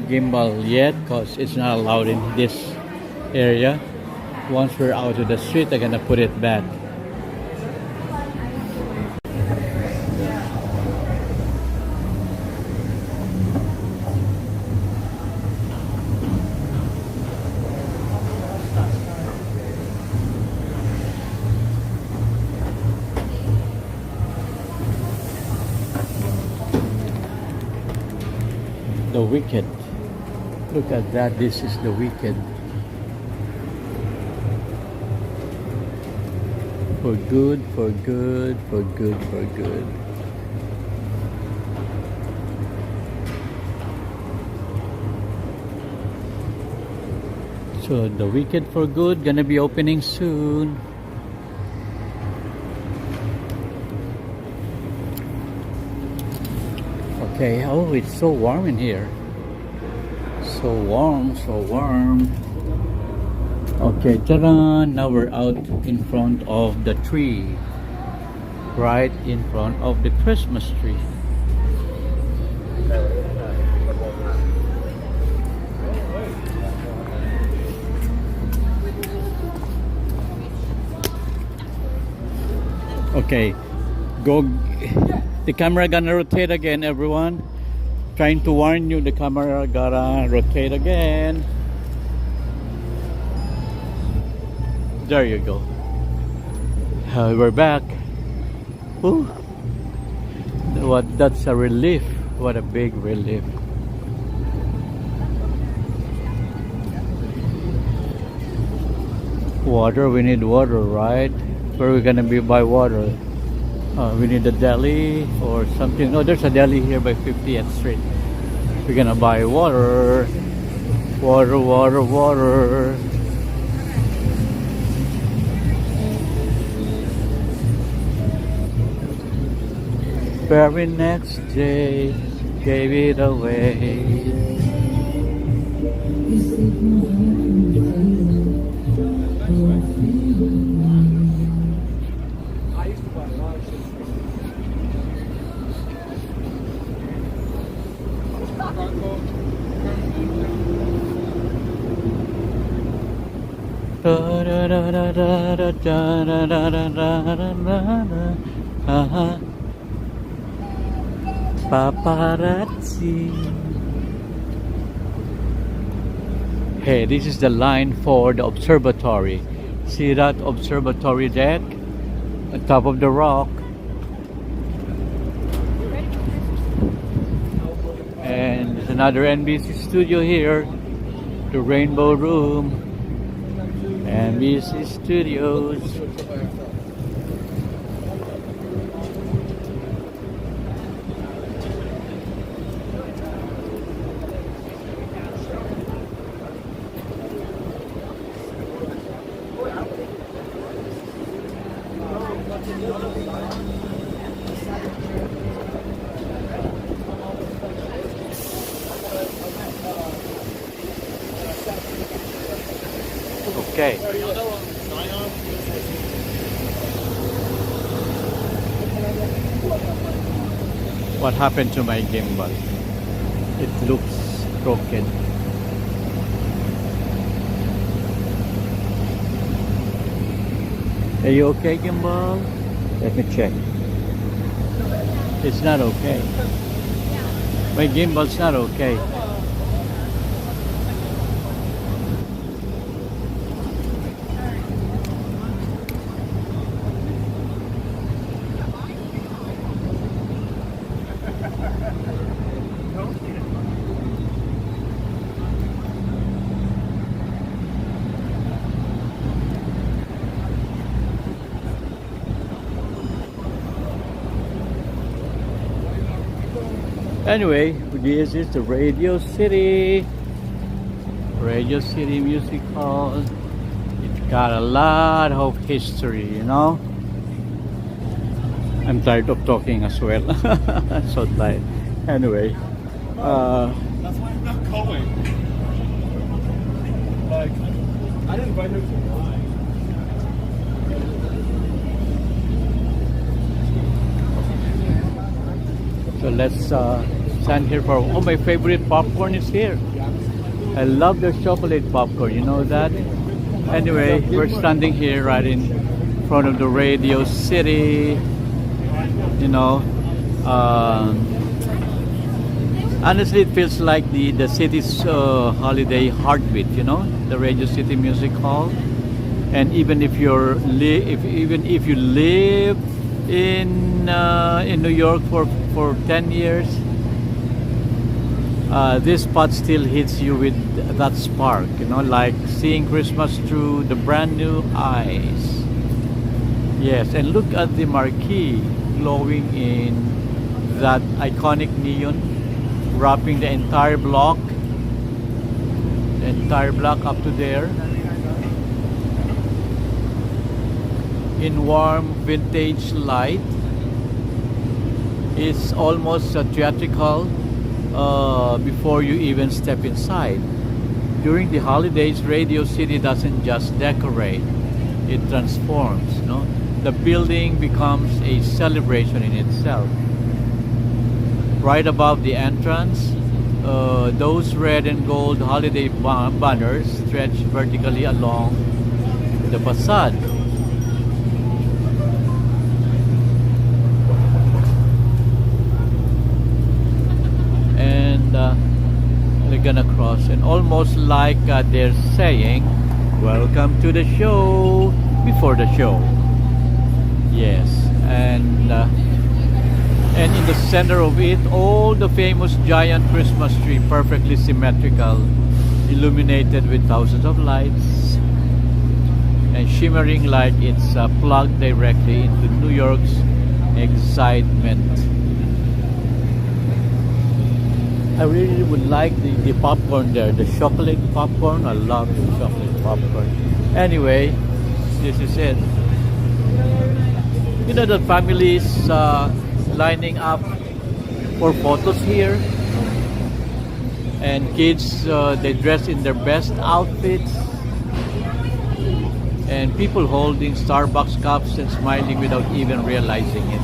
gimbal yet because it's not allowed in this area. Once we're out of the street, I'm gonna put it back. The Wicked. Look at that. This is the Wicked. For good, for good, for good, for good. So the Wicked for Good gonna be opening soon. Okay, oh, it's so warm in here. So warm, so warm. Okay, ta-da! Now we're out in front of the tree. Right in front of the Christmas tree. Okay, go. The camera gonna rotate again, everyone. Trying to warn you, the camera gonna rotate again. There you go. We're back. Ooh. What? That's a relief. What a big relief. Water. We need water, right? Where are we gonna be by water? We need a deli or something. No, there's a deli here by 50th Street. We're gonna buy water. Water, water, water. Very next day, gave it away. Paparazzi. Hey, this is the line for the observatory. See that observatory deck on top of the rock? another NBC studio here, the Rainbow Room, NBC Studios. Okay. What happened to my gimbal? It looks broken. Are you okay, gimbal? Let me check. It's not okay. My gimbal's not okay. Anyway, this is the Radio City Music Hall. It's got a lot of history, you know. I'm tired of talking as well. I'm so tired. Anyway, That's why I'm not going. Like, I didn't invite her to mine. so let's stand here for. Oh, my favorite popcorn is here. I love the chocolate popcorn. You know that. Anyway, we're standing here right in front of the Radio City. You know, honestly, it feels like the city's holiday heartbeat. You know, the Radio City Music Hall. And even if you're even if you live in New York for 10 years, this spot still hits you with that spark. You know, like seeing Christmas through the brand new eyes. Yes, and look at the marquee glowing in that iconic neon, wrapping the entire block up to there, in warm vintage light. It's almost theatrical before you even step inside. During the holidays, Radio City doesn't just decorate, it transforms. You know? The building becomes a celebration in itself. Right above the entrance, those red and gold holiday banners stretch vertically along the facade. And they're gonna cross, and almost like they're saying, "Welcome to the show," before the show. Yes, and in the center of it, all the famous giant Christmas tree, perfectly symmetrical, illuminated with thousands of lights, and shimmering like it's plugged directly into New York's excitement. I really would like the popcorn there, the chocolate popcorn. I love the chocolate popcorn. Anyway, this is it. You know, the families lining up for photos here, and kids, they dress in their best outfits, and people holding Starbucks cups and smiling without even realizing it.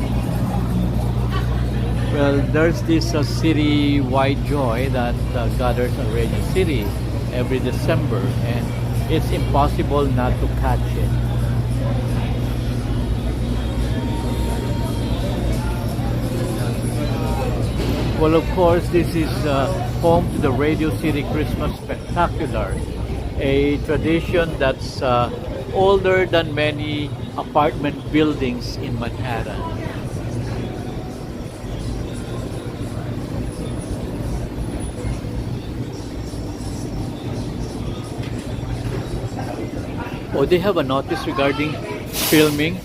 Well, there's this city-wide joy that gathers in Radio City every December, and it's impossible not to catch it. Well, of course, this is home to the Radio City Christmas Spectacular, a tradition that's older than many apartment buildings in Manhattan. Oh, they have a notice regarding filming.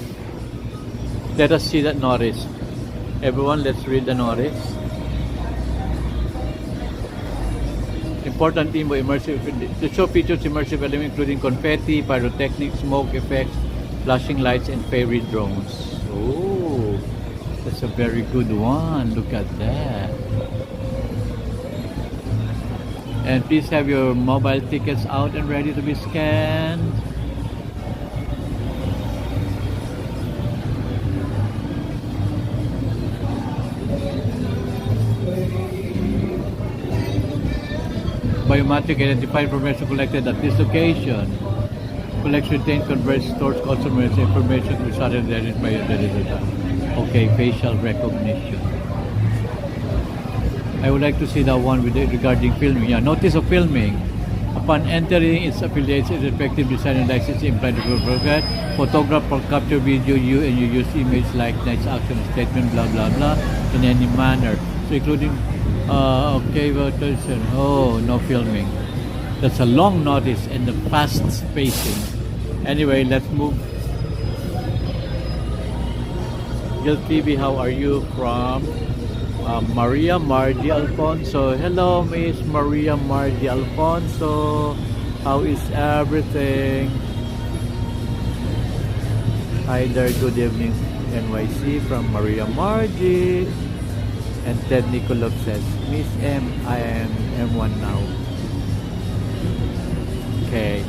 Let us see that notice. Everyone, let's read the notice. Important theme of immersive. The show features immersive elements including confetti, pyrotechnics, smoke effects, flashing lights, and fairy drones. Oh, that's a very good one. Look at that. And please have your mobile tickets out and ready to be scanned. Biometric identified information collected at this location. Collection retained converts stores customers information which are identified. Okay, facial recognition. I would like to see that one with regarding filming. Yeah, notice of filming. Upon entering its affiliates, its respective design and license implied to forget. Photograph or capture video you and you use image like nice action statement blah blah blah in any manner. So including okay, oh, no filming. That's a long notice and the fast spacing. Anyway, let's move. Gil TV, how are you? From Maria Margie Alfonso. Hello, Miss Maria Margie Alfonso. How is everything? Hi there, good evening, NYC from Maria Margie. And Ted Nicolov says, Miss M, I am M1 now. Okay,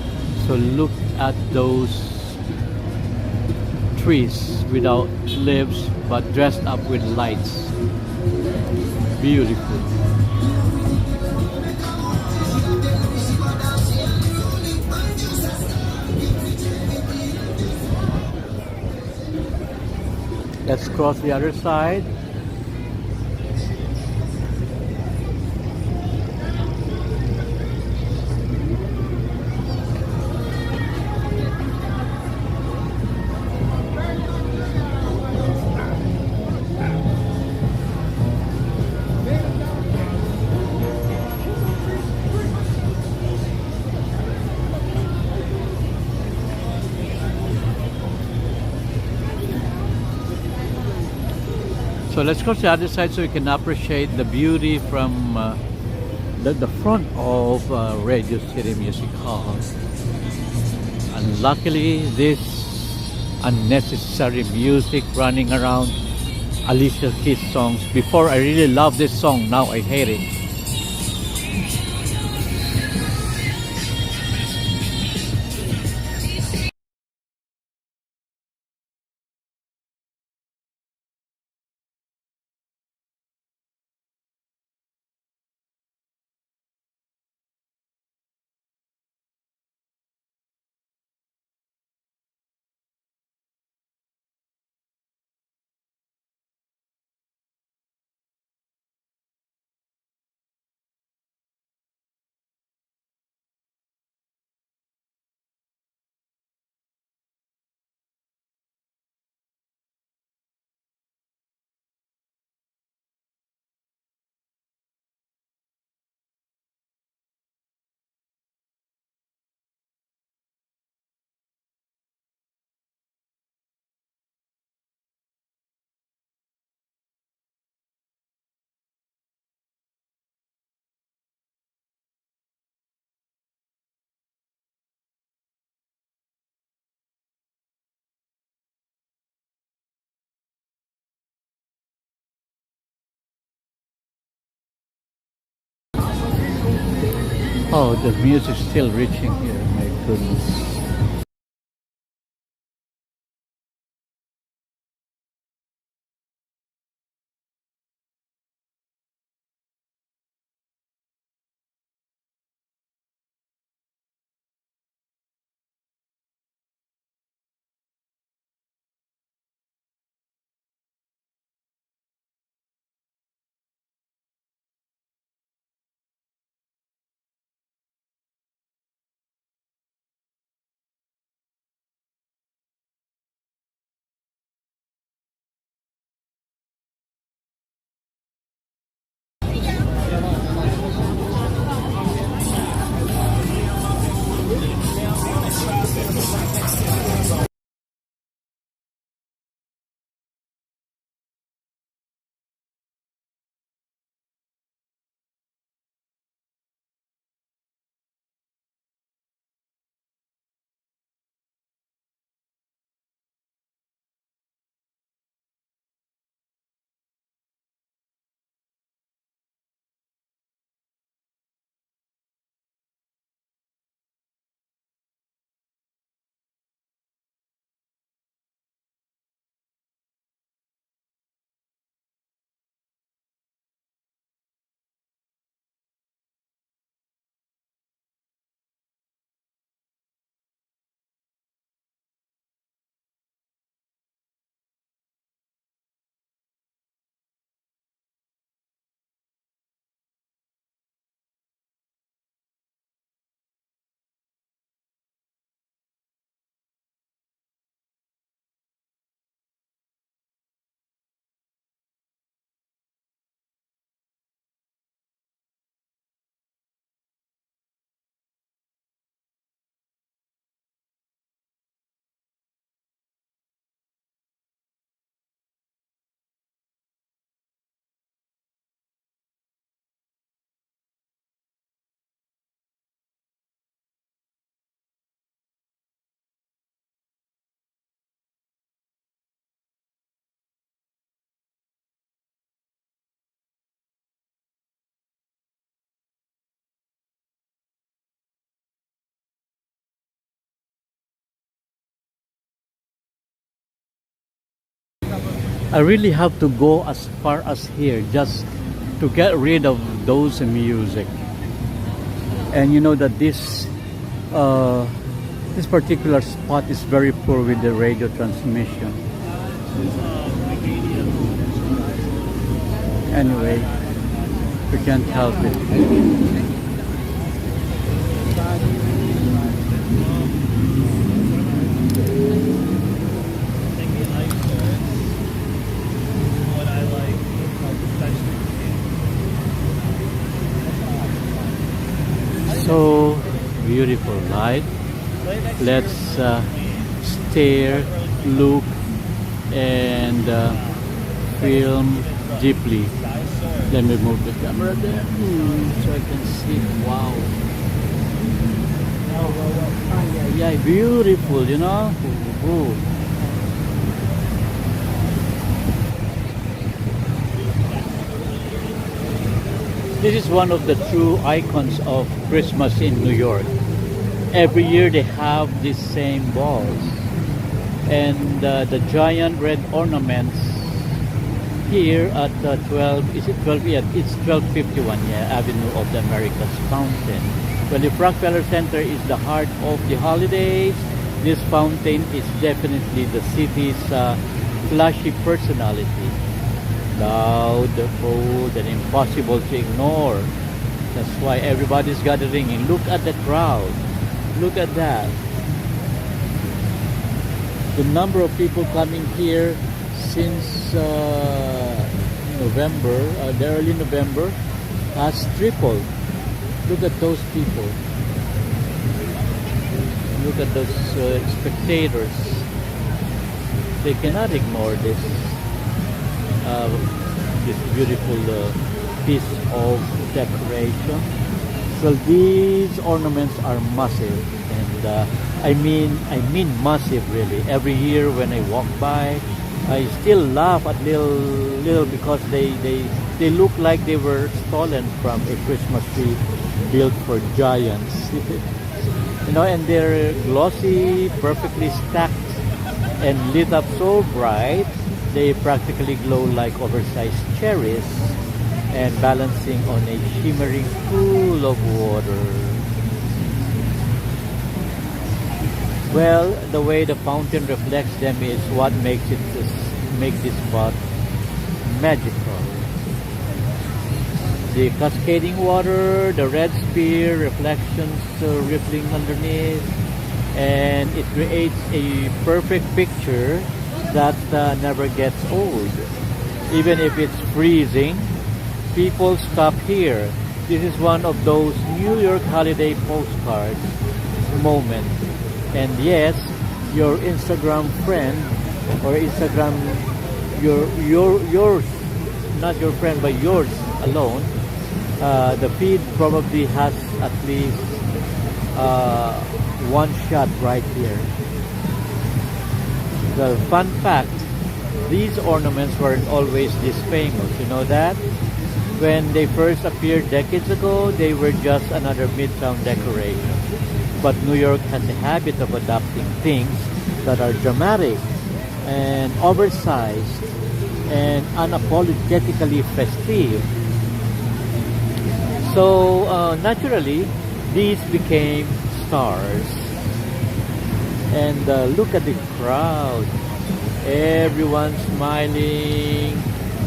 so look at those trees without leaves but dressed up with lights. Beautiful. Let's cross the other side. So let's go to the other side so we can appreciate the beauty from the front of Regis Music Hall. And luckily, this unnecessary music running around Alicia Keys songs. Before I really loved this song, now I hate it. Oh, the music's still reaching here. My goodness. I really have to go as far as here just to get rid of those music. And you know that this particular spot is very poor with the radio transmission. Anyway, we can't help it. So beautiful, right? Let's stare, look, and film deeply. Let me move the camera there so I can see. Wow. Yeah, beautiful, you know. Ooh. This is one of the true icons of Christmas in New York. Every year they have these same balls, and the giant red ornaments here at 12. Is it 12? Yeah, it's 1251. Yeah, Avenue of the Americas fountain. Well, the Rockefeller Center is the heart of the holidays. This fountain is definitely the city's flashy personality. Loud, bold, and impossible to ignore. That's why everybody's gathering in. Look at the crowd. Look at that. The number of people coming here since November, the early November, has tripled. Look at those people. Look at those spectators. They cannot ignore this. This beautiful piece of decoration. So these ornaments are massive, and I mean massive really. Every year when I walk by, I still laugh at little because they look like they were stolen from a Christmas tree built for giants. You know, and they're glossy, perfectly stacked, and lit up so bright. They practically glow like oversized cherries and balancing on a shimmering pool of water. Well, the way the fountain reflects them is what makes this spot magical. The cascading water, the red spear, reflections rippling underneath, and it creates a perfect picture that never gets old. Even if it's freezing, people stop here. This is one of those New York holiday postcards moments. And yes, your Instagram friend or Instagram yours, not your friend but yours alone, the feed probably has at least one shot right here. Well, fun fact, these ornaments weren't always this famous, you know that? When they first appeared decades ago, they were just another Midtown decoration. But New York has a habit of adopting things that are dramatic and oversized and unapologetically festive. So naturally, these became stars. And look at the crowd. Everyone smiling.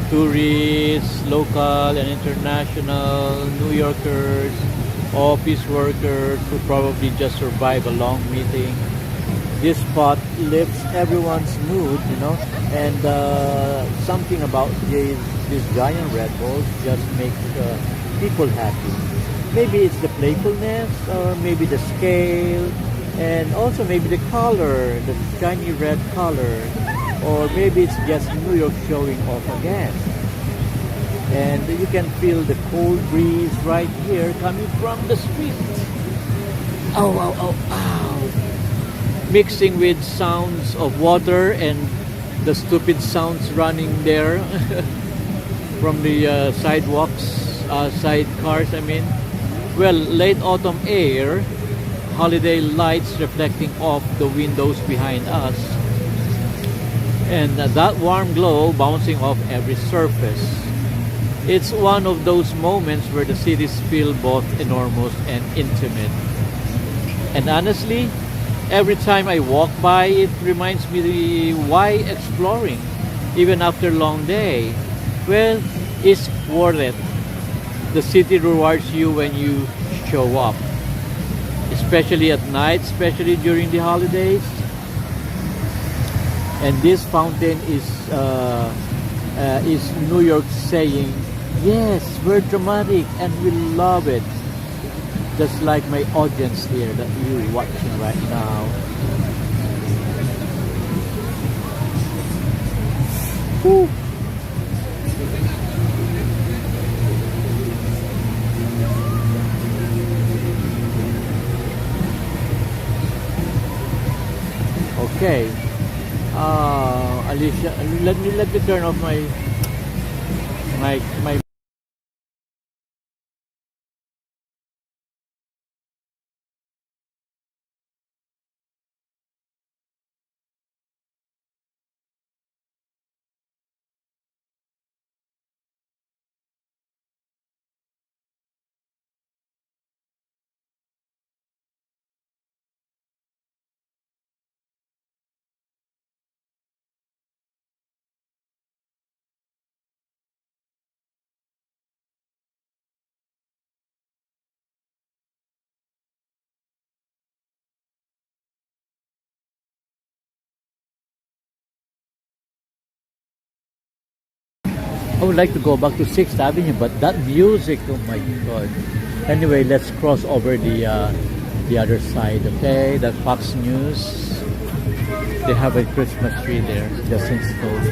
Tourists, local and international, New Yorkers, office workers who probably just survived a long meeting. This spot lifts everyone's mood, you know, and something about these giant red balls just makes people happy. Maybe it's the playfulness, or maybe the scale, and also maybe the color, the shiny red color, or maybe it's just New York showing off again. And you can feel the cold breeze right here coming from the street. Oh, oh, oh, ow. Mixing with sounds of water and the stupid sounds running there from the sidewalks, side cars, I mean. Well, late autumn air, holiday lights reflecting off the windows behind us. And that warm glow bouncing off every surface. It's one of those moments where the cities feel both enormous and intimate. And honestly, every time I walk by, it reminds me why exploring, even after a long day, well, it's worth it. The city rewards you when you show up, especially at night, especially during the holidays. And this fountain is New York saying, yes, we're dramatic and we love it. Just like my audience here that you're watching right now. Woo. Okay. Alicia, let me turn off my I would like to go back to 6th Avenue, but that music, oh my god. Anyway, let's cross over the other side, okay? The Fox News. They have a Christmas tree there, just installed.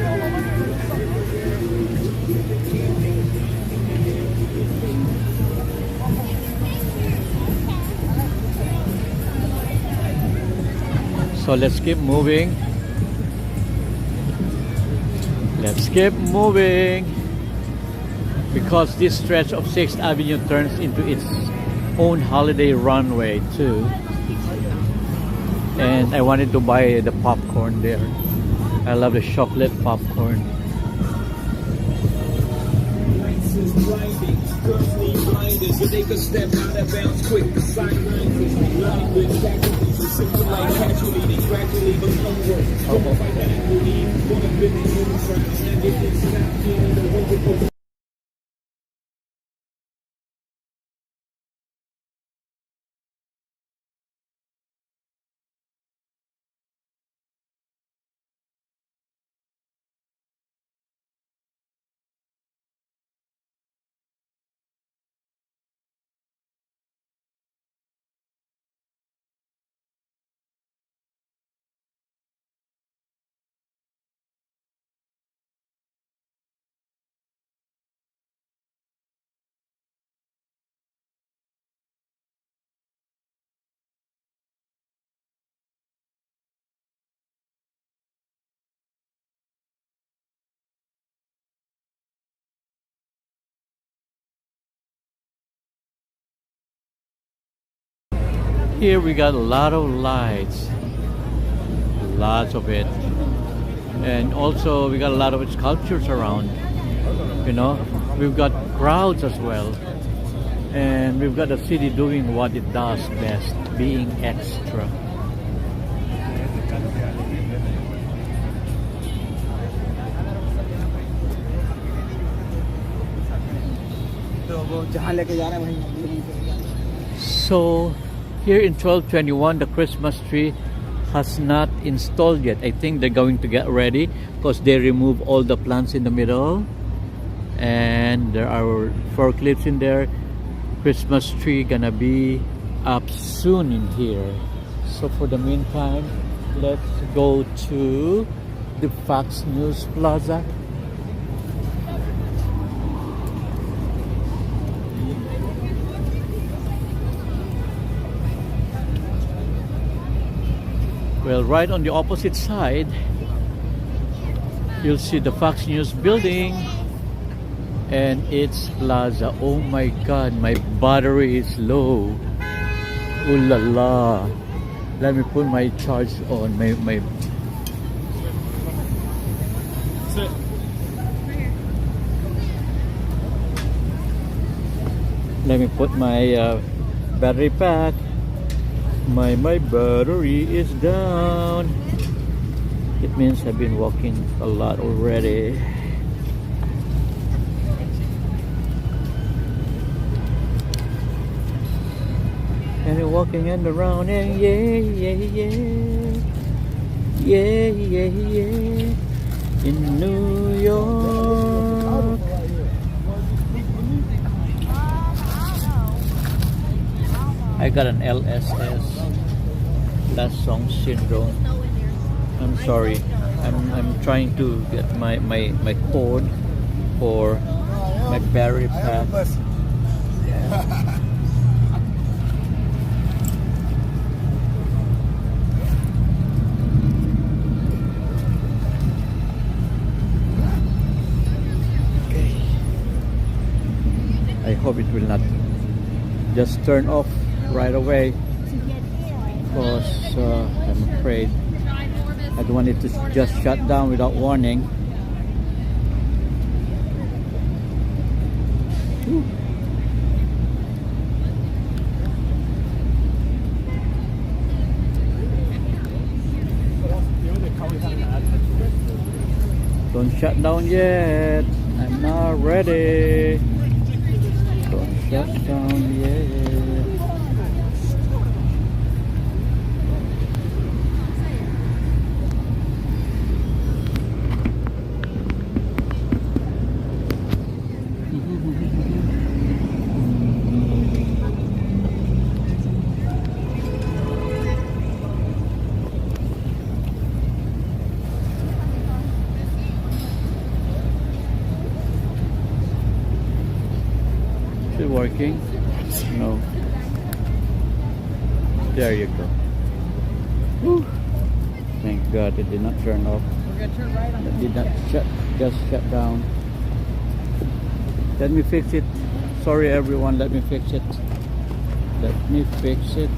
So let's keep moving. Let's keep moving. Because this stretch of 6th Avenue turns into its own holiday runway too. And I wanted to buy the popcorn there. I love the chocolate popcorn. Here we got a lot of lights, lots of it, and also we got a lot of sculptures around. You know, we've got crowds as well, and we've got the city doing what it does best, being extra. So here in 1221, the Christmas tree has not installed yet. I think they're going to get ready because they remove all the plants in the middle, and there are forklifts in there. Christmas tree gonna be up soon in here. So for the meantime, let's go to the Fox News Plaza. Well, right on the opposite side, you'll see the Fox News building and its plaza. Oh my god, my battery is low. Ooh la la. Let me put my charge on. it. Let me put my battery pack. My battery is down. It means I've been walking a lot already. And you're walking and around and yeah, in New York. I got an LSS, last song syndrome. I'm sorry. I'm trying to get my code for my battery pack. I hope it will not just turn off right away, because I'm afraid I don't want it to just shut down without warning. Whew. Don't shut down yet. I'm not ready. Don't shut down yet. Is it working? No. There you go. Whew. Thank God it did not turn off. We're gonna turn right on. It did not just shut down. Let me fix it. Sorry everyone, let me fix it. Let me fix it.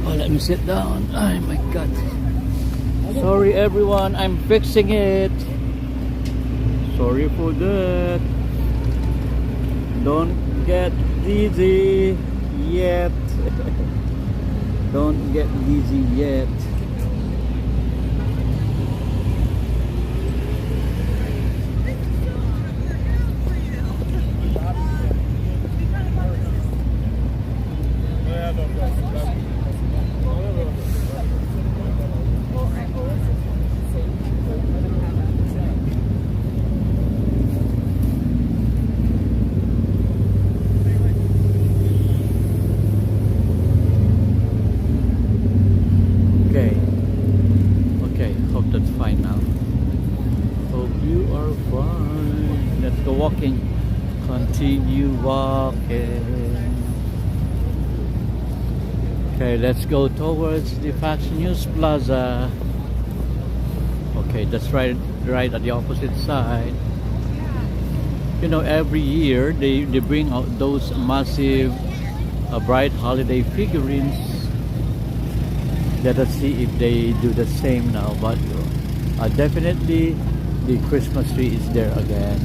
Let me sit down. Oh my God. Sorry everyone, I'm fixing it. Sorry for that. Don't get dizzy yet. Don't get dizzy yet. Okay, hope that's fine now. Hope you are fine. Let's go walking. Continue walking. Okay, let's go towards the Fox News Plaza. Okay, that's right at the opposite side. You know, every year they bring out those massive bright holiday figurines. Let us see if they do the same now, but definitely the Christmas tree is there again.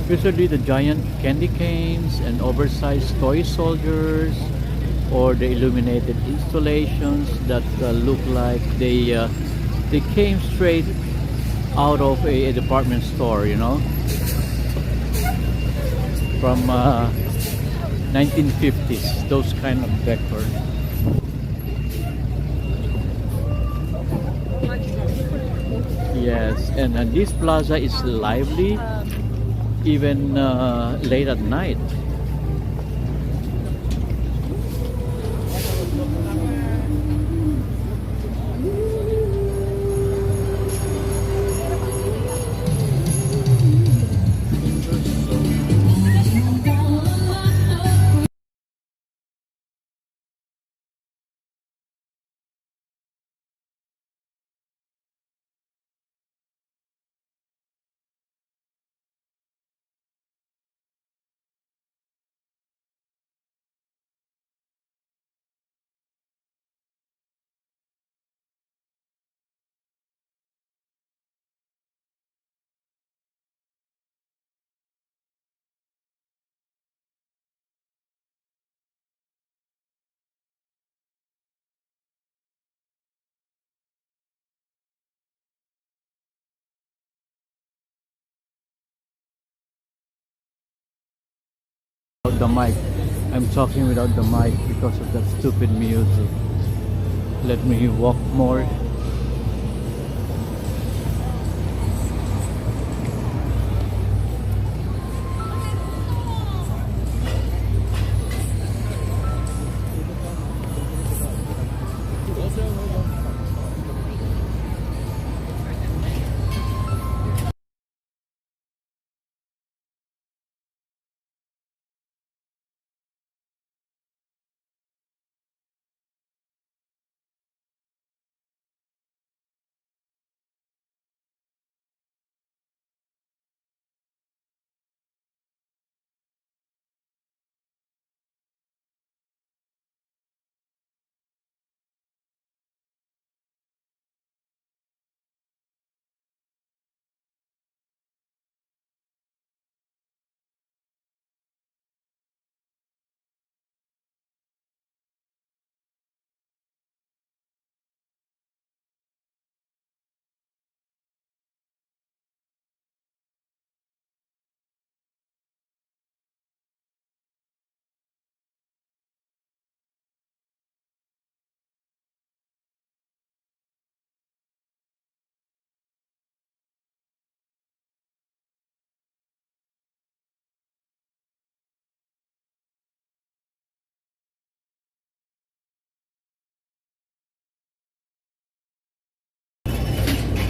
Usually the giant candy canes and oversized toy soldiers, or the illuminated installations that look like they came straight out of a department store, you know, from 1950s, those kind of decor. Yes, and this plaza is lively even late at night. the mic. I'm talking without the mic because of that stupid music. Let me walk more.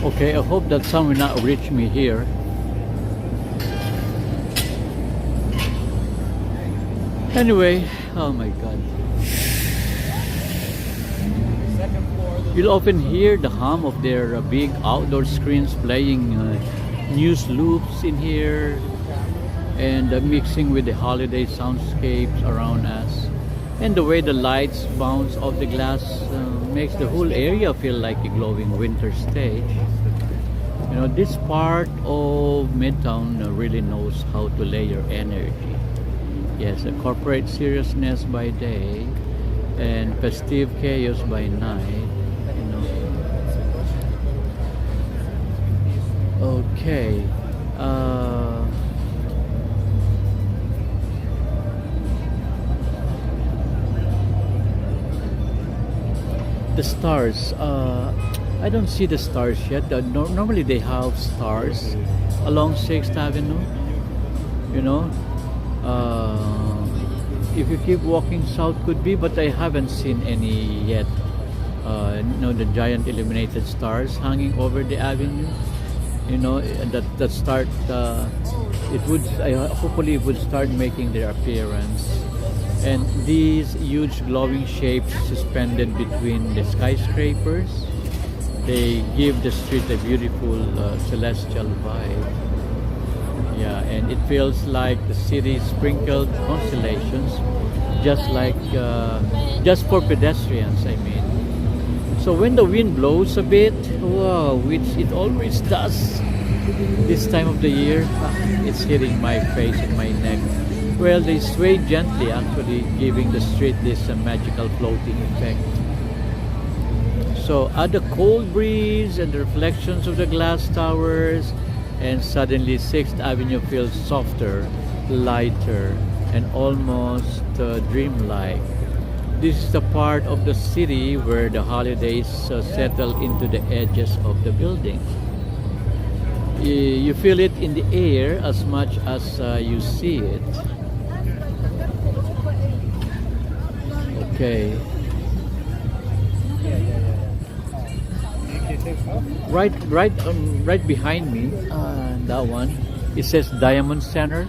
Okay, I hope that sun will not reach me here. Anyway, oh my god. You'll often hear the hum of their big outdoor screens playing news loops in here and mixing with the holiday soundscapes around us. And the way the lights bounce off the glass makes the whole area feel like a glowing winter stage. You know, this part of Midtown really knows how to layer energy. Yes, a corporate seriousness by day and festive chaos by night. You know. Okay. The stars. I don't see the stars yet. Normally they have stars along 6th Avenue. You know, if you keep walking south, could be, but I haven't seen any yet. You know, the giant illuminated stars hanging over the avenue. You know, that start. It would. Hopefully, it would start making their appearance. And these huge glowing shapes suspended between the skyscrapers, they give the street a beautiful celestial vibe. Yeah, and it feels like the city sprinkled constellations, just for pedestrians, I mean. So when the wind blows a bit, wow, which it always does this time of the year, it's hitting my face and my neck. Well, they sway gently, actually giving the street this magical floating effect. So add the cold breeze and the reflections of the glass towers, and suddenly 6th Avenue feels softer, lighter, and almost dreamlike. This is the part of the city where the holidays settle into the edges of the building. You feel it in the air as much as you see it. Okay. Right behind me, that one, it says Diamond Center.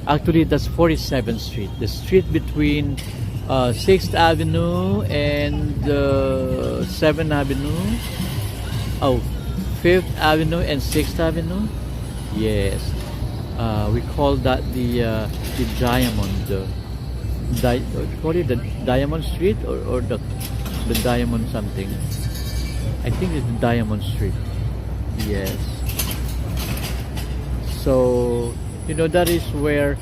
Actually, that's 47th Street, the street between 6th Avenue and 7th Avenue. Oh, 5th Avenue and 6th Avenue. Yes, we call that the Diamond. Call it the Diamond Street or the Diamond something. I think it's the Diamond Street. Yes. So you know, that is where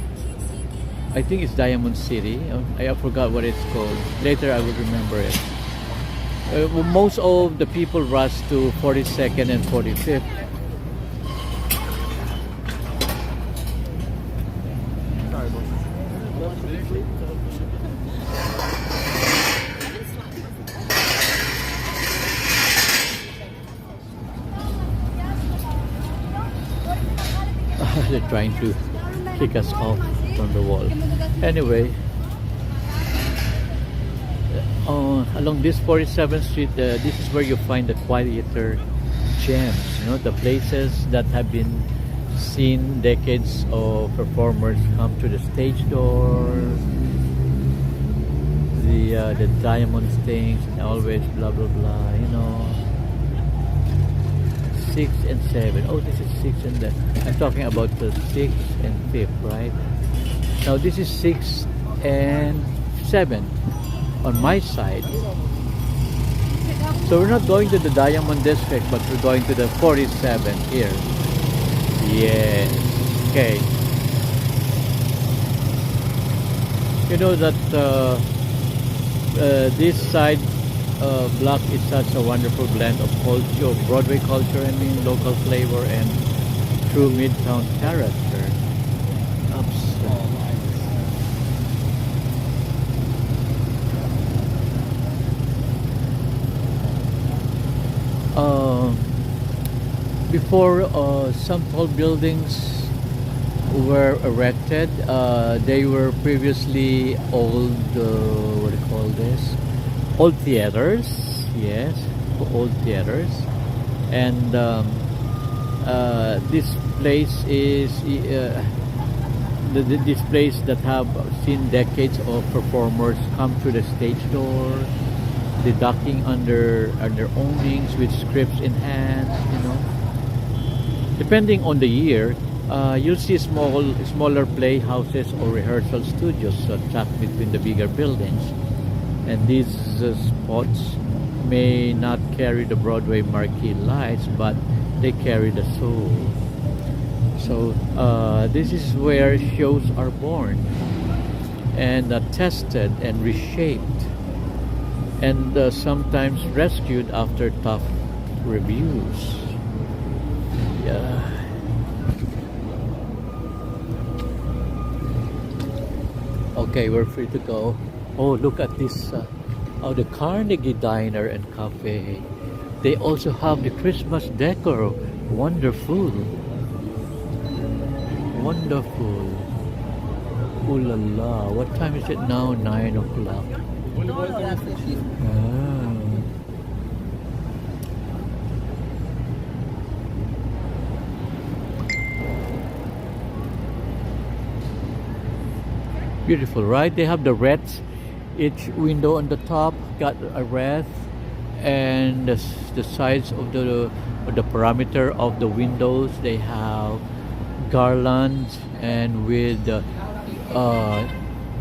I think it's Diamond City. I forgot what it's called. Later I will remember it. Most of the people rush to 42nd and 45th. They're trying to kick us off from the wall. Anyway, along this 47th Street, this is where you find the quieter gems, you know, the places that have been seen decades of performers come to the stage door, the diamond things, and always blah blah blah, you know. 6 and 7. Oh, this is 6 and that. I'm talking about the 6 and 5th, right? Now this is 6 and 7 on my side. So we're not going to the Diamond District, but we're going to the 47 here. Yes. Okay. You know that this side block is such a wonderful blend of culture, Broadway culture, I mean, local flavor and true Midtown character. Before some tall buildings were erected, they were previously old, what do you call this? Old theaters, yes, old theaters, and this place is this place that have seen decades of performers come to the stage door, deducting under awnings with scripts in hand, you know. Depending on the year, you'll see smaller playhouses or rehearsal studios tucked between the bigger buildings. And these spots may not carry the Broadway marquee lights, but they carry the soul. So this is where shows are born and tested and reshaped, and sometimes rescued after tough reviews. Yeah. Okay, we're free to go. Oh, look at this, the Carnegie Diner and Cafe. They also have the Christmas decor. Wonderful. Wonderful. Ooh la la. What time is it now? 9 o'clock. Beautiful, right? They have the wreaths. Each window on the top got a wreath, and the sides of the perimeter of the windows, they have garlands and with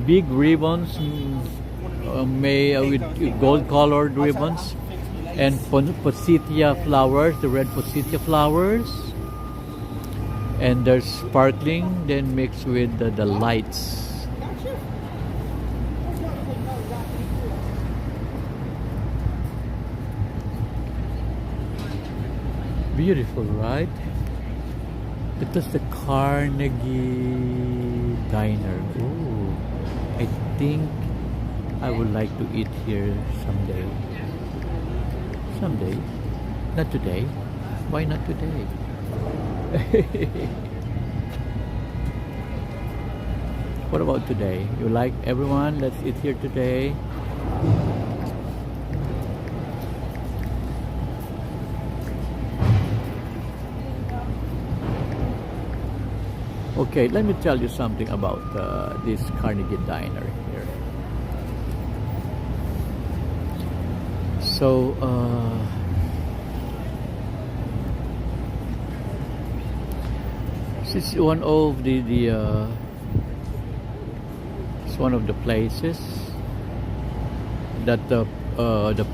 big ribbons, with gold-colored ribbons, and poinsettia flowers, the red poinsettia flowers, and they're sparkling, then mixed with the lights. Beautiful, right? It was the Carnegie Diner. Oh, I think I would like to eat here someday. Someday. Not today. Why not today? What about today? You like everyone? Let's eat here today. Okay, let me tell you something about this Carnegie Diner here. So, this is one of it's one of the places that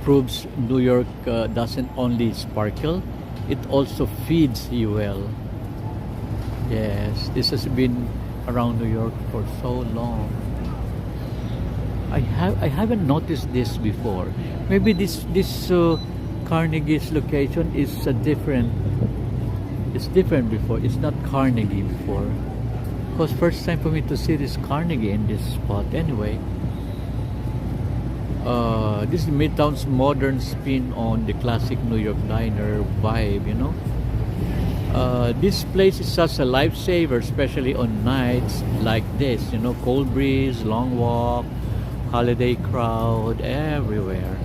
proves New York doesn't only sparkle, it also feeds you well. Yes, this has been around New York for so long. I haven't noticed this before. Maybe this Carnegie's location is different. It's different before. It's not Carnegie before. Because first time for me to see this Carnegie in this spot. Anyway, this is Midtown's modern spin on the classic New York diner vibe, you know. This place is such a lifesaver, especially on nights like this, you know, cold breeze, long walk, holiday crowd everywhere.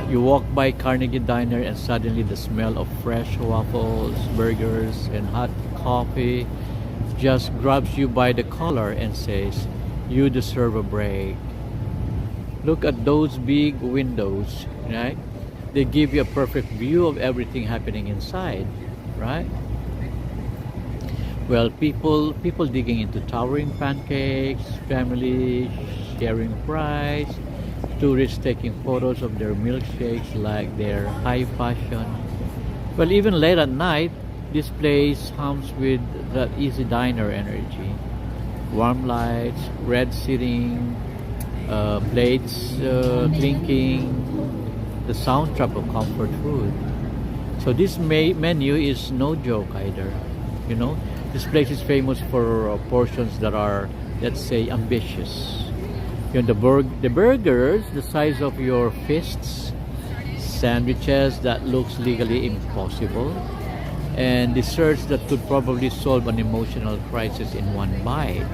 You walk by Carnegie Diner and suddenly the smell of fresh waffles, burgers, and hot coffee just grabs you by the collar and says, you deserve a break. Look at those big windows, right? They give you a perfect view of everything happening inside, right? Well, people digging into towering pancakes, families sharing fries, tourists taking photos of their milkshakes like they're high fashion. Well, even late at night, this place hums with that easy diner energy. Warm lights, red seating, plates clinking, the soundtrack of comfort food. So this menu is no joke either. You know, this place is famous for portions that are, let's say, ambitious. You know, the burgers the size of your fists, sandwiches that looks legally impossible, and desserts that could probably solve an emotional crisis in one bite.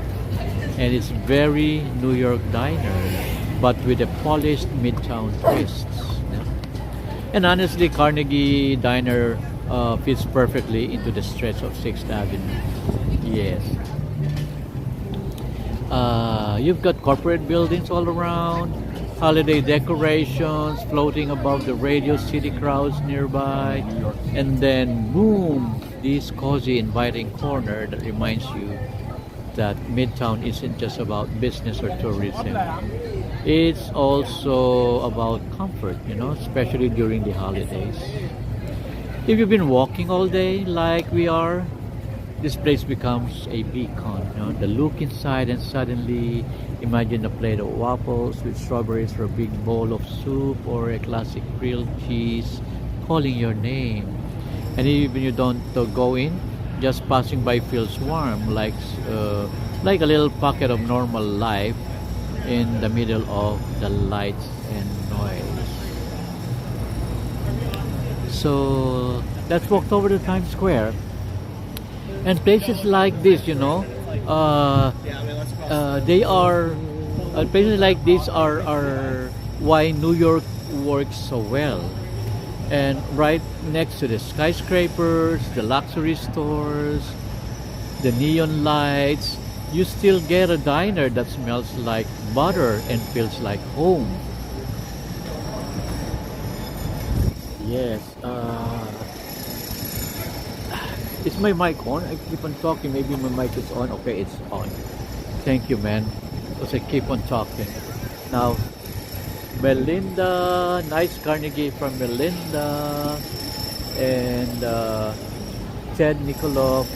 And it's very New York diner, but with a polished Midtown twist. Yeah? And honestly, Carnegie Diner fits perfectly into the stretch of 6th Avenue. Yes. You've got corporate buildings all around, holiday decorations floating above the Radio City crowds nearby, and then boom, this cozy inviting corner that reminds you that Midtown isn't just about business or tourism. It's also about comfort, you know, especially during the holidays. If you've been walking all day like we are, this place becomes a beacon, you know, the look inside and suddenly imagine a plate of waffles with strawberries or a big bowl of soup or a classic grilled cheese calling your name. And even you don't go in, just passing by feels warm, like a little pocket of normal life in the middle of the lights and noise. So let's walk over to Times Square. And places like this, you know, they are places like this are why New York works so well. And right next to the skyscrapers, the luxury stores, the neon lights, you still get a diner that smells like butter and feels like home. Yes. Is my mic on? I keep on talking. Maybe my mic is on. Okay, it's on. Thank you, man. Because I keep on talking. Now, Melinda, nice Carnegie from Melinda, and Ted Nikolov.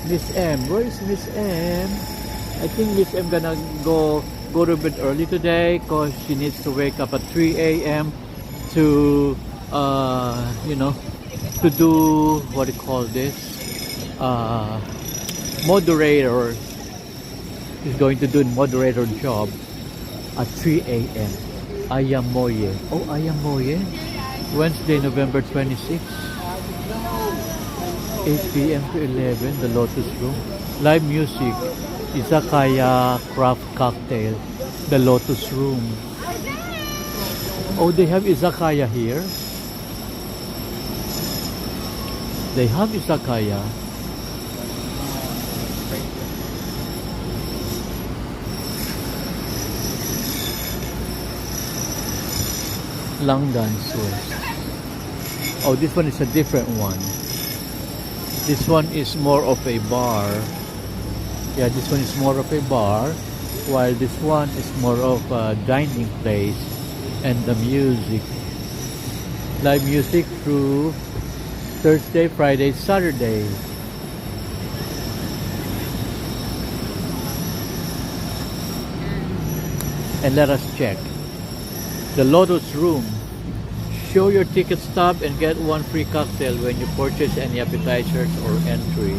Miss M, where is Miss M? I think Miss M gonna go to bed early today because she needs to wake up at 3 a.m. to you know, to do what do you call this? Moderator. She's going to do moderator job at 3 a.m. Ayamoye. Oh, Ayamoye. Wednesday, November 26th. 8 p.m. to 11, the Lotus Room. Live music, izakaya, craft cocktail, the Lotus Room. Oh, they have izakaya here. They have izakaya. Lang dancers. Oh, this one is a different one. This one is more of a bar. Yeah, this one is more of a bar, while this one is more of a dining place. And the music. Live music through Thursday, Friday, Saturday. And let us check. The Lotus Room Show your ticket stub and get one free cocktail when you purchase any appetizers or entry.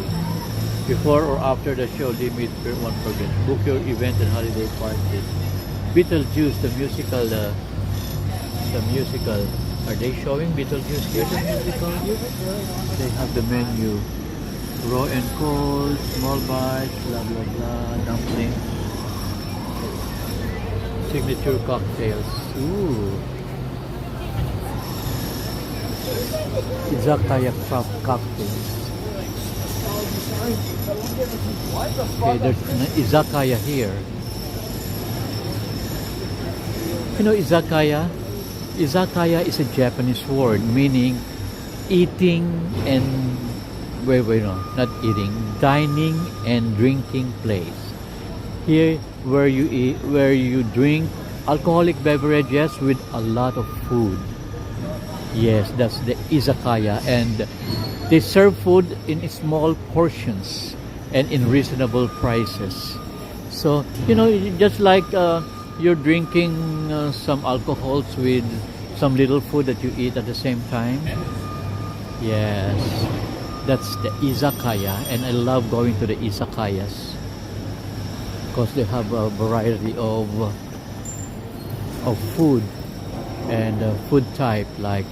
Before or after the show, limit per one per guest. Book your event and holiday party. Beetlejuice, the musical. Are they showing Beetlejuice here? The musical? They have the menu. Raw and cold, small bites, blah blah blah, dumplings. Signature cocktails. Ooh. Izakaya cocktails. Okay, there's an izakaya here. You know izakaya? Izakaya is a Japanese word meaning eating and no, not eating, dining and drinking place. Here where you eat, where you drink alcoholic beverages with a lot of food. Yes, that's the izakaya, and they serve food in small portions and in reasonable prices. So, you know, just like you're drinking some alcohols with some little food that you eat at the same time. Yes, that's the izakaya, and I love going to the izakayas because they have a variety of food and food type, like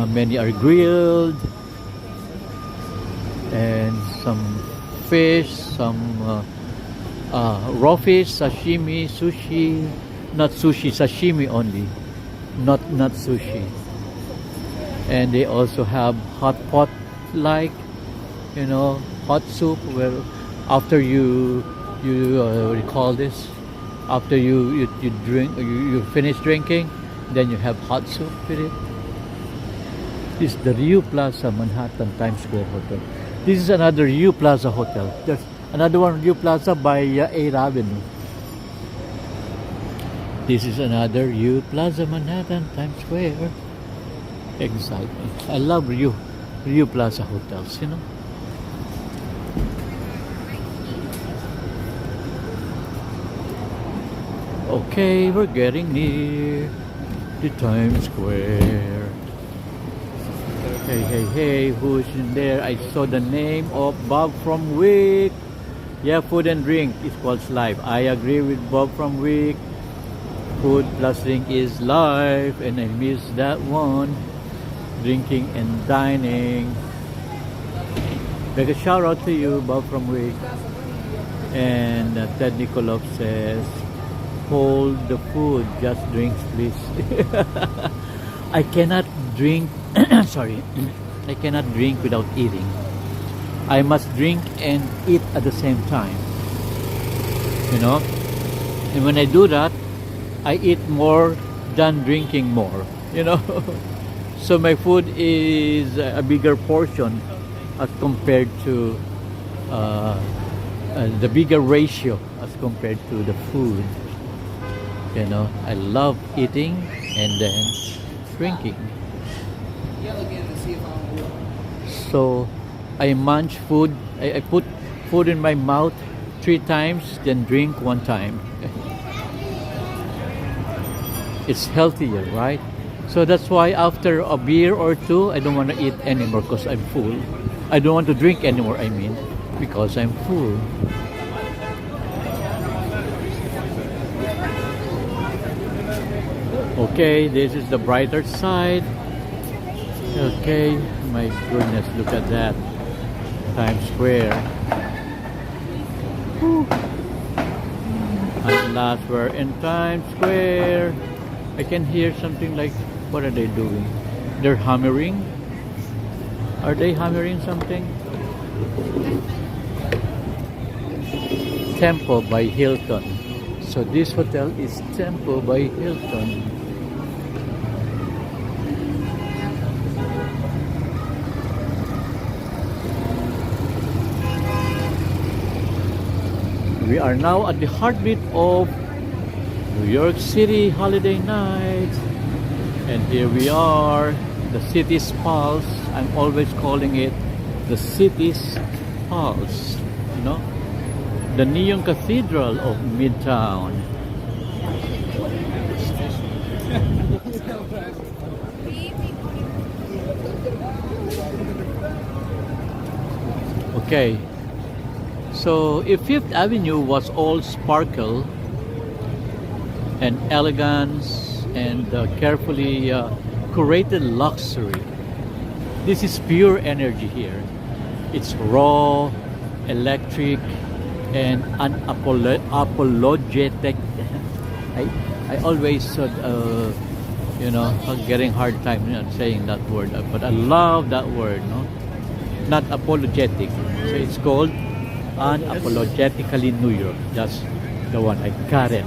many are grilled and some fish, some raw fish, sashimi, sushi, not sushi, sashimi only, not sushi. And they also have hot pot, like, you know, hot soup, where after you what do you call this, after you drink, you finish drinking, then you have hot soup with it. This is the Rio Plaza Manhattan Times Square Hotel. This is another Rio Plaza hotel. There's another one, Rio Plaza by 8th Avenue. This is another Rio Plaza Manhattan Times Square. Excitement. I love Rio Plaza hotels, you know. Okay, we're getting near the Times Square. Hey, who's in there? I saw the name of Bob from Wick. Yeah, food and drink is called live. I agree with Bob from Wick. Food plus drink is live, and I missed that one. Drinking and dining. Like a shout out to you, Bob from Wick. And Ted Nikolov says, hold the food, just drinks please. I cannot drink sorry, I cannot drink without eating. I must drink and eat at the same time, you know. And when I do that, I eat more than drinking more, you know. So my food is a bigger portion as compared to the bigger ratio as compared to the food, you know. I love eating and then drinking. So I munch food, I put food in my mouth 3 times, then drink 1 time. It's healthier, right? So that's why after a beer or 2, I don't want to eat anymore because I'm full. I don't want to drink anymore, I mean, because I'm full. Okay, this is the brighter side. Okay, my goodness, look at that. Times Square. Whew. At last we're in Times Square. I can hear something like, what are they doing? They're hammering? Are they hammering something? Temple by Hilton. So this hotel is Temple by Hilton. We are now at the heartbeat of New York City holiday night. And here we are, the city's pulse. I'm always calling it the city's pulse, you know, the neon cathedral of Midtown. Okay. So if Fifth Avenue was all sparkle and elegance and carefully curated luxury, this is pure energy here. It's raw, electric, and unapologetic. I always getting hard time saying that word, but I love that word, no? Not apologetic. So it's called Unapologetically New York. That's the one. I got it.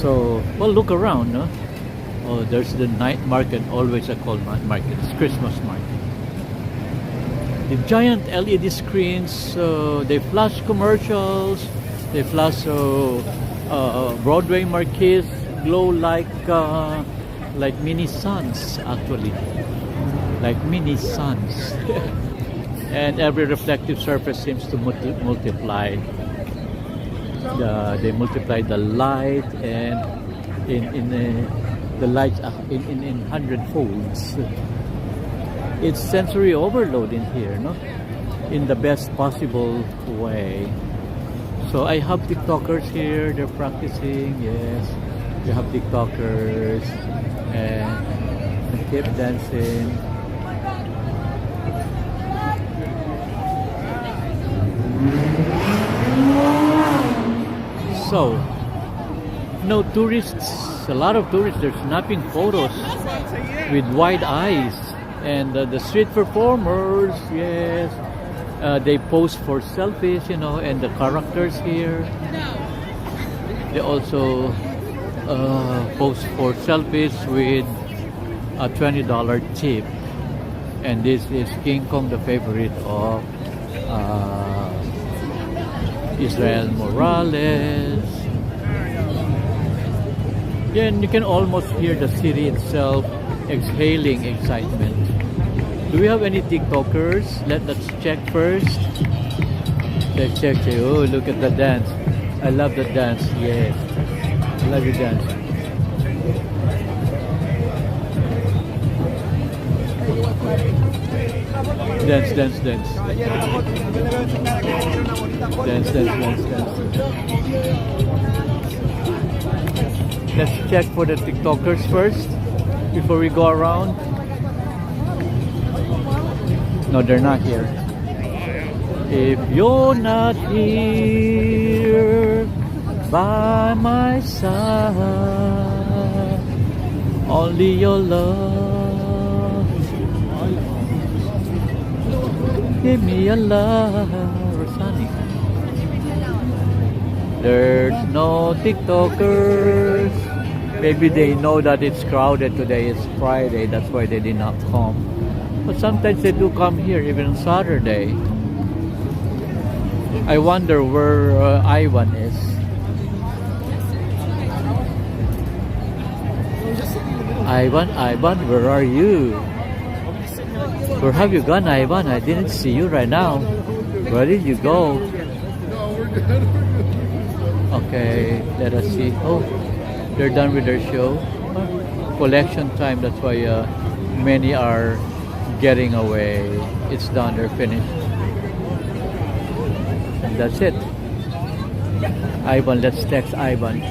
So, well, look around, no? Oh, there's the night market, always a called night market. It's Christmas market. The giant LED screens, they flash commercials, they flash Broadway marquees, glow like mini suns, actually. Like mini suns. And every reflective surface seems to multiply. They multiply the light, and the lights in 100 folds. It's sensory overload in here, no? In the best possible way. So I have TikTokers here. They're practicing. Yes, you have TikTokers and keep dancing. So, no tourists, a lot of tourists, they're snapping photos with wide eyes. And the street performers, yes, they pose for selfies, and the characters here. They also pose for selfies with a $20 tip. And this is King Kong, the favorite of Israel Morales. Yeah, and you can almost hear the city itself exhaling excitement. Do we have any TikTokers? Let's check first. Check. Oh, look at the dance. I love the dance. Yes, I love your dance. Dance. Dance. Let's check for the TikTokers first before we go around. No, they're not here. If you're not here by my side, only your love, give me a love, Rosani. There's no TikTokers. Maybe they know that it's crowded today. It's Friday. That's why they did not come. But sometimes they do come here, even on Saturday. I wonder where Ivan is. Ivan, where are you? Where have you gone, Ivan? I didn't see you right now. Where did you go? Okay, let us see. Oh, they're done with their show. Collection time, that's why many are getting away. It's done, they're finished. And that's it. Ivan, let's text Ivan.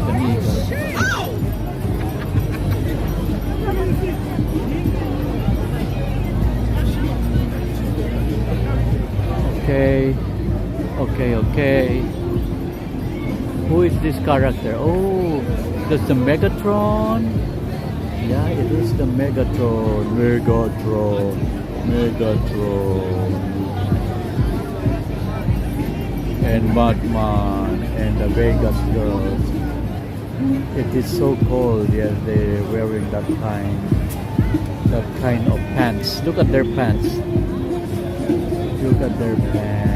American Eagle. Okay. Okay. Who is this character? Oh, that's the Megatron. Yeah, it is the Megatron. Megatron. And Batman and the Vegas girls. It is so cold. Yes, they're wearing that kind of pants. Look at their pants. Look at their pants.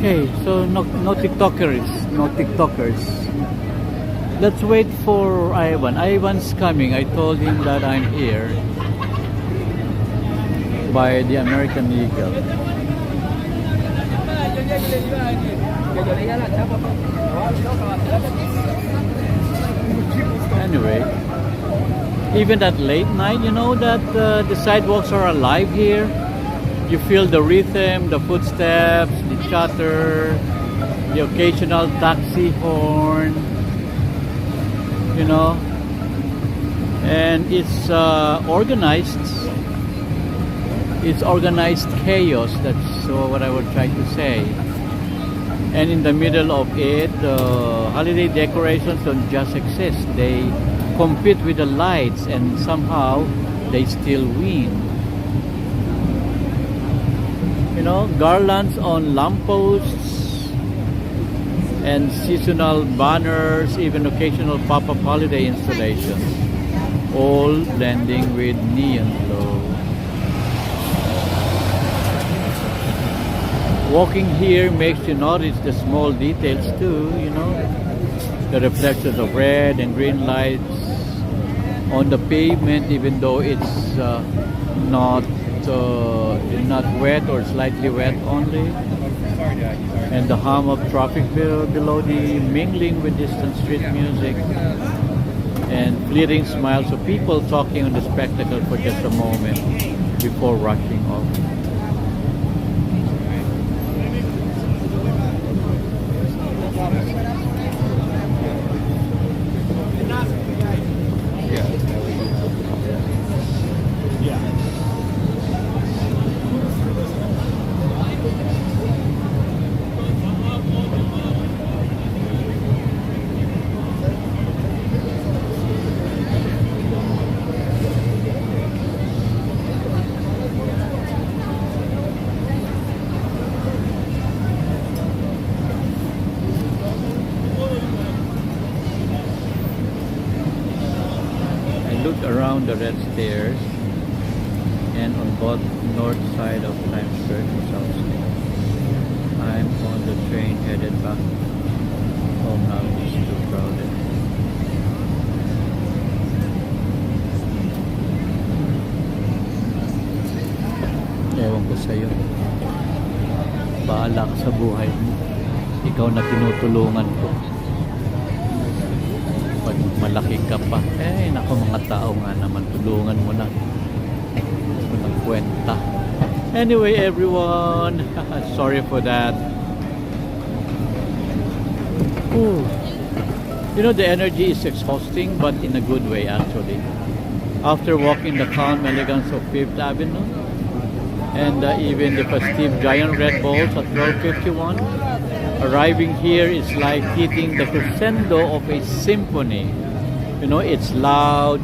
Okay, so no TikTokers. Let's wait for Ivan. Ivan's coming. I told him that I'm here by the American Eagle. Anyway, even at late night, you know that the sidewalks are alive here. You feel the rhythm, the footsteps, the chatter, the occasional taxi horn, you know, and it's organized. It's organized chaos. That's what I would try to say. And in the middle of it, holiday decorations don't just exist. They compete with the lights, and somehow they still win. You know, garlands on lampposts and seasonal banners, even occasional pop-up holiday installations, all blending with neon glow. Walking here makes you notice the small details too, you know, the reflections of red and green lights on the pavement, even though it's not wet or slightly wet only, and the hum of traffic below the mingling with distant street music, and fleeting smiles of people talking on the spectacle for just a moment before rushing off. look around the red stairs and on both north side of Times Square and South Square. I'm on the train headed back home now. It's too crowded. Ewan ko sa'yo. Bahala ka sa buhay mo. Ikaw na tinutulungan ko. Pag malaki ka pa, naku mga tao nga naman, tulungan mo na. Walang kwenta. Anyway, everyone, sorry for that. Ooh. You know, the energy is exhausting, but in a good way, actually. After walking the calm elegance of Fifth Avenue, and even the festive giant red balls at 1251, arriving here is like hitting the crescendo of a symphony. You know, it's loud,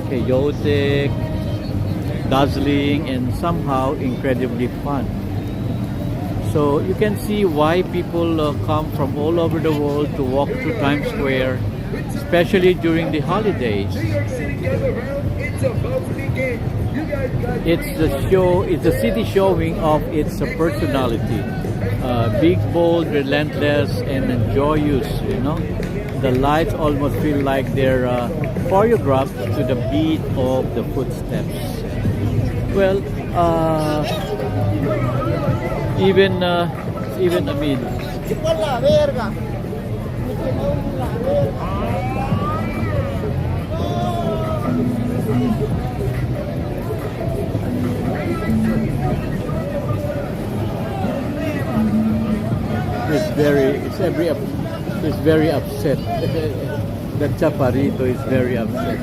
chaotic, dazzling, and somehow incredibly fun. So you can see why people come from all over the world to walk through Times Square, especially during the holidays. It's the city showing of its personality. Big, bold, relentless, and joyous, you know. The lights almost feel like they're choreographed to the beat of the footsteps. Well, even I mean, it's very upset. The Chaparrito is very upset.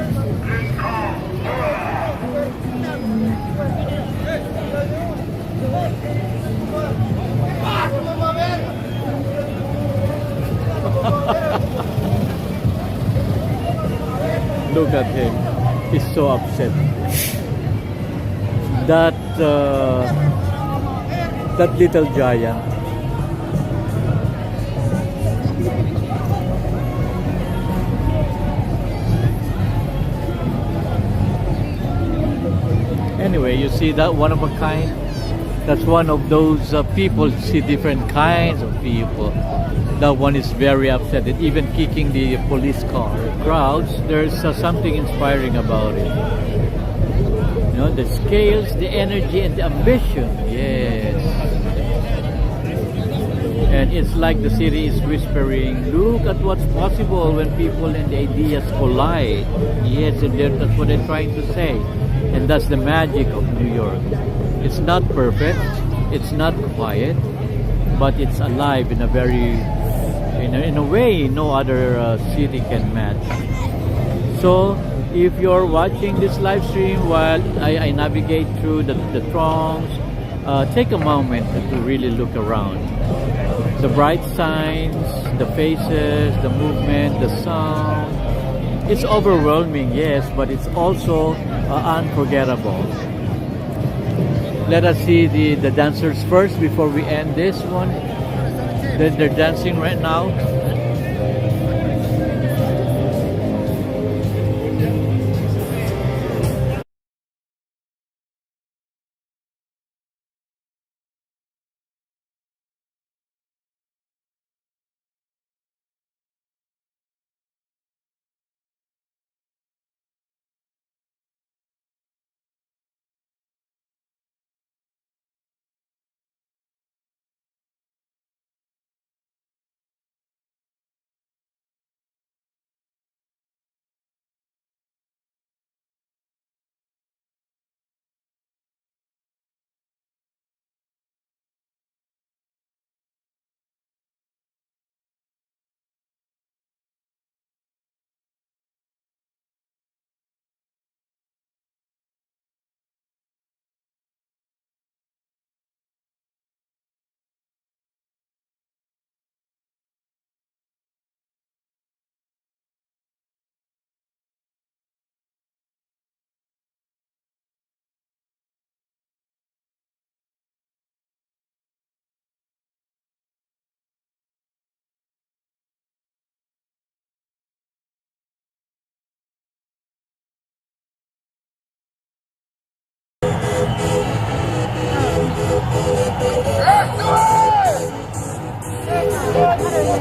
Look at him. He's so upset. That little giant. Anyway, you see that one of a kind? That's one of those people. See different kinds of people. That one is very upset. It even kicking the police car. Crowds, there's something inspiring about it. You know, the scales, the energy, and the ambition. Yes. And it's like the city is whispering, look at what's possible when people and the ideas collide. Yes, and that's what they're trying to say. And that's the magic of New York. It's not perfect, it's not quiet, but it's alive in a very, in a way no other city can match. So if you're watching this live stream while I navigate through the throngs, take a moment to really look around. The bright signs, the faces, the movement, the sound. It's overwhelming, yes, but it's also unforgettable. Let us see the dancers first before we end this one. They're dancing right now.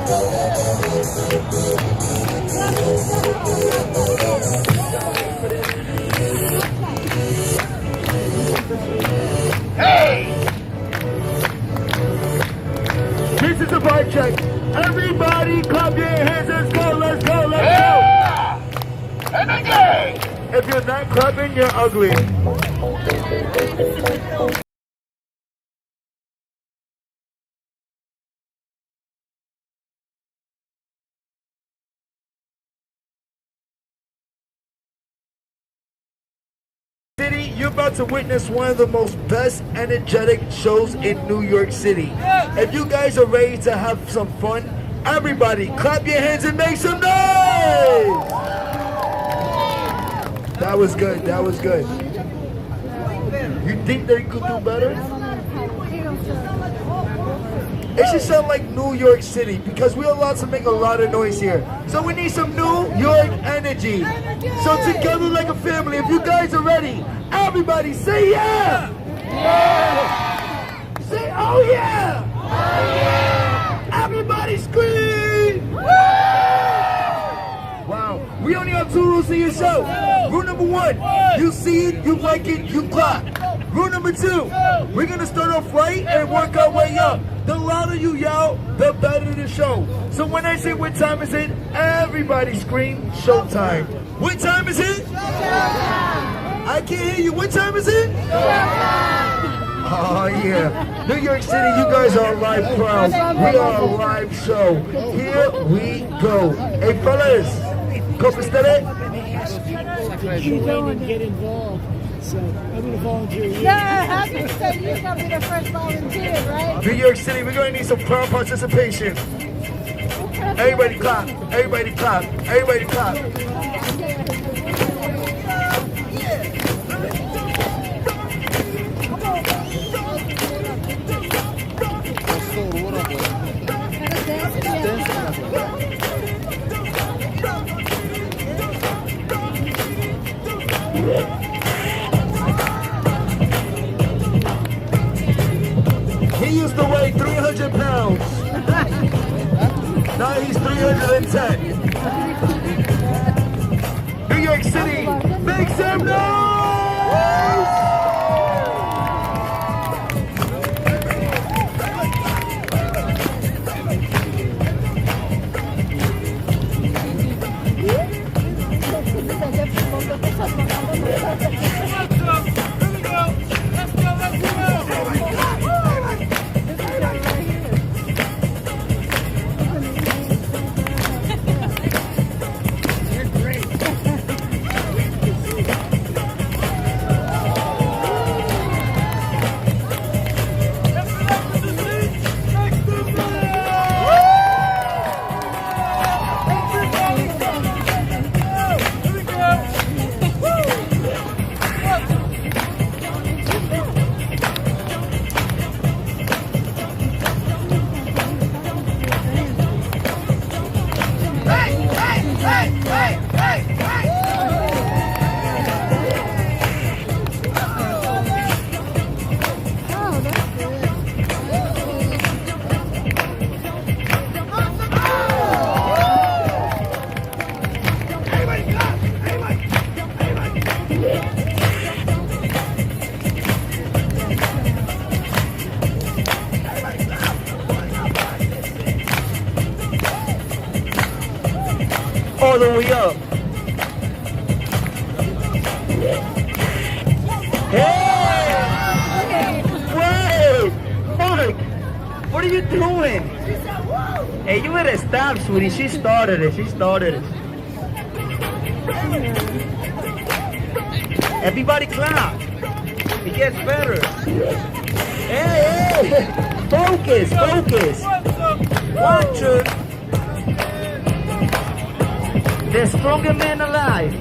This is a vibe check. Everybody clap your hands. Let's go, let's go, let's go. And again. If you're not clapping, you're ugly. City, you're about to witness one of the most best energetic shows in New York City. If you guys are ready to have some fun, everybody clap your hands and make some noise! That was good, that was good. You think they could do better? It should sound like New York City because we're allowed to make a lot of noise here. So we need some New York energy. So together like a family, if you guys are ready, everybody say yeah! Yeah! Say oh yeah! Oh yeah! Everybody scream! Wow, we only have 2 rules in your show. Rule number 1, you see it, you like it, you clap. Rule number 2, we're gonna start off right and work our way up. The louder you yell, the better the show. So when I say what time is it, everybody scream showtime. What time is it? Showtime. I can't hear you. What time is it? Showtime. Oh yeah. New York City, you guys are a live crowd. We are a live show. Here we go. Hey fellas, ¿cómo ustedes? You don't get involved, so I'm going to volunteer you. Yeah, I was say you're going to be the first volunteer, right? New York City, we're going to need some crowd participation. Everybody clap, everybody clap, everybody clap. He used to weigh 300 pounds. Now he's 310. New York City, make some noise! All the way up. Hey! Wait! Mark! What are you doing? Hey, you better stop, sweetie. She started it. She started it. Everybody clap. It gets better. Hey, hey! Focus, focus. 1, 2. The strongest man alive.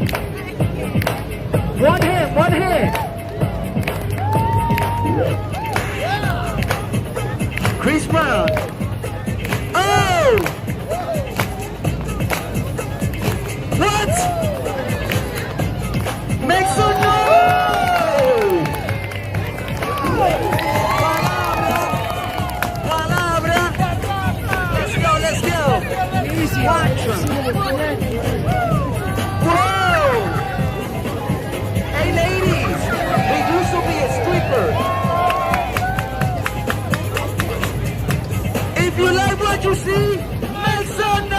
One hand, one hand. Chris Brown. Oh! What? Make some noise! Palabra. Let's go, let's go. Whoa! Hey ladies, we used to be a stripper. If you like what you see, make some noise!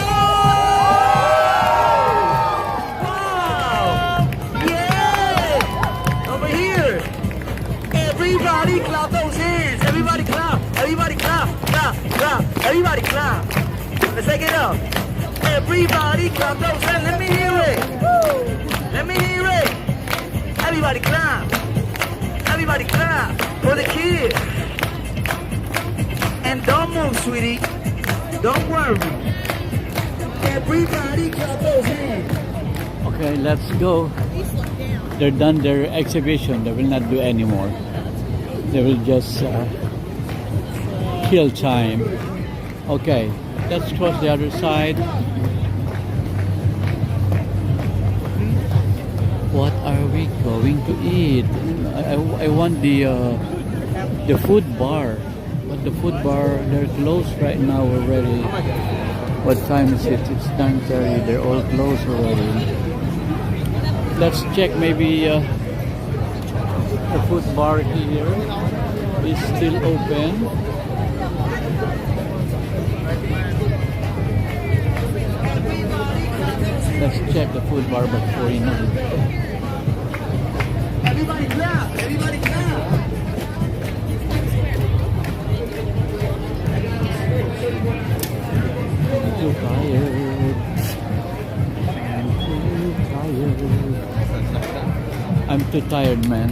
Wow! Yeah! Over here. Everybody clap those hands. Everybody clap. Everybody clap. Clap. Clap. Everybody clap. Let's take it up. Everybody clap those hands. Let me hear it. Let me hear it. Everybody clap. Everybody clap for the kids. And don't move, sweetie. Don't worry. Everybody clap those hands. Okay, let's go. They're done their exhibition. They will not do anymore. They will just kill time. Okay, let's cross the other side. What are we going to eat? I want the food bar, but the food bar, they're closed right now already. What time is it? It's 9:30. They're all closed already. Let's check maybe the food bar here is still open. Let's check the food bar by 49. Everybody clap. Everybody clap. I'm too tired. I'm too tired, man.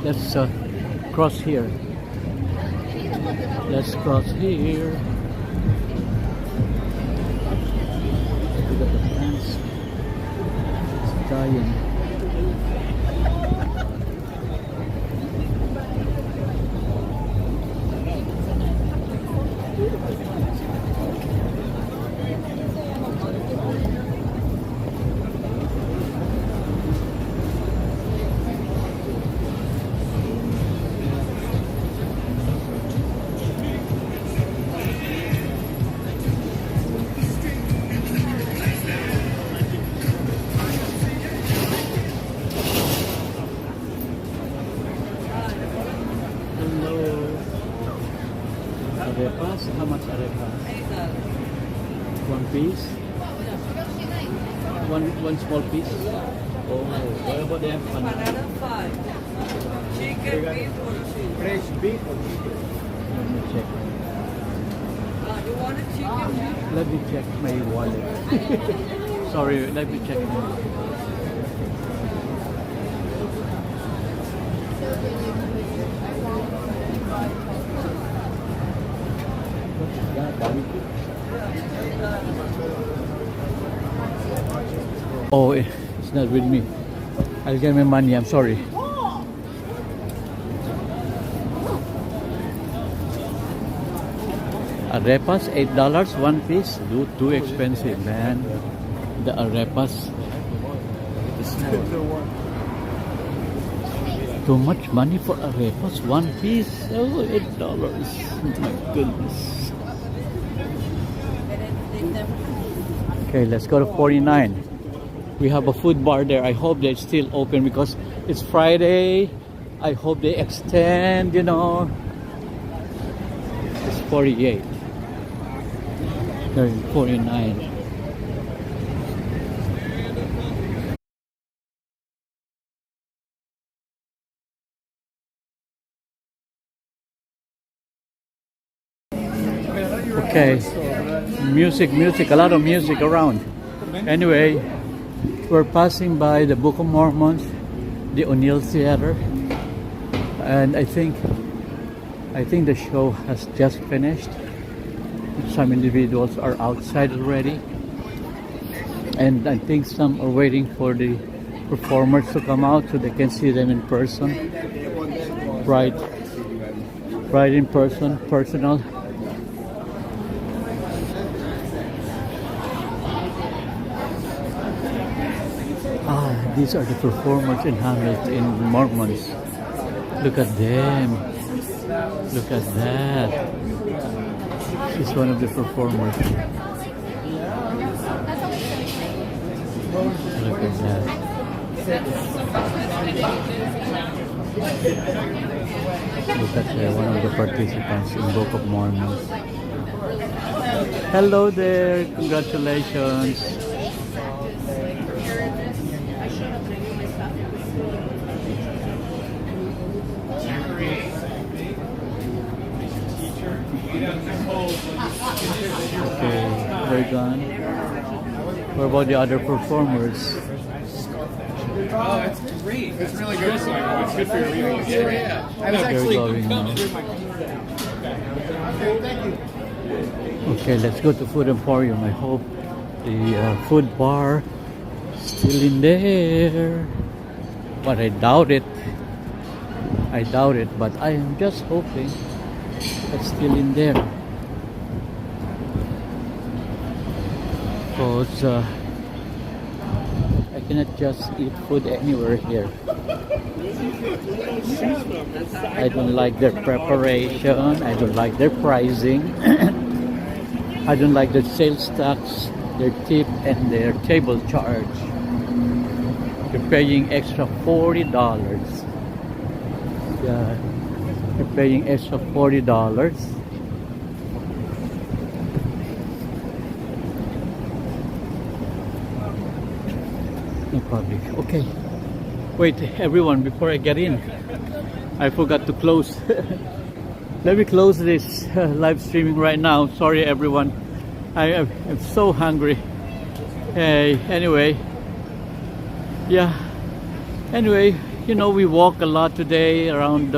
Let's cross here. Let's cross here. Look at the plants. It's dying. Arepas, how much arepas? One piece? One small piece? Oh, what about the empanada? Banana 5. Chicken, beef, or cheese? Fresh beef or chicken? Let me check. You want a chicken beef? Let me check my wallet. Sorry, let me check. Oh, it's not with me. I'll get my money. I'm sorry. Arepas, $8 one piece. Too expensive, man. The arepas. Too much money for arepas, one piece. Oh, $8. My goodness. Okay, let's go to 49. We have a food bar there. I hope they're still open because it's Friday. I hope they extend, you know. It's 48. They're in 49. Okay, music, a lot of music around. Anyway, we're passing by the Book of Mormons, the O'Neill Theater, and I think the show has just finished. Some individuals are outside already, and I think some are waiting for the performers to come out so they can see them in person. Right in person, personal. These are the performers in Hamilton, in Mormons. Look at them. Look at that. She's one of the performers. Look at that. Look at her, one of the participants in Book of Mormon. Hello there. Congratulations. Okay, they're gone. What about the other performers? Oh, it's great. It's really good. It's good for your viewing. Yeah. I was They're actually going now. Okay, let's go to Food Emporium. I hope the food bar is still in there. But I doubt it. But I am just hoping it's still in there. Because I cannot just eat food anywhere here. I don't like their preparation. I don't like their pricing. I don't like the sales tax, their tip, and their table charge. You're paying extra $40. Yeah, you're paying extra $40. No problem. Okay. Wait, everyone, before I get in, I forgot to close. Let me close this live streaming right now. Sorry, everyone. I'm so hungry. Hey, anyway. Yeah. Anyway, you know, we walk a lot today, around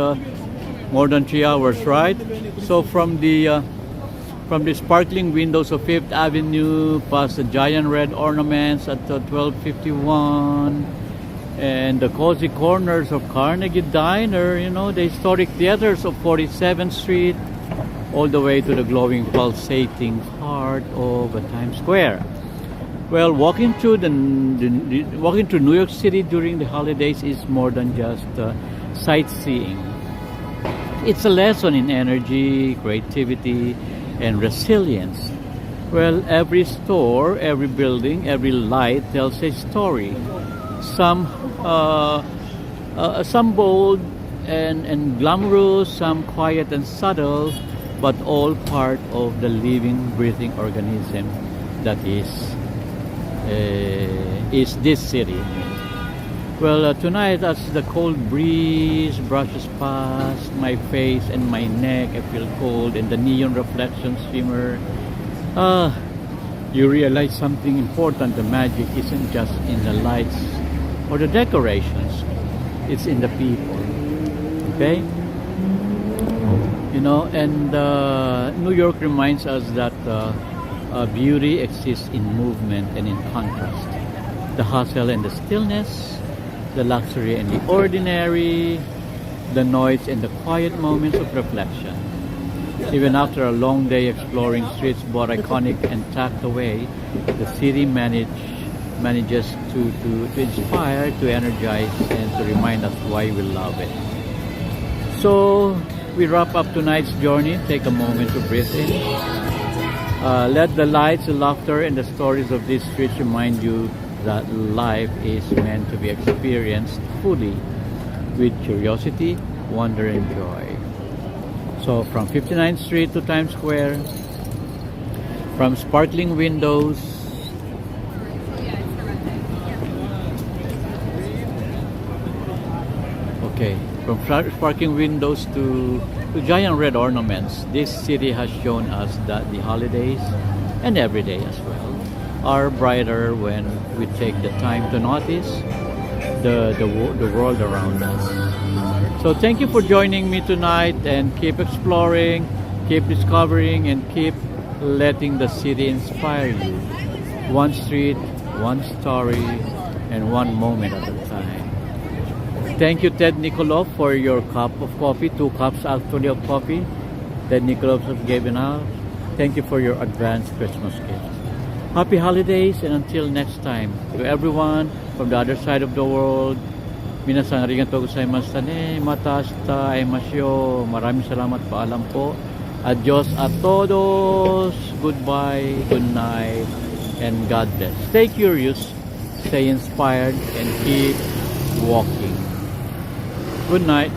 more than 3 hours, right? So from the sparkling windows of Fifth Avenue, past the giant red ornaments at 1251, and the cozy corners of Carnegie Diner, you know, the historic theaters of 47th Street, all the way to the glowing, pulsating heart of Times Square. Well, walking through New York City during the holidays is more than just sightseeing. It's a lesson in energy, creativity, and resilience. Well, every store, every building, every light tells a story. Some bold and glamorous, some quiet and subtle, but all part of the living, breathing organism that is this city. Well, tonight, as the cold breeze brushes past my face and my neck, I feel cold, and the neon reflections shimmer. You realize something important. The magic isn't just in the lights or the decorations. It's in the people. Okay? You know, and New York reminds us that beauty exists in movement and in contrast. The hustle and the stillness, the luxury and the ordinary, the noise and the quiet moments of reflection. Even after a long day exploring streets both iconic and tucked away, the city manages to inspire, to energize, and to remind us why we love it. So we wrap up tonight's journey. Take a moment to breathe in. Let the lights, the laughter, and the stories of these streets remind you that life is meant to be experienced fully with curiosity, wonder, and joy. So from 59th Street to Times Square, from sparkling windows from sparkling windows to to giant red ornaments, this city has shown us that the holidays, and every day as well, are brighter when we take the time to notice the world around us. So thank you for joining me tonight, and keep exploring, keep discovering, and keep letting the city inspire you. One street, one story, and one moment at a time. Thank you, Ted Nikolov, for your cup of coffee, 2 cups actually of coffee. Ted Nikolov has given out. Thank you for your advanced Christmas gift. Happy holidays, and until next time, to everyone from the other side of the world, minasang arigatou gozaimasu ne, matasta aimasyo. Maraming salamat, paalam po. Adios a todos. Goodbye, good night, and God bless. Stay curious, stay inspired, and keep walking. Good night.